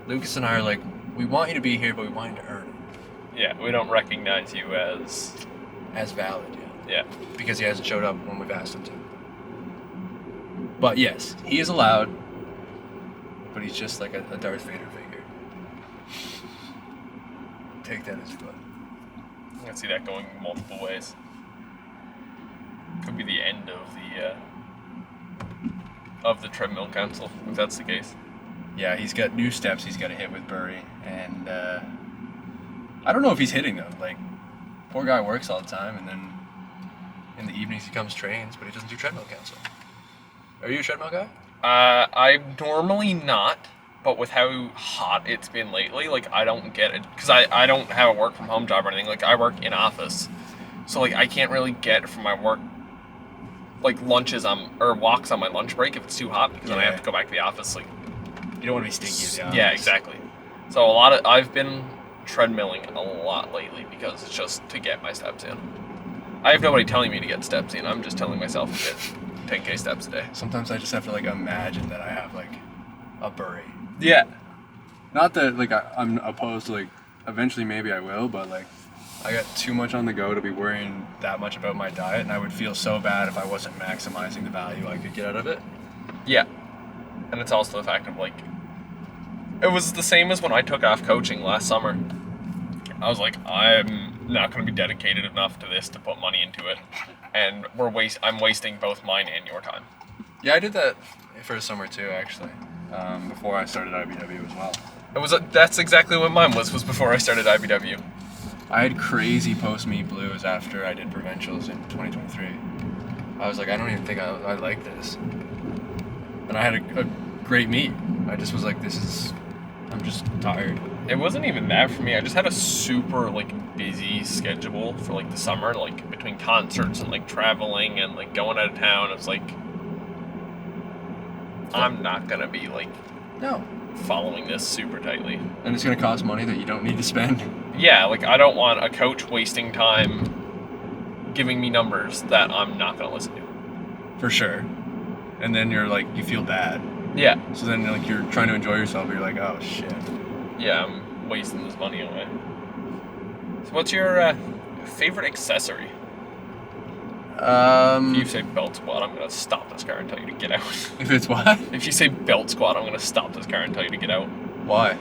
Lucas and I are like, we want you to be here, but we want you to earn it. Yeah, we don't recognize you as valid, yeah. because he hasn't showed up when we've asked him to. But yes, he is allowed, but he's just like a Darth Vader figure. Take that as you will. I can see that going multiple ways. Could be the end of the Treadmill Council, if that's the case. Yeah, he's got new steps he's got to hit with Burry, and I don't know if he's hitting them. Like, poor guy works all the time, and then in the evenings he comes trains, but he doesn't do Treadmill Council. Are you a treadmill guy? I'm normally not, but with how hot it's been lately, like, I don't get it. Because I don't have a work from home job or anything. Like, I work in office. So, like, I can't really get from my work, like, or walks on my lunch break if it's too hot, because then I have to go back to the office. Like, You don't want to be stinky at the office. yeah, exactly. So I've been treadmilling a lot lately because it's just to get my steps in. I have nobody telling me to get steps in. I'm just telling myself to get 10K steps a day. Sometimes I just have to like imagine that I have like a Burry. Yeah. Not that like I'm opposed to like eventually maybe I will, but like I got too much on the go to be worrying that much about my diet, and I would feel so bad if I wasn't maximizing the value I could get out of it. Yeah. And it's also the fact of like It was the same as when I took off coaching last summer. I was like, I'm not going to be dedicated enough to this to put money into it, and I'm wasting both mine and your time. Yeah, I did that for the summer too, actually. Before I started IBW as well. That's exactly what mine was before I started IBW. I had crazy post-meet blues after I did provincials in 2023. I was like, I don't even think I like this. And I had a great meet. I just was like, I'm just tired. It wasn't even that for me. I just had a super busy schedule for the summer, between concerts and traveling and going out of town. It's like I'm not gonna be No. following this super tightly. And it's gonna cost money that you don't need to spend. Yeah, I don't want a coach wasting time giving me numbers that I'm not gonna listen to. For sure. And then you feel bad. Yeah. So then you're trying to enjoy yourself, but you're like, oh shit. Yeah, I'm wasting this money away. So what's your favorite accessory? If you say belt squat, I'm gonna stop this car and tell you to get out. If it's what? If you say belt squat, I'm gonna stop this car and tell you to get out. Why?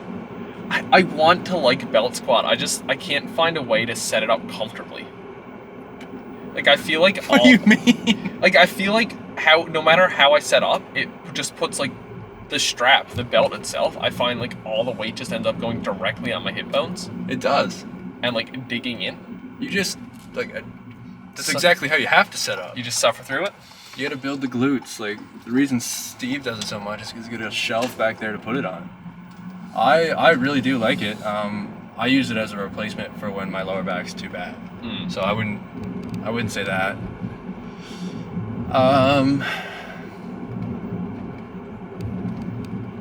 I want to like belt squat. I can't find a way to set it up comfortably. I feel like What do you mean? I feel like no matter how I set up, it just puts the strap, the belt itself, I find all the weight just ends up going directly on my hip bones It does. and digging in. You just that's exactly how you have to set up. You just suffer through it. You gotta build the glutes. The reason Steve does it so much is because he's got a shelf back there to put it on. I really do like it. I use it as a replacement for when my lower back's too bad. So I wouldn't say that.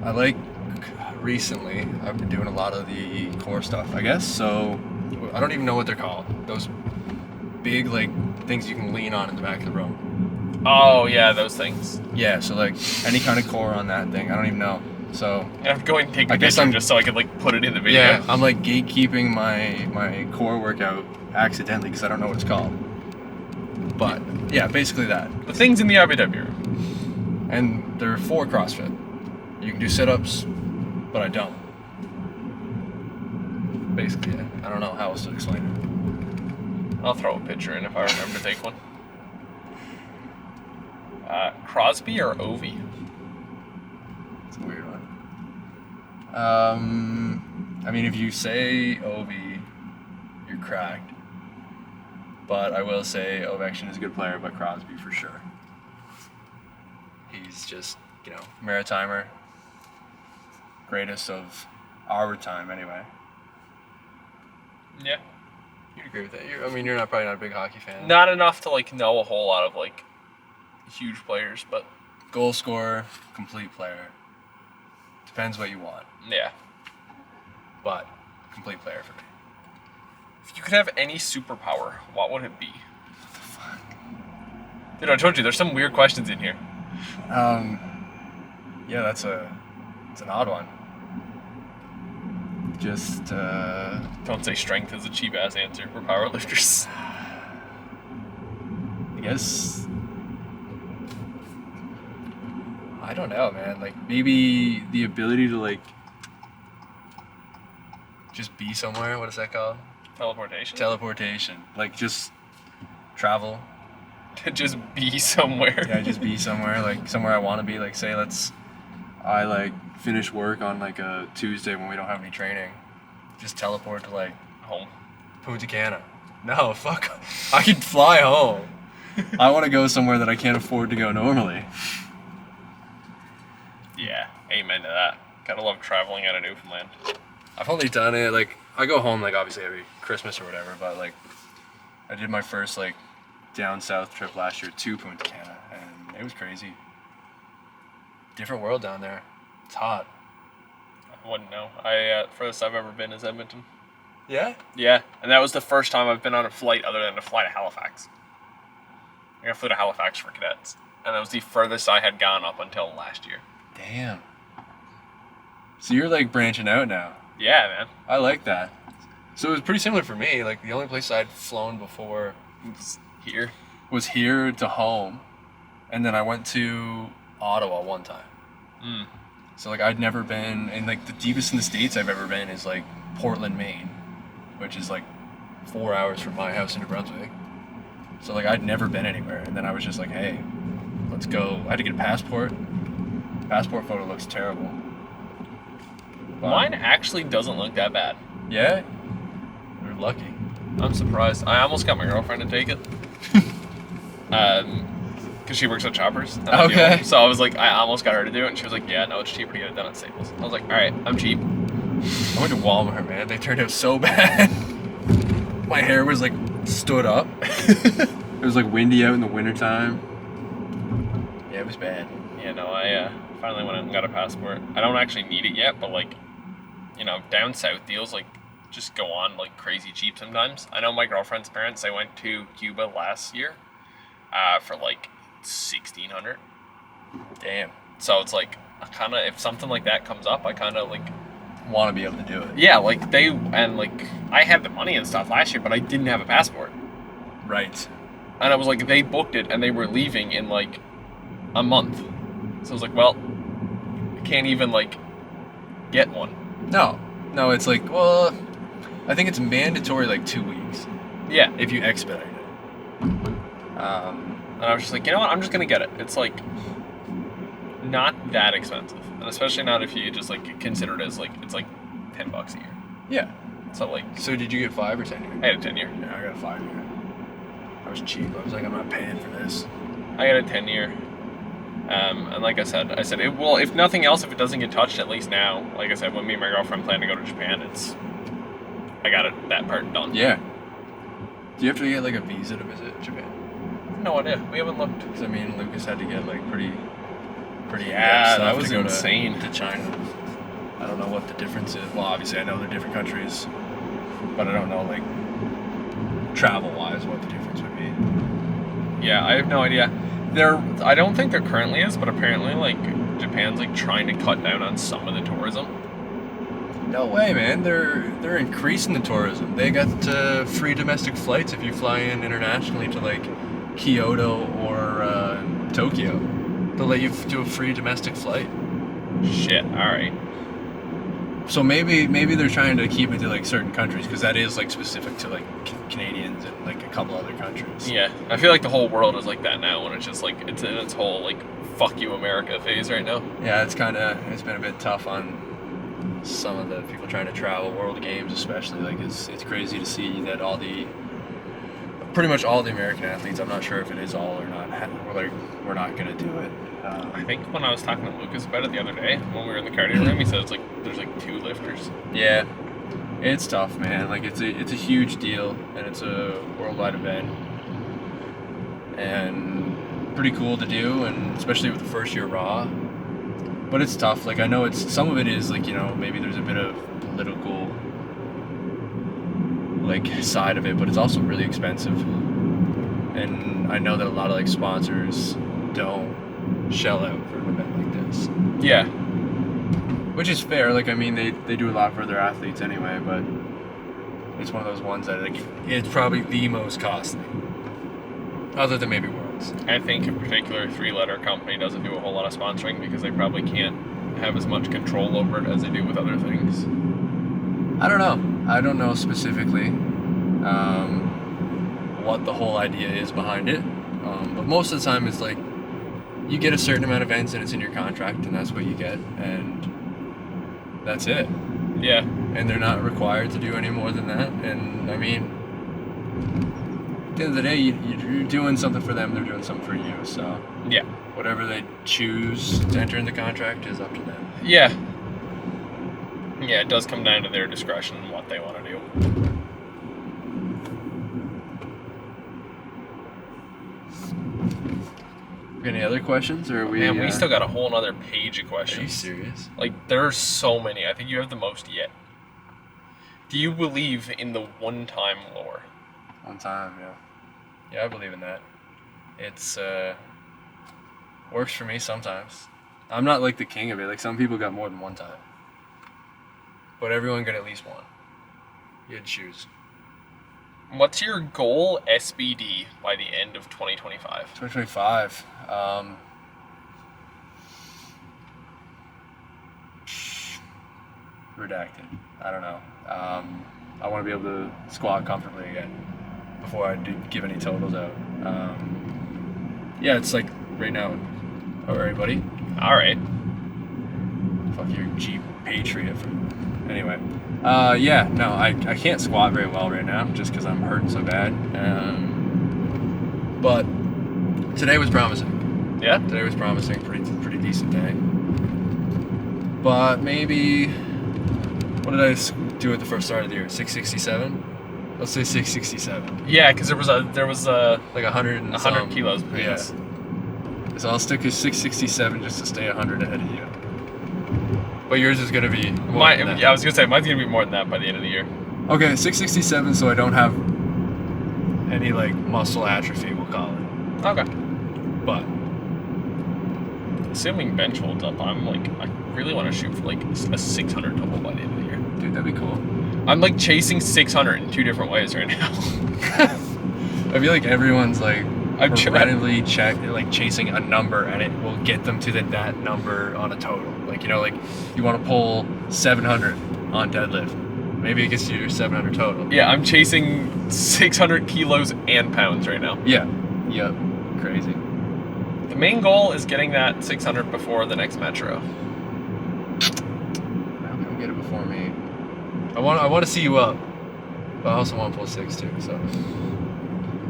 I like recently I've been doing a lot of the core stuff, I guess. So I don't even know what they're called. Those big things you can lean on in the back of the room. Oh yeah, those things. Yeah, so any kind of core on that thing. I don't even know. So I'm going to take a I guess picture I'm- just so I can put it in the video. yeah, I'm gatekeeping my core workout accidentally because I don't know what it's called. But yeah, basically that. The things in the IBW room. And they're for CrossFit. You can do sit-ups, but I don't. Basically, yeah. I don't know how else to explain it. I'll throw a picture in if I remember to take one. Crosby or Ovi? It's a weird one. I mean, if you say Ovi, you're cracked. But I will say Ovechkin is a good player, but Crosby for sure. He's just, Maritimer. Greatest of our time, anyway. Yeah. You'd agree with that? You're probably not a big hockey fan. Not enough to know a whole lot of huge players, but Goal scorer, complete player. Depends what you want, yeah. but complete player for me. If you could have any superpower, what would it be? Dude, I told you there's some weird questions in here. Yeah, it's an odd one. Just Don't say strength is a cheap ass answer. We're powerlifters. I guess I don't know, man. Maybe the ability to just be somewhere. What is that called? Teleportation. Teleportation. Just travel. To just be somewhere. Yeah, just be somewhere. Somewhere I want to be. Say I finish work on a Tuesday when we don't have any training. Just teleport to Home. Punta Cana. No, fuck. I could fly home. I want to go somewhere that I can't afford to go normally. Yeah, amen to that. Gotta love traveling out of Newfoundland. I've only done it I go home obviously every Christmas or whatever, but I did my first down south trip last year to Punta Cana, and it was crazy. Different world down there. It's hot. I wouldn't know. Furthest I've ever been is Edmonton. Yeah? Yeah, and that was the first time I've been on a flight other than to fly to Halifax. I flew to Halifax for cadets, and that was the furthest I had gone up until last year. Damn. So you're branching out now. Yeah, man. I like that. So it was pretty similar for me. The only place I'd flown before It's here. was here to home, and then I went to Ottawa one time. So like I'd never been, and like the deepest in the States I've ever been is like Portland, Maine, which is like 4 hours from my house in New Brunswick. So like I'd never been anywhere, and then I was just like, hey, let's go. I had to get a passport. Passport photo looks terrible. But, Mine actually doesn't look that bad. yeah, you're lucky. I'm surprised. I almost got my girlfriend to take it. Because she works at Choppers. And I knew Okay. her. So I was like, I almost got her to do it, and she was like, yeah, no, it's cheaper to get it done at Staples. I was like, all right, I'm cheap. I went to Walmart, man. They turned out so bad. My hair was like stood up. It was like windy out in the wintertime. Yeah, it was bad. Yeah, no, I finally went out and got a passport. I don't actually need it yet, but like, you know, down south deals like just go on like crazy cheap sometimes. I know my girlfriend's parents, they went to Cuba last year for like $1,600. Damn. So it's like, I kind of, if something like that comes up, I kind of like, Want to be able to do it. yeah, like I had the money and stuff last year, but I didn't have a passport. Right. And I was like, they booked it and they were leaving in like a month. So I was like, well, I can't even like get one. No, it's like, well, I think it's mandatory like 2 weeks Yeah. if you expedite it. And I was just like, you know what? I'm just gonna get it. It's like not that expensive, and especially not if you just like consider it as like it's like $10 a year. Yeah. So like, So did you get 5 or 10 years? I had a 10-year. Yeah, I got a 5 year. I was cheap. I was like, I'm not paying for this. I got a 10-year. And like I said, it will. If nothing else, if it doesn't get touched, at least now, like I said, when me and my girlfriend plan to go to Japan, I got that part done. Yeah. Do you have to get like a visa to visit Japan? No idea. We haven't looked. Because I mean, Lucas had to get like pretty Yeah, in-depth that stuff was to go insane. to China. I don't know what the difference is. Well, obviously I know they're different countries, but I don't know like travel-wise what the difference would be. Yeah, I have no idea. I don't think there currently is, but apparently like Japan's like trying to cut down on some of the tourism. No way, man. They're increasing the tourism. They got free domestic flights if you fly in internationally to like Kyoto or Tokyo. They'll let you do a free domestic flight. Shit. All right. So maybe they're trying to keep it to like certain countries because that is like specific to like Canadians and like a couple other countries. Yeah, I feel like the whole world is like that now, and it's just like it's in its whole like fuck you America phase right now. Yeah, it's been a bit tough on some of the people trying to travel. World Games especially, like it's crazy to see that pretty much all the American athletes, I'm not sure if it is all or not, we're not gonna do it. I think when I was talking to Lucas about it the other day, when we were in the cardio room, he said it's like there's like 2 lifters. Yeah, it's tough, man. Like it's a huge deal, and it's a worldwide event, and pretty cool to do, and especially with the first year Raw. But it's tough. Like I know some of it is like, you know, maybe there's a bit of political like side of it, but it's also really expensive. And I know that a lot of like sponsors don't shell out for an event like this. Yeah. Which is fair. Like I mean, they do a lot for their athletes anyway, but it's one of those ones that like it's probably the most costly, other than maybe Worlds. I think in particular, 3-letter company doesn't do a whole lot of sponsoring because they probably can't have as much control over it as they do with other things. I don't know specifically what the whole idea is behind it, but most of the time it's like you get a certain amount of events and it's in your contract, and that's what you get, and that's it. Yeah. And they're not required to do any more than that. And I mean, at the end of the day, you're doing something for them, they're doing something for you. So Yeah. whatever they choose to enter in the contract is up to them. Yeah. Yeah, it does come down to their discretion and what they want to do. Any other questions, or are we? Man, we still got a whole nother page of Are you questions. serious? Like, there's so many. I think you have the most yet. Do you believe in the one-time lore? On time, yeah. Yeah, I believe in that. It's works for me sometimes. I'm not like the king of it. Like some people got more than one time, but everyone got at least one. You had to choose. What's your goal SBD by the end of 2025? 2025. redacted. I don't know. I want to be able to squat comfortably again before I do give any totals out. Yeah, it's like right now. All right, buddy. All right. Fuck your Jeep Patriot. Anyway. Yeah, no, I can't squat very well right now just because I'm hurting so bad. But today was promising. Yeah. Today was promising. Pretty decent day. But maybe, what did I do at the first start of the year? 667? Let's say 667. Yeah, because there was Like 100 and 100 kilos between Yeah. us. So I'll stick with 667 just to stay 100 ahead of you. But yours is gonna be more than that. Yeah, I was gonna say mine's gonna be more than that by the end of the year. Okay, 667, so I don't have any like muscle atrophy, we'll call it. Okay. But Assuming bench holds up, I really want to shoot for like a 600 total by the end of the year. dude, that'd be cool. I'm like chasing 600 in 2 different ways right now. I feel like everyone's like I'm randomly chasing a number, and it will get them to that number on a total. Like, you know, like you want to pull 700 on deadlift. Maybe it gets you your 700 total. Yeah, I'm chasing 600 kilos and pounds right now. Yeah. Yep. Crazy. The main goal is getting that 600 before the next metro. I hope you don't get it before me. I want to see you up, but I also want to pull 6 too. So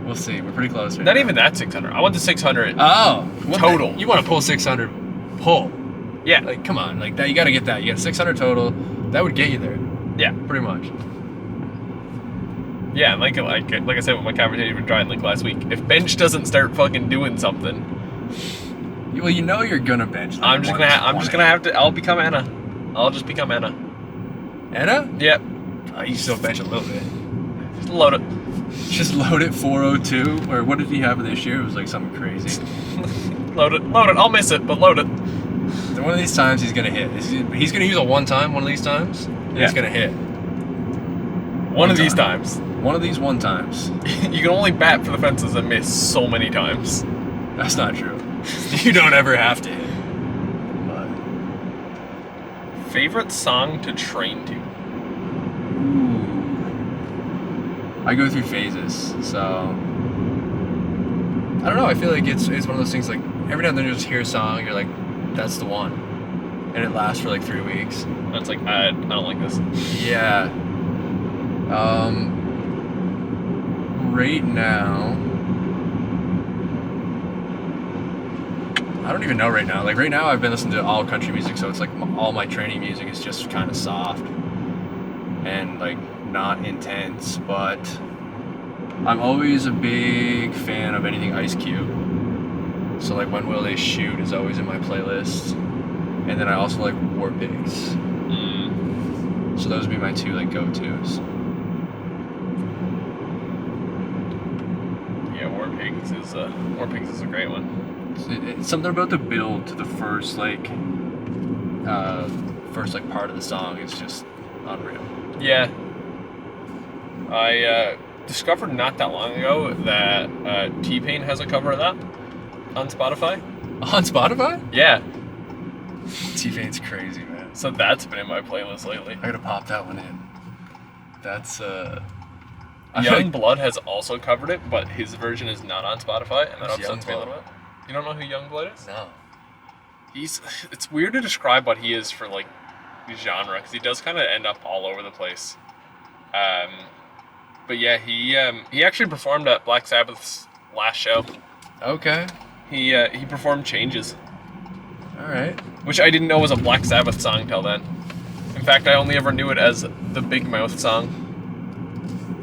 we'll see. We're pretty close right Not now. even that 600. I want the 600 Oh, total. You want to pull 600 pull? Yeah. Like, come on, like that. You got to get that. You got 600 total. That would get you there. Yeah. Pretty much. Yeah, like I said with my conversation with Ryan like last week, if bench doesn't start fucking doing something, Well, you know you're gonna bench. Like I'm just gonna have to. I'll become Anna. I'll just become Anna. Anna? Yep. You still bench a little bit. Just load it. Just load it 402, or what did he have this year? It was like something crazy. Load it. I'll miss it, but load it. Then one of these times he's gonna hit. He's gonna use a one time. One of these times, and Yeah. he's gonna hit. One of these times. One of these one times. You can only bat for the fences and miss so many times. That's not true. You don't ever have to hit. But Favorite song to train to? I go through phases, so I don't know. I feel like it's one of those things. Like every now and then you just hear a song, you're like, that's the one, and it lasts for like 3 weeks. And it's like I don't like this. Yeah. Right now, I don't even know right now. Like right now, I've been listening to all country music, so it's like all my training music is just kind of soft and like not intense. But I'm always a big fan of anything Ice Cube. So like When Will They Shoot is always in my playlist, and then I also like War Pigs. So those would be my 2 like go-tos. Yeah, War Pigs is a great one. It's something about the build to the first part of the song is just unreal. Yeah. I discovered not that long ago that T-Pain has a cover of that on Spotify. On Spotify? Yeah. T-Pain's crazy, man. So that's been in my playlist lately. I gotta pop that one in. That's Young Blood has also covered it, but his version is not on Spotify, and that Who's upsets me a Youngblood? little bit. You don't know who Young Blood is? No. It's weird to describe what he is for like genre, because he does kind of end up all over the place. But yeah, he actually performed at Black Sabbath's last show. Okay. He performed Changes, All right. which I didn't know was a Black Sabbath song till then. In fact, I only ever knew it as the Big Mouth song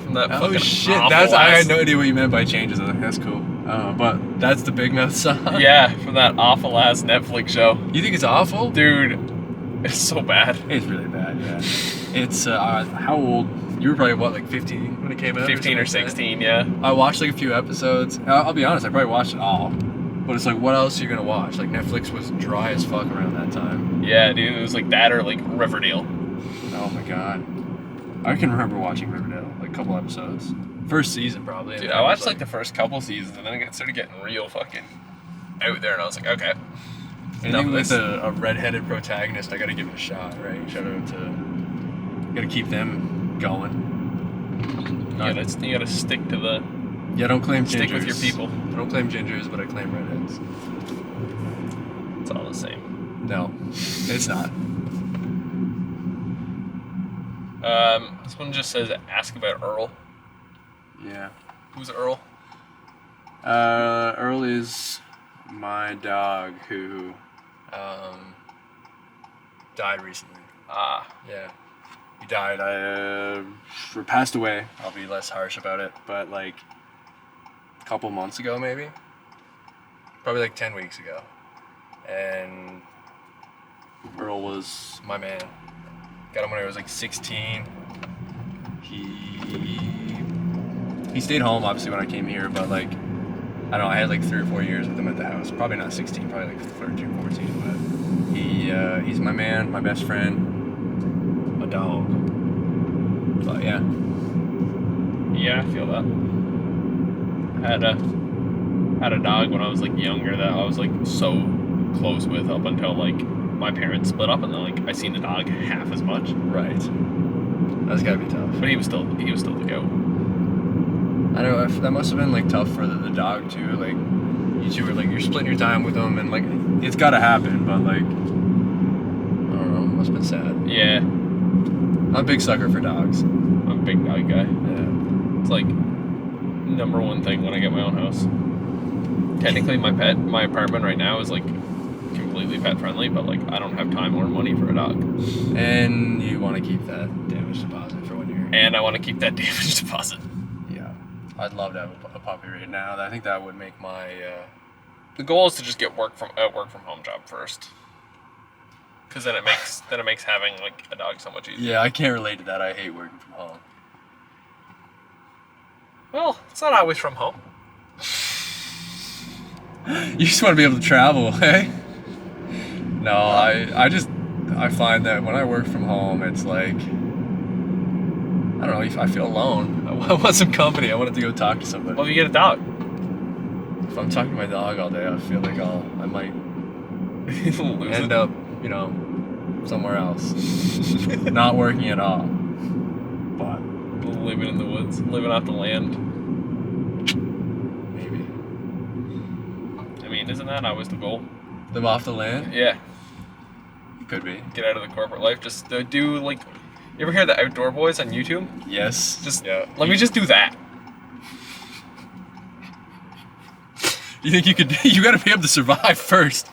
from that Oh fucking shit! awful I had ass- no idea what you meant by changes. That's cool. But that's the Big Mouth song. Yeah, from that awful ass Netflix show. You think it's awful? Dude, it's so bad. It's really bad. Yeah. It's how old? You were probably what, like 15 when it came out? 15 or something like that? 16, yeah. I watched like a few episodes. I'll be honest, I probably watched it all. But it's like, what else are you gonna watch? Like Netflix was dry as fuck around that time. Yeah, dude, it was like that or like Riverdale. Oh my god. I can remember watching Riverdale, like a couple episodes. First season probably. and Dude, then I was watched like the first couple seasons and then it started getting real fucking out there and I was like, okay. anything enough of with this. a redheaded protagonist, I gotta give it a shot, right? Shout out to Gotta keep them going. You gotta stick to the. Yeah, don't claim gingers. Stick with your people. I don't claim gingers, but I claim redheads. It's all the same. No, it's not. This one just says ask about Earl. Yeah. Who's Earl? Earl is my dog who died recently. Ah. Yeah. He died, or passed away. I'll be less harsh about it, but like a couple months ago maybe. Probably like 10 weeks ago. And Earl was my man. Got him when I was like 16. He stayed home obviously when I came here, but like, I don't know, I had like 3 or 4 years with him at the house. Probably not 16, probably like 13, 14, but he's my man, my best friend, my dog. But yeah. Yeah, I feel that. I had a dog when I was like younger that I was like so close with up until like my parents split up, and then like I seen the dog half as much. Right. That's gotta be tough. But he was still the goat. I don't know, that must have been like tough for the dog too. Like you two were like, you're splitting your time with him, and like it's gotta happen, but like I don't know, it must have been sad. Yeah. I'm a big sucker for dogs. I'm a big dog guy. Yeah. It's like number one thing when I get my own house. Technically my apartment right now is like completely pet friendly, but like I don't have time or money for a dog. And you want to keep that damage deposit for when you're. And I want to keep that damage deposit. Yeah, I'd love to have a puppy right now. I think that would make my. The goal is to just get work from home job first, because then it makes having like a dog so much easier. Yeah, I can't relate to that. I hate working from home. Well, it's not always from home. You just want to be able to travel, hey? No, I find that when I work from home, it's like, I don't know, I feel alone. I want some company. I wanted to go talk to somebody. Well, if you get a dog. If I'm talking to my dog all day, I feel like I might end up, somewhere else. Not working at all. But living in the woods, living off the land. Maybe. I mean, isn't that always the goal? Live off the land? Yeah. Could be. Get out of the corporate life. Just do like, you ever hear the Outdoor Boys on YouTube? Yes. Let me just do that. You think you could? You got to be able to survive first.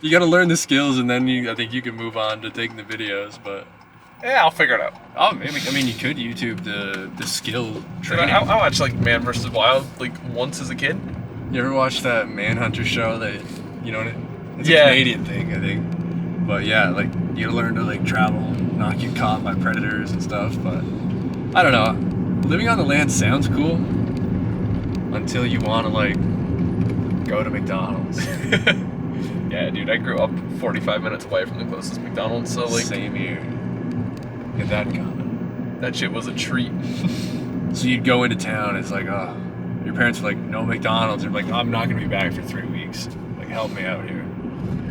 You got to learn the skills, and then I think you can move on to taking the videos. But yeah, I'll figure it out. oh, maybe. I mean, you could YouTube the skill training. I watched like Man vs. Wild like once as a kid. You ever watch that Manhunter show? That it's Yeah. a Canadian thing, I think. But yeah, like you learn to like travel, not get caught by predators and stuff. But I don't know. Living on the land sounds cool until you want to like go to McDonald's. Yeah, dude, I grew up 45 minutes away from the closest McDonald's, so like Same here. Get that coming. that shit was a treat. So you'd go into town. It's like, oh, your parents are like, no McDonald's. You're like, I'm not gonna be back for 3 weeks. Like, help me out here.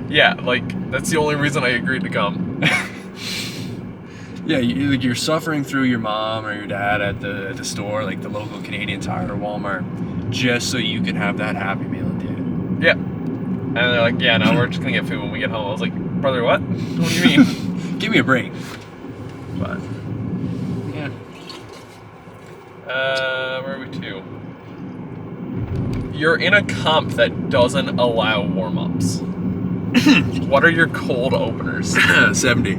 Yeah, like that's the only reason I agreed to come. Yeah, you're suffering through your mom or your dad at the store, like the local Canadian Tire or Walmart, just so you can have that Happy Meal at the end. Yeah. And they're like, yeah, no, we're just gonna get food when we get home. I was like, brother, what? What do you mean? Give me a break. But yeah. Where are we to? You're in a comp that doesn't allow warm-ups. What are your cold openers? 70.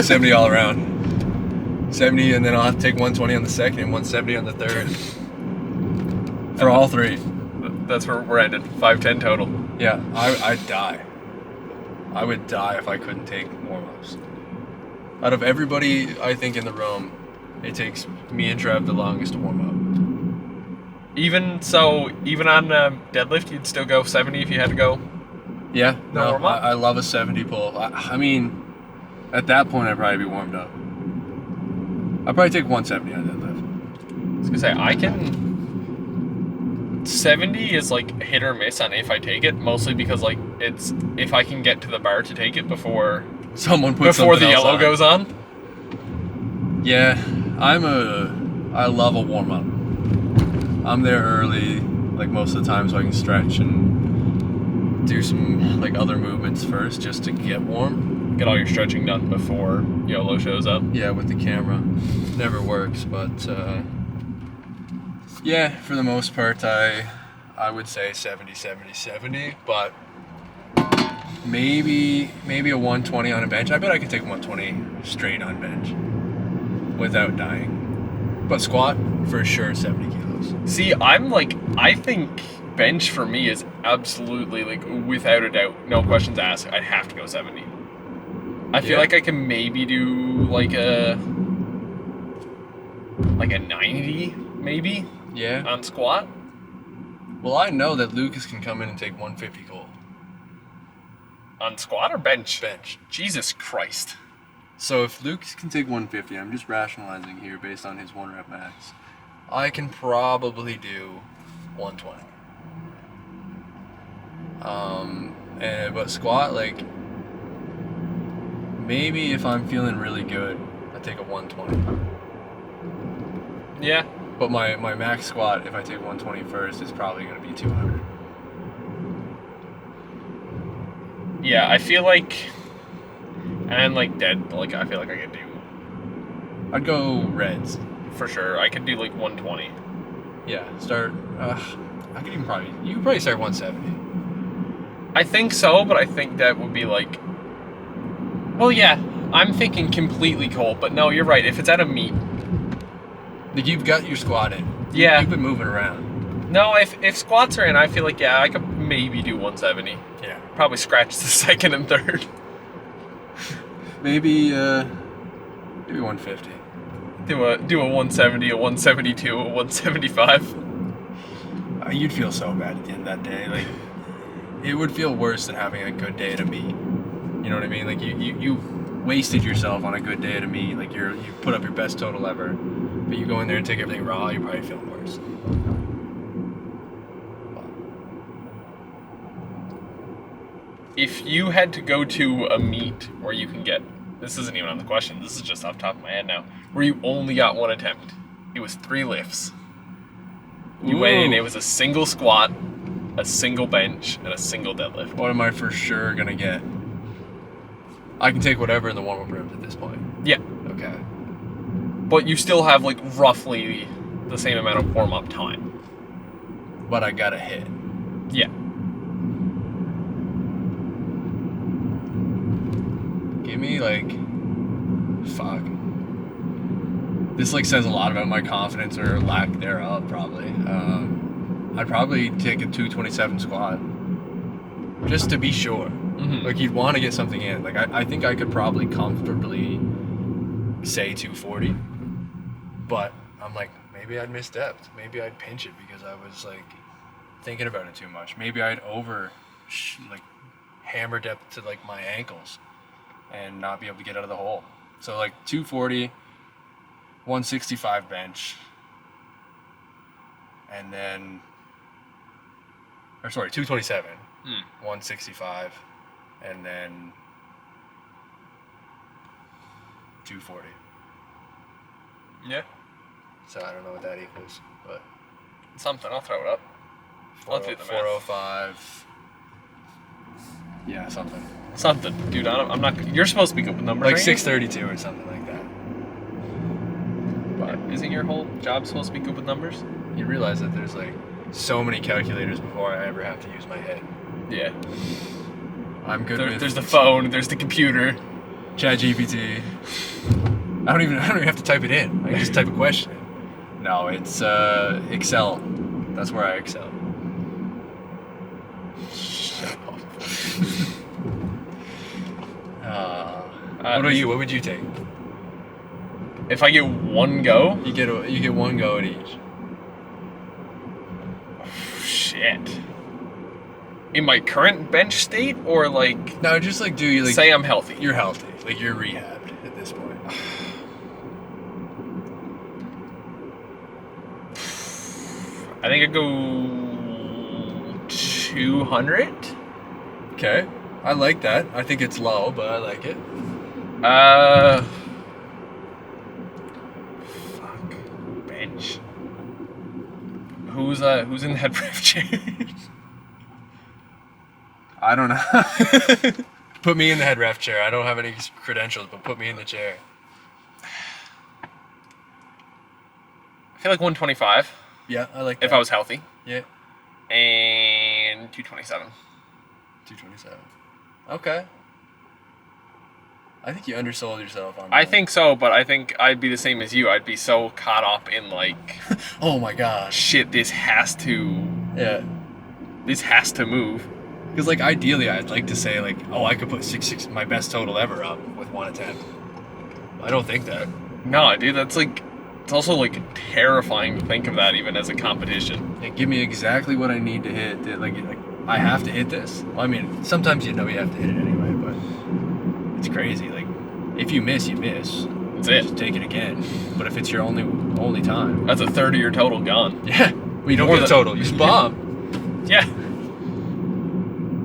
70 all around. 70, and then I'll have to take 120 on the second and 170 on the third. For all three. That's where we're ended. 510 total. Yeah, I'd die. I would die if I couldn't take warm-ups. Out of everybody, I think, in the room, it takes me and Trev the longest to warm up. Even on deadlift, you'd still go 70 if you had to go. Yeah, No no, warm-up? I love a 70 pull. I mean, at that point, I'd probably be warmed up. I'd probably take 170 on deadlift. I was gonna say, I can... 70 is like hit or miss on if I take it, mostly because like it's if I can get to the bar to take it before Someone puts the something else yellow on. goes on. Yeah, I love a warm up. I'm there early, like most of the time, so I can stretch and do some like other movements first, just to get warm. Get all your stretching done before YOLO shows up. Yeah, with the camera, never works, but yeah, for the most part, I would say 70, 70, 70, but maybe a 120 on a bench. I bet I could take 120 straight on bench without dying. But squat, for sure, 70 kilos. See, I think bench for me is absolutely, like, without a doubt, no questions asked, I'd have to go 70. I feel like I can maybe do, like a 90, maybe, Yeah. on squat. Well, I know that Lucas can come in and take 150 cold. On squat or bench? Bench. Jesus Christ. So if Lucas can take 150, I'm just rationalizing here based on his 1 rep max, I can probably do 120. But squat, like, maybe if I'm feeling really good, I take a 120. Yeah. But my max squat, if I take 120 first, is probably going to be 200. Yeah, I feel like, and like dead, like I feel like I could do, I'd go reds. for sure, I could do like 120. Yeah, start, I could even you could probably start 170. I think so, but I think that would be like, well, yeah, I'm thinking completely cold, but no, you're right, if it's at a meet. Like, you've got your squat in. Yeah. You've been moving around. No, if squats are in, I feel like, yeah, I could maybe do 170. Yeah. Probably scratch the second and third. Maybe 150. Do a 170, a 172, a 175. You'd feel so bad at the end of that day. Like, it would feel worse than having a good day at a meet. You know what I mean? Like, you wasted yourself on a good day at a meet. Like, you put up your best total ever, but you go in there and take everything raw, you're probably feeling worse. If you had to go to a meet where you can get, this isn't even on the question, this is just off the top of my head now, where you only got 1 attempt. It was 3 lifts. You went in, it was a single squat, a single bench, and a single deadlift. What am I for sure gonna get? I can take whatever in the warm-up rooms at this point. Yeah, Okay. but you still have like roughly the same amount of warm-up time. But I gotta hit. Yeah. Give me like, fuck. This like says a lot about my confidence or lack thereof, probably. I'd probably take a 227 squat, just to be sure. Mm-hmm. Like, you'd want to get something in. Like, I think I could probably comfortably say 240, but I'm like, maybe I'd miss depth. Maybe I'd pinch it because I was like thinking about it too much. Maybe I'd hammer depth to like my ankles and not be able to get out of the hole. So like 240, 165 bench, and then, 227, 165, and then 240. Yeah. So I don't know what that equals, but Something, I'll throw it up. Let's do the math. 405. Yeah, something. Something, dude. I'm not. You're supposed to be good with numbers. Like aren't you? 632 or something like that. But Isn't your whole job supposed to be good with numbers? you realize that there's like so many calculators before I ever have to use my head. Yeah. I'm good with There's the phone. There's the computer. ChatGPT. I don't even have to type it in. I can just type a question in. No, it's Excel. That's where I excel. Shut up. What about you? What would you take? If I get one go, You get one go at each. shit. In my current bench state, or like, No, just like say I'm healthy. you're healthy, like you're rehabbed at this point. I think I'd go 200. Okay, I like that. I think it's low, but I like it. Who's in the head ref chair? I don't know. Put me in the head ref chair. I don't have any credentials, but put me in the chair. I feel like 125 Yeah, I like that. if I was healthy. Yeah. And 227. 227. Okay. I think you undersold yourself on that. I think so, but I think I'd be the same as you. I'd be so caught up in like, oh my gosh. shit, this has to move. Because like ideally I'd like to say like, oh, I could put 6 my best total ever up with one attempt. I don't think that. No, dude, that's like, it's also like terrifying to think of that even as a competition. Yeah, give me exactly what I need to hit. Like I have to hit this. Well, I mean, sometimes you know you have to hit it anyway, but it's crazy. Like if you miss, you miss. That's it. Just take it again. But if it's your only time, that's a third of your total gone. Yeah. Well, you don't get a total. You just bomb. Yeah.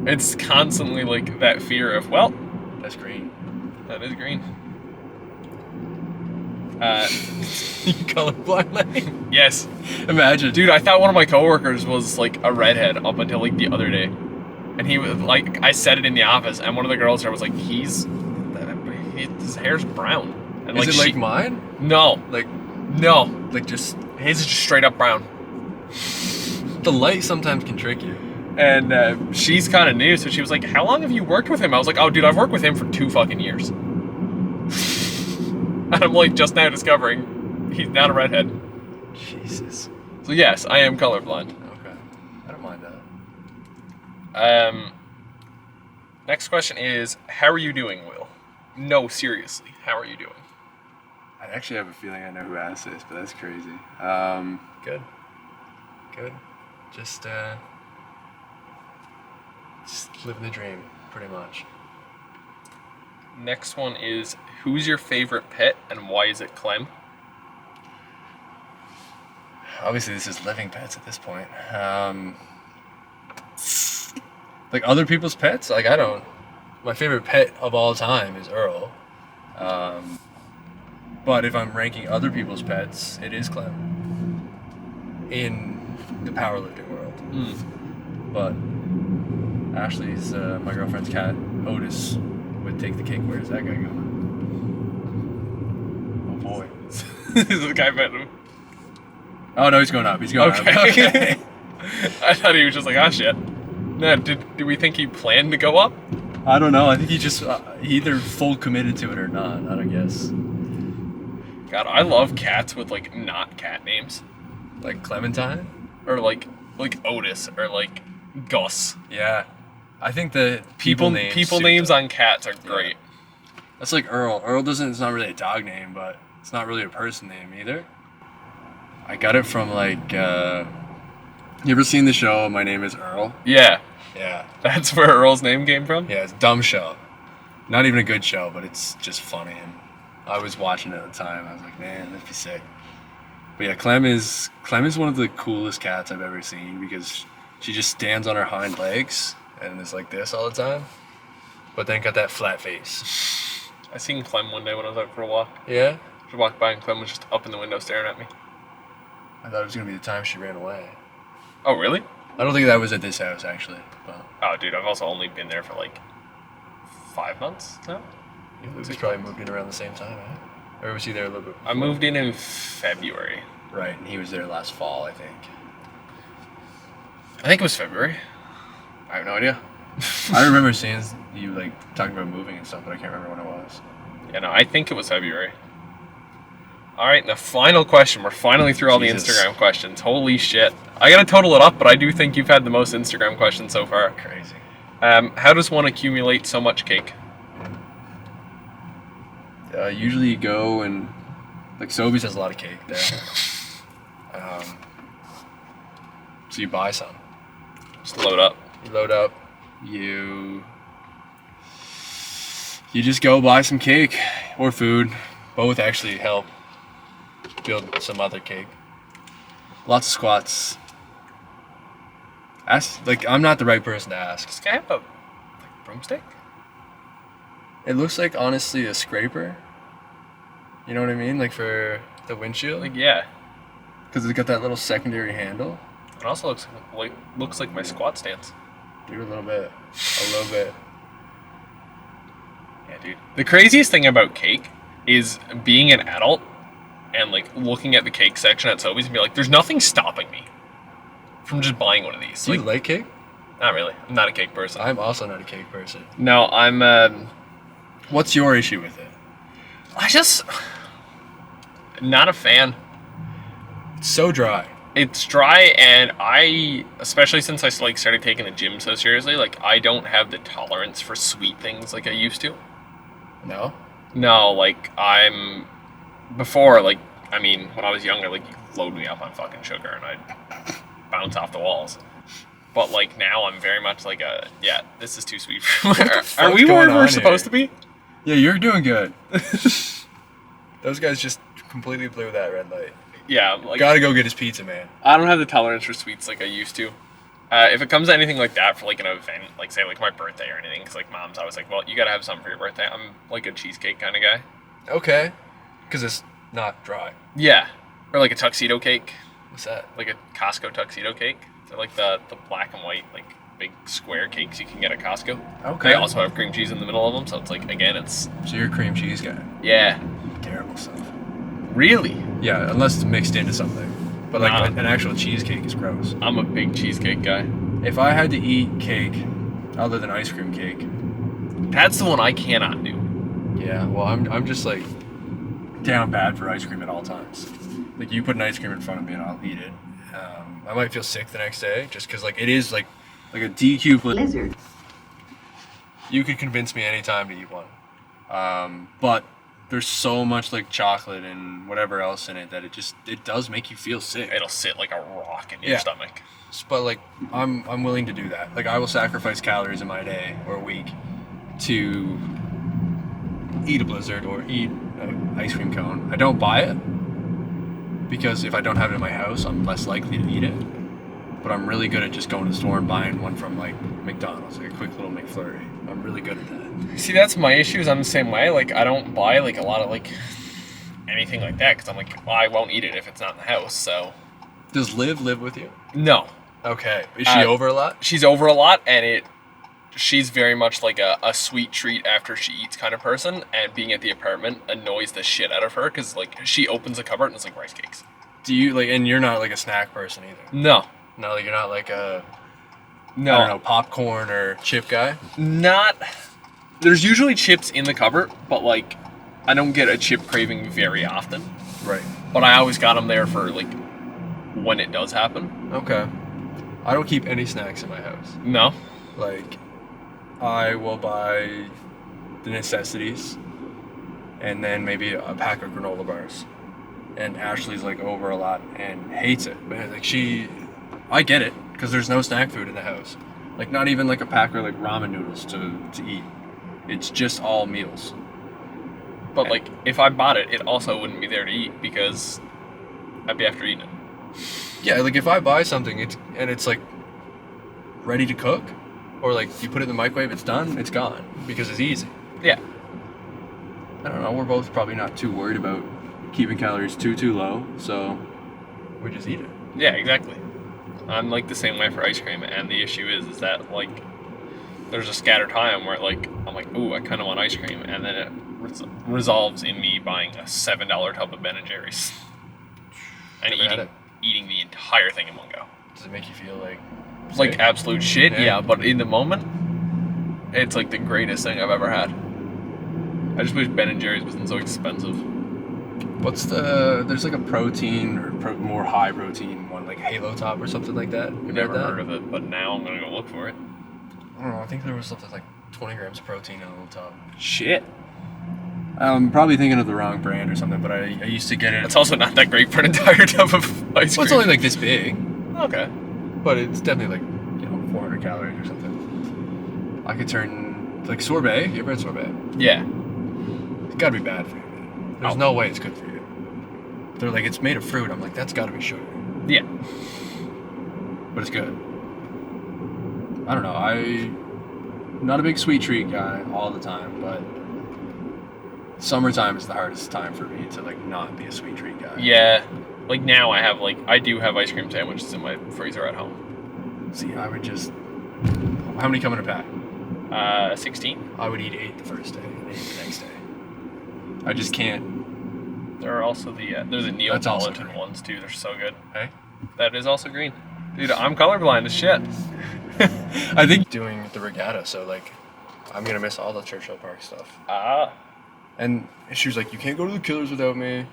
It's constantly like that fear of, well, that's green. That is green. You colorblind, like? Yes. Imagine. Dude, I thought one of my coworkers was like a redhead up until like the other day. And he was like, I said it in the office, and one of the girls there was like, his hair's brown. And, is like, it like mine? No. No. Like just... His is just straight up brown. The light sometimes can trick you. And she's kind of new, so she was like, how long have you worked with him? I was like, oh, dude, I've worked with him for 2 fucking years. And I'm like just now discovering he's not a redhead. Jesus. So yes, I am colorblind. Okay. I don't mind that. Next question is, how are you doing, Will? No, seriously, how are you doing? I actually have a feeling I know who asked this, but that's crazy. Good. Just living the dream, pretty much. Next one is, who's your favorite pet and why is it Clem? Obviously, this is living pets at this point. Like other people's pets? Like I don't. My favorite pet of all time is Earl. But if I'm ranking other people's pets, it is Clem. In the powerlifting world. But Ashley's, my girlfriend's cat, Otis, would take the cake. Where's that guy going? Oh boy. This is the guy met him. Oh no, he's going up. He's going up. Okay. I thought he was just like, ah, shit. No, did we think he planned to go up? I don't know. I think he just he either full committed to it or not. I don't guess. God, I love cats with like not cat names, like Clementine, or like Otis, or like Gus. Yeah, I think the people names on cats are great. Yeah. That's like Earl. Earl doesn't. It's not really a dog name, but it's not really a person name either. I got it from like. You ever seen the show My Name Is Earl? Yeah. Yeah. That's where Earl's name came from? Yeah, it's a dumb show. Not even a good show, but it's just funny. And I was watching it at the time. I was like, man, that'd be sick. But yeah, Clem is one of the coolest cats I've ever seen because she just stands on her hind legs and is like this all the time. But then got that flat face. I seen Clem one day when I was out for a walk. Yeah? She walked by and Clem was just up in the window staring at me. I thought it was going to be the time she ran away. Oh, really? I don't think that was at this house, actually. But... Oh, dude, I've also only been there for like 5 months now. Yeah, Lucas probably moved in around the same time, eh? Or was he there a little bit before? I moved in February. Right, and he was there last fall, I think. I think it was February. I have no idea. I remember seeing you like talking about moving and stuff, but I can't remember when it was. Yeah, no, I think it was February. All right, and the final question. We're finally through all the Instagram questions. Holy shit. I gotta total it up, but I do think you've had the most Instagram questions so far. Crazy. How does one accumulate so much cake? Usually you go and, like, Sobeys has a lot of cake there. So you buy some. Just load up. You load up. You just go buy some cake or food. Both actually help build some other cake. Lots of squats. I'm not the right person to ask. Does this guy have a broomstick? It looks like, honestly, a scraper. You know what I mean? Like for the windshield? Like, yeah. Because it's got that little secondary handle. It also looks like my squat stance. Do a little bit. A little bit. Yeah, dude. The craziest thing about cake is being an adult and like looking at the cake section at Sobeys and be like, there's nothing stopping me from just buying one of these. Do you like cake? Not really. I'm not a cake person. I'm also not a cake person. No, I'm What's your issue with it? I just not a fan. It's so dry. It's dry, and I, especially since I like started taking the gym so seriously, like I don't have the tolerance for sweet things like I used to. No? No, like I'm before, like I mean, when I was younger, like you load me up on fucking sugar and I'd bounce off the walls. But like now, I'm very much like yeah, this is too sweet. Are we where we're supposed to be? Yeah, you're doing good. Those guys just completely blew that red light. Yeah, like Gotta go get his pizza, man. I don't have the tolerance for sweets like I used to. If it comes to anything like that for like an event, like say like my birthday or anything, because like mom's always like, well, you gotta have something for your birthday. I'm like a cheesecake kind of guy. Okay. Because it's not dry. Yeah, or like a tuxedo cake, What's that? like a Costco tuxedo cake. They're like the black and white like big square cakes you can get at Costco. Okay. They also have cream cheese in the middle of them, so it's like again, it's So you're a cream cheese guy. yeah, Terrible stuff. really. Yeah, unless it's mixed into something. But like Nah. an actual cheesecake is gross. I'm a big cheesecake guy. If I had to eat cake other than ice cream cake, That's the one I cannot do. yeah, well, I'm just like down bad for ice cream at all times. Like you put an ice cream in front of me and I'll eat it. I might feel sick the next day just because like it is like a DQ blizzard. You could convince me anytime to eat one, but there's so much like chocolate and whatever else in it that it does make you feel sick. It'll sit like a rock in your Yeah. stomach. But like I'm willing to do that. Like I will sacrifice calories in my day or a week to eat a blizzard or eat an ice cream cone. I don't buy it because if I don't have it in my house, I'm less likely to eat it. But I'm really good at just going to the store and buying one from like McDonald's, like a quick little McFlurry. I'm really good at that. See, that's my issue. Is I'm the same way. Like I don't buy like a lot of like anything like that because I'm like, well, I won't eat it if it's not in the house. So Does Liv live with you? no, Okay. Is she over a lot? she's over a lot, and she's very much like a sweet treat after she eats kind of person. And being at the apartment annoys the shit out of her because like she opens the cupboard and it's like rice cakes. Do you like? And you're not like a snack person either. No, No, like, you're not like a no, I don't know, popcorn or chip guy. not. There's usually chips in the cupboard, but like I don't get a chip craving very often. Right. But I always got them there for like when it does happen. Okay. I don't keep any snacks in my house. No. Like, I will buy the necessities and then maybe a pack of granola bars. And Ashley's like over a lot and hates it. Man, like I get it because there's no snack food in the house. Like not even like a pack of like ramen noodles to eat. It's just all meals. But like if I bought it, it also wouldn't be there to eat because I'd be after eating it. Yeah, like if I buy something it's like ready to cook or like you put it in the microwave, it's done, it's gone because it's easy. Yeah. I don't know, we're both probably not too worried about keeping calories too low, so we just eat it. Yeah, exactly. I'm like the same way for ice cream, and the issue is that like there's a scattered time where like I'm like, ooh, I kind of want ice cream, and then it resolves in me buying a $7 tub of Ben and Jerry's and Never had eating the entire thing in one go. Does it make you feel like Like absolute shit, Yeah. yeah. But in the moment, it's like the greatest thing I've ever had. I just wish Ben and Jerry's wasn't so expensive. there's like a protein or more high protein one, like Halo Top or something like that. You Never heard of it, but now I'm gonna go look for it. I don't know, I think there was something like 20 grams of protein in a little top. Shit. I'm probably thinking of the wrong brand or something, but I used to get it. It's also not that great for an entire tub of ice cream. Well, it's only like this big, Okay. but it's definitely like 400 calories or something. I could turn like sorbet. You ever had sorbet? Yeah. It's gotta be bad for you, man. There's Oh. no way it's good for you. They're like, it's made of fruit. I'm like, that's gotta be sugar. Yeah. But it's good. I don't know. I'm not a big sweet treat guy all the time, but summertime is the hardest time for me to like not be a sweet treat guy. Yeah. Like now I do have ice cream sandwiches in my freezer at home. See, I would just. How many come in a pack? 16. I would eat 8 the first day and 8 the next day. I just can't. There are also there's a That's also Neapolitan green. ones too. They're so good. Hey? That is also green. Dude, I'm colorblind as shit. I think doing the regatta, so like, I'm gonna miss all the Churchill Park stuff. And she was like, "You can't go to the Killers without me,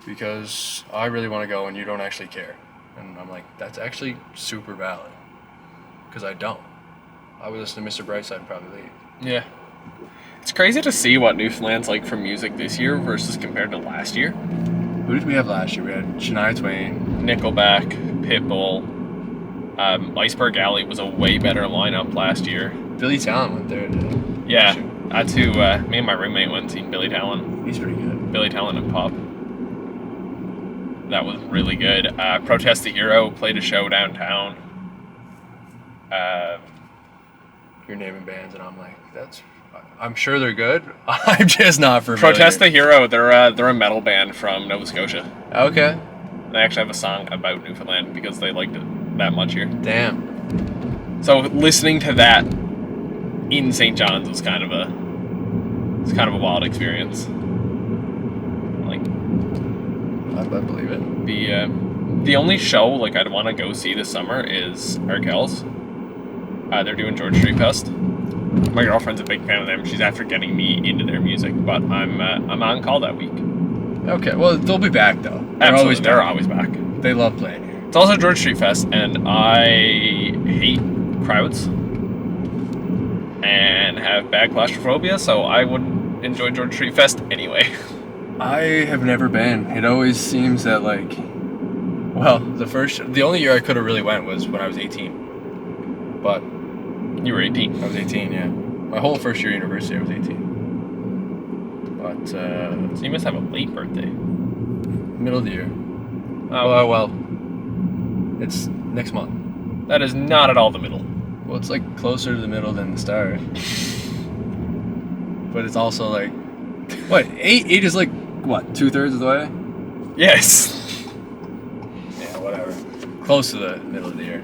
because I really want to go and you don't actually care." And I'm like, "That's actually super valid, because I don't. I would listen to Mr. Brightside and probably leave." Yeah. It's crazy to see what Newfoundland's like for music this year versus compared to last year. Who did we have last year? We had Shania Twain. Nickelback, Pitbull, Iceberg Alley was a way better lineup last year. Billy Talent went there. Yeah, that's who me and my roommate went and seen Billy Talent. He's pretty good. Billy Talent and Pop. That was really good. Protest the Hero played a show downtown. You're naming bands, and I'm like, I'm sure they're good. I'm just not familiar. Protest the Hero, they're a metal band from Nova Scotia. Okay. They actually have a song about Newfoundland because they liked it that much here. Damn. So listening to that in St. John's was kind of a wild experience. Like, I believe it. the only show like I'd want to go see this summer is Arkells. They're doing George Street Fest. My girlfriend's a big fan of them. She's after getting me into their music, but I'm on call that week. Okay, well, they'll be back, though. They're always back. They love playing here. It's also George Street Fest, and I hate crowds and have bad claustrophobia, so I wouldn't enjoy George Street Fest anyway. I have never been. It always seems that, like, well, the only year I could have really went was when I was 18. But You were 18. I was 18, yeah. My whole first year at university, I was 18. But, So you must have a late birthday. middle of the year. Oh, Well, it's next month. that is not at all the middle. Well, it's, like, closer to the middle than the start. But it's also, like, what, 8 is, like, what, 2/3 of the way? Yes. Yeah, whatever. Close to the middle of the year.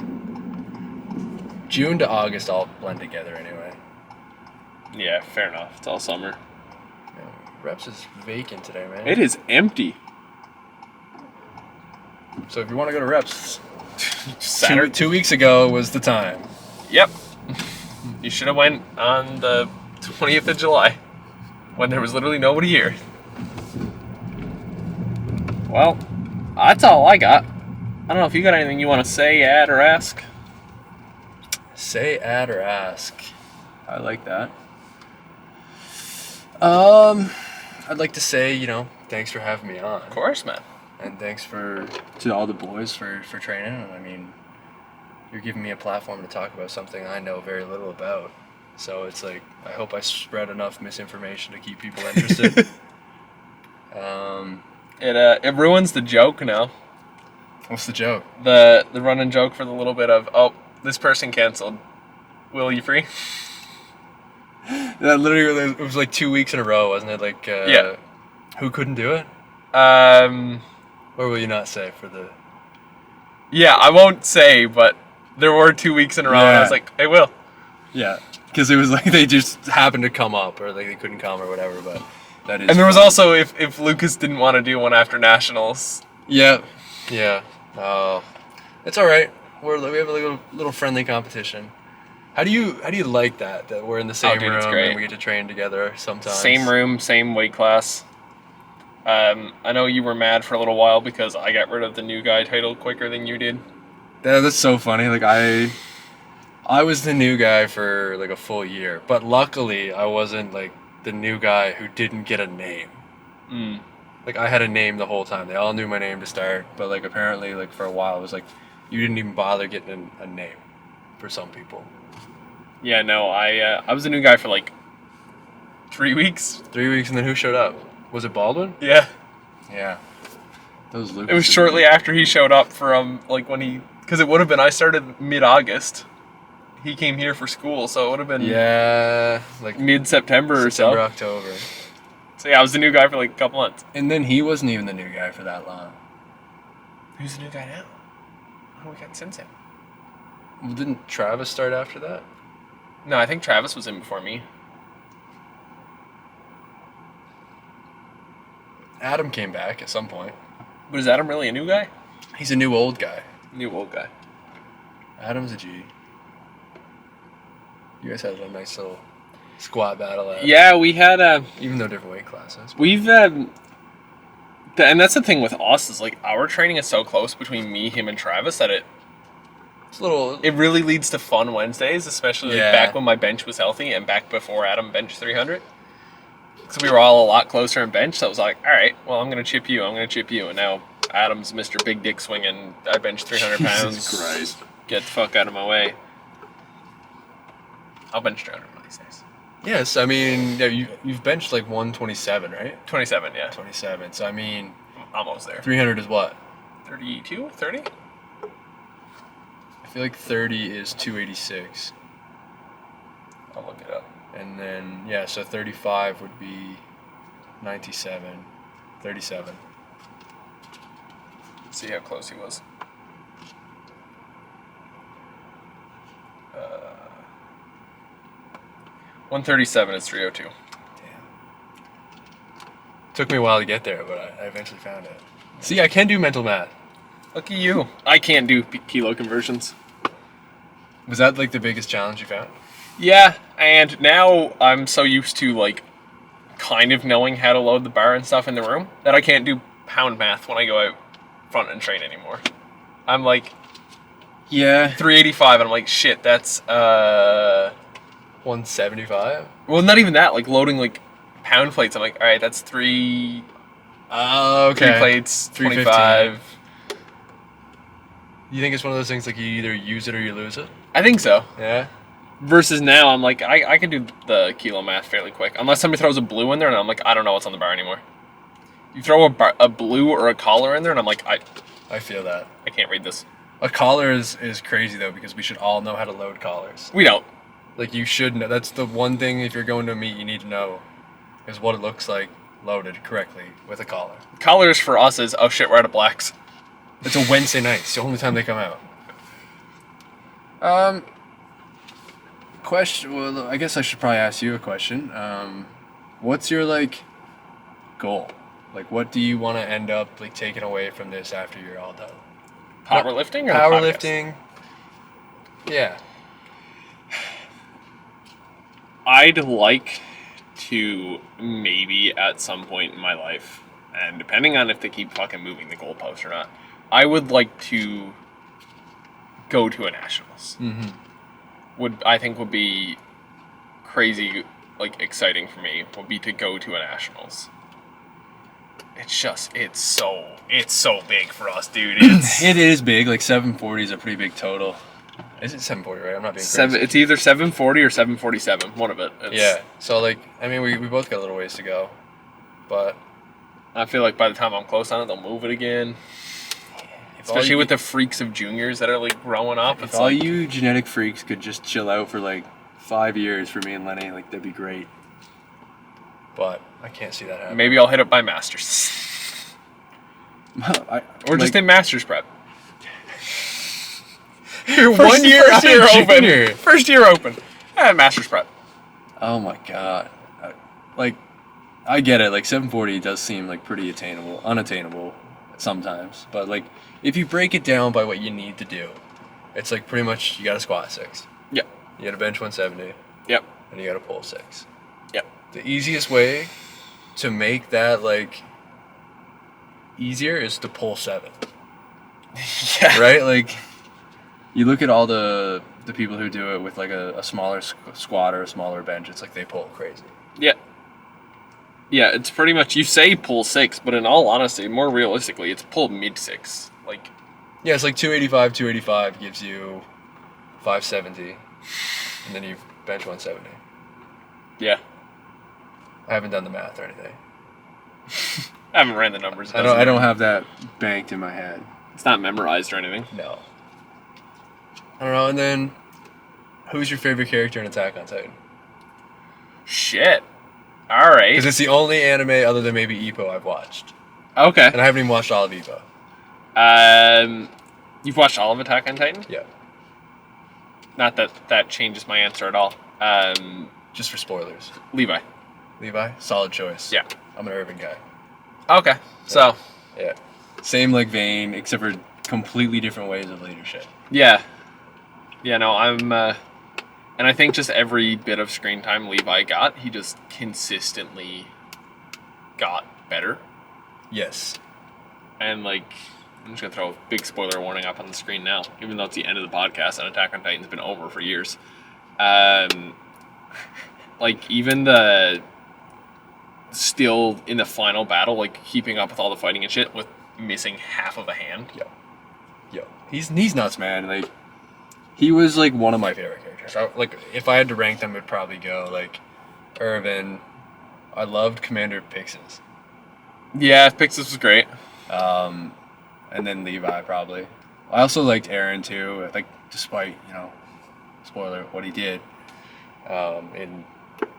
June to August all blend together anyway. Yeah, fair enough. It's all summer. Yeah, Reps is vacant today, man. It is empty. So if you want to go to Reps, Saturday. 2 weeks ago was the time. Yep. You should have went on the 20th of July when there was literally nobody here. Well, that's all I got. I don't know if you got anything you want to say, add, or ask. Say, add, or ask. I like that. I'd like to say, thanks for having me on. Of course, man. And thanks to all the boys for training. I mean, you're giving me a platform to talk about something I know very little about. So it's like, I hope I spread enough misinformation to keep people interested. It ruins the joke now. What's the joke? The running joke for the little bit of, oh, this person canceled. Will you free? That literally, it was like 2 weeks in a row, wasn't it? Like, Yeah. Who couldn't do it? Or will you not say for the... Yeah, I won't say, but there were 2 weeks in a row, and I was like, I will. Yeah, because it was like they just happened to come up, or like they couldn't come or whatever, but that is... And there was also, if Lucas didn't want to do one after Nationals. Yeah. Oh, it's all right. We have a little friendly competition. How do you like that we're in the same dude, room it's great. and we get to train together sometimes? Same room, same weight class. I know you were mad for a little while because I got rid of the new guy title quicker than you did. That's so funny. Like I was the new guy for like a full year, but luckily I wasn't like the new guy who didn't get a name. Like I had a name the whole time. They all knew my name to start, but like apparently like for a while it was like you didn't even bother getting a name for some people. Yeah, no, I was a new guy for like 3 weeks. 3 weeks, and then who showed up? Was it Baldwin? Yeah. Yeah. Those Lucas. It was shortly after he showed up from like when he, because it would have been, I started mid-August. He came here for school, so it would have been like mid-September or so. October. So yeah, I was the new guy for like a couple months. And then he wasn't even the new guy for that long. Who's the new guy now? Oh, we got Sensei. Well, didn't Travis start after that? No, I think Travis was in before me. Adam came back at some point. But is Adam really a new guy? He's a new old guy. New old guy. Adam's a G. You guys had a nice little squat battle. Yeah, we had Even though different weight classes. we've and that's the thing with us is like our training is so close between me, him, and Travis that It's a little. it really leads to fun Wednesdays, especially like Yeah. back when my bench was healthy and back before Adam benched 300. So we were all a lot closer in bench. So I was like, all right, well, I'm gonna chip you, and now Adam's Mr. Big Dick swinging. I bench 300 pounds. Jesus Christ. Get the fuck out of my way. I'll bench 300 one of these days. Yes, I mean, yeah, you've benched like 127, right? 27, yeah. 27. So I mean, Almost there. 300 is what? 32? 30? I feel like 30 is 286. I'll look it up. And then, yeah, so 35 would be 97. 37. See how close he was. 137 is 302. Damn. Took me a while to get there, but I eventually found it. See, I can do mental math. Look at you. I can't do kilo conversions. Was that like the biggest challenge you found? Yeah, and now I'm so used to like kind of knowing how to load the bar and stuff in the room that I can't do pound math when I go out front and train anymore. I'm like Yeah. 385 and I'm like shit, that's 175? well, not even that, like loading like pound plates. I'm like, all right, that's three Oh, okay. three plates, 315. 25. You think it's one of those things like you either use it or you lose it? I think so. Yeah. Versus now, I'm like, I can do the kilo math fairly quick. Unless somebody throws a blue in there, and I'm like, I don't know what's on the bar anymore. You throw a blue or a collar in there, and I'm like, I feel that. can't read this. A collar is crazy though, because we should all know how to load collars. We don't. Like you should know. That's the one thing if you're going to a meet you need to know, is what it looks like loaded correctly with a collar. Collars for us is, oh shit, we're out of blacks. It's a Wednesday night. It's the only time they come out. Question. Well, I guess I should probably ask you a question. What's your like goal? Like, what do you want to end up like taking away from this after you're all done? Powerlifting or the Powerlifting. Yeah. I'd like to maybe at some point in my life, and depending on if they keep fucking moving the goalpost or not, I would like to go to a nationals. Mm-hmm. I think would be crazy, like exciting for me. Would be to go to a nationals. It's so big for us, dude. It is big. Like 740 is a pretty big total. Is it 740, right? I'm not being crazy. It's either 740 or 747. One of it. Yeah. So like, I mean, we both got a little ways to go, but I feel like by the time I'm close on it, they'll move it again. Especially with the freaks of juniors that are like growing up. If all you genetic freaks could just chill out for like 5 years for me and Lenny, like that'd be great. But I can't see that happening. Maybe I'll hit up my masters. Or just in masters prep. You're First year junior. open. First year open. Masters prep. Oh my god. Like, I get it. Like 740 does seem like pretty unattainable sometimes. But like, if you break it down by what you need to do, it's like pretty much you got to squat 6. Yep. You got to bench 170. Yep. And you got to pull 6. Yep. The easiest way to make that like easier is to pull 7. Yeah. Right? Like, you look at all the people who do it with like a smaller squat or a smaller bench. It's like they pull crazy. Yeah. Yeah, it's pretty much, you say pull 6, but in all honesty, more realistically, it's pull mid 6. Like, yeah, it's like 285 gives you 570, and then you bench 170. yeah. I haven't done the math or anything. I haven't ran the numbers. I don't have that banked in my head. It's not memorized or anything. No. I don't know. And then, who's your favorite character in Attack on Titan? Shit. All right. Because it's the only anime other than maybe Ippo I've watched, Okay. and I haven't even watched all of Ippo. You've watched all of Attack on Titan? Yeah. Not that that changes my answer at all. Just for spoilers. Levi. Levi, solid choice. Yeah. I'm an Irving guy. Okay. So. Yeah. Same like vein, except for completely different ways of leadership. Yeah. Yeah. No, I'm. And I think just every bit of screen time Levi got, he just consistently got better. Yes. And like, I'm just gonna throw a big spoiler warning up on the screen now, even though it's the end of the podcast and Attack on Titan's been over for years. Like even the still in the final battle, like keeping up with all the fighting and shit with missing half of a hand. Yo. He's nuts, man. Like he was like one of my favorite characters. Like if I had to rank them, it'd probably go like Irvin. I loved Commander Pixis. Yeah, Pixis was great. And then Levi probably. I also liked Aaron too. Like despite spoiler what he did, in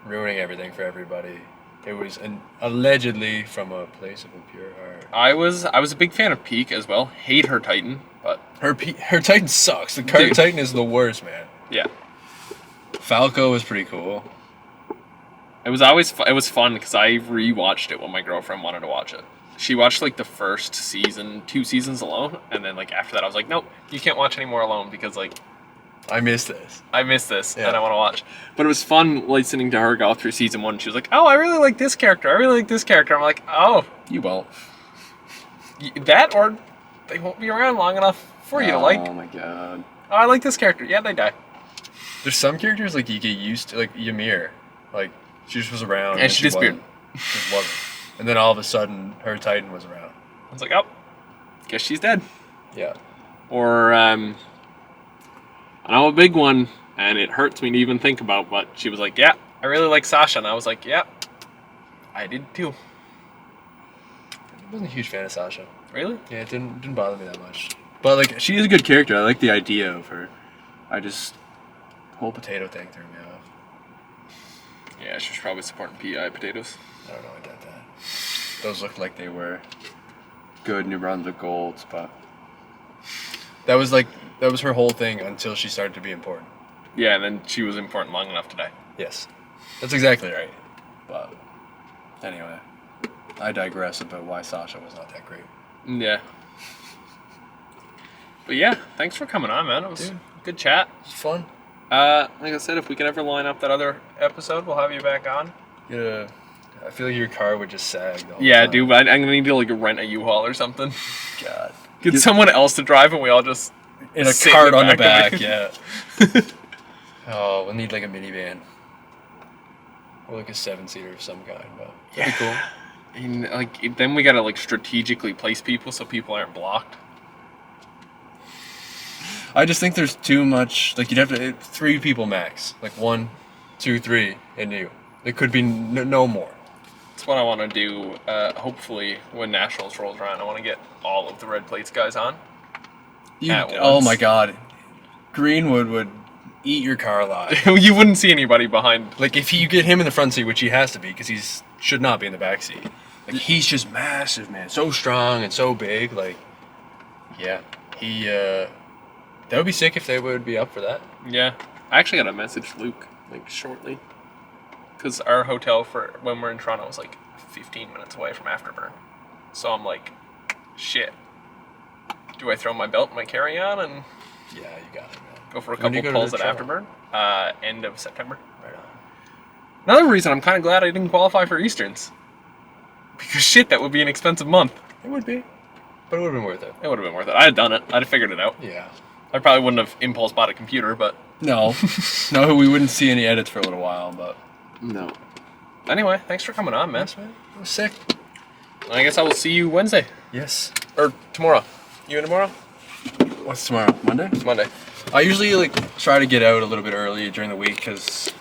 ruining everything for everybody. It was allegedly from a place of a pure heart. I was a big fan of Peak as well. Hate her Titan, but Her Titan sucks. The current Titan is the worst, man. yeah. Falco was pretty cool. It was fun because I rewatched it when my girlfriend wanted to watch it. She watched like the first season, 2 seasons alone, and then like after that I was like, nope, you can't watch any more alone because like I missed this. I missed this Yeah. and I want to watch. But it was fun listening to her go through season 1. She was like, oh, I really like this character. I really like this character. I'm like, oh, You won't. that or they won't be around long enough for you to like. Oh my god. Oh, I like this character. Yeah, they die. There's some characters like you get used to, like Ymir. Like she just was around And she disappeared. Just wasn't. And then all of a sudden her Titan was around. I was like, oh, guess she's dead. Yeah. Or, I know a big one, and it hurts me to even think about, but she was like, yeah, I really like Sasha. And I was like, yeah, I did too. I wasn't a huge fan of Sasha. Really? Yeah, it didn't bother me that much. But like she is a good character. I like the idea of her. The whole potato thing threw me off. Yeah, she was probably supporting PI potatoes. I don't know, I doubt that. Those looked like they were good New Brunswick golds, but that was her whole thing until she started to be important. Yeah, and then she was important long enough to die. Yes. That's exactly right. But anyway, I digress about why Sasha was not that great. Yeah. But yeah, thanks for coming on, man. It was a good chat. It's fun. Like I said, if we can ever line up that other episode, we'll have you back on. Yeah. I feel like your car would just sag the whole Yeah, time. dude, I'm gonna need to like rent a U-Haul or something. God. Get someone else to drive and we all just In a sit cart on the of back, it. yeah. Oh, we'll need like a minivan. Or like a 7-seater of some kind, but that'd be cool. And like then we gotta like strategically place people so people aren't blocked. I just think there's too much. Like you'd have to 3 people max. Like 1, 2, 3, and you. There could be no more. That's what I want to do. Hopefully, when Nationals rolls around, I want to get all of the Red Plates guys on. Oh once. my God, Greenwood would eat your car alive. You wouldn't see anybody behind. Like if you get him in the front seat, which he has to be, because he's should not be in the back seat. Like he's just massive, man. So strong and so big. Like, yeah, he. That would be sick if they would be up for that. Yeah, I actually got to message Luke like shortly, because our hotel for when we're in Toronto is like 15 minutes away from Afterburn. So I'm like, shit. Do I throw my belt and my carry-on and Yeah, you got it, man. go for a When do couple you go to pulls at Toronto? Afterburn? End of September. Right on. Another reason I'm kind of glad I didn't qualify for Easterns. Because shit, that would be an expensive month. It would be, but it would have been worth it. It would have been worth it. I'd have done it. I'd have figured it out. Yeah. I probably wouldn't have impulse bought a computer, but No, no, we wouldn't see any edits for a little while, but no. Anyway, thanks for coming on, man. yes, man, it was sick. I guess I will see you Wednesday Yes. or tomorrow. You in tomorrow? What's tomorrow? Monday? It's Monday. I usually like try to get out a little bit early during the week because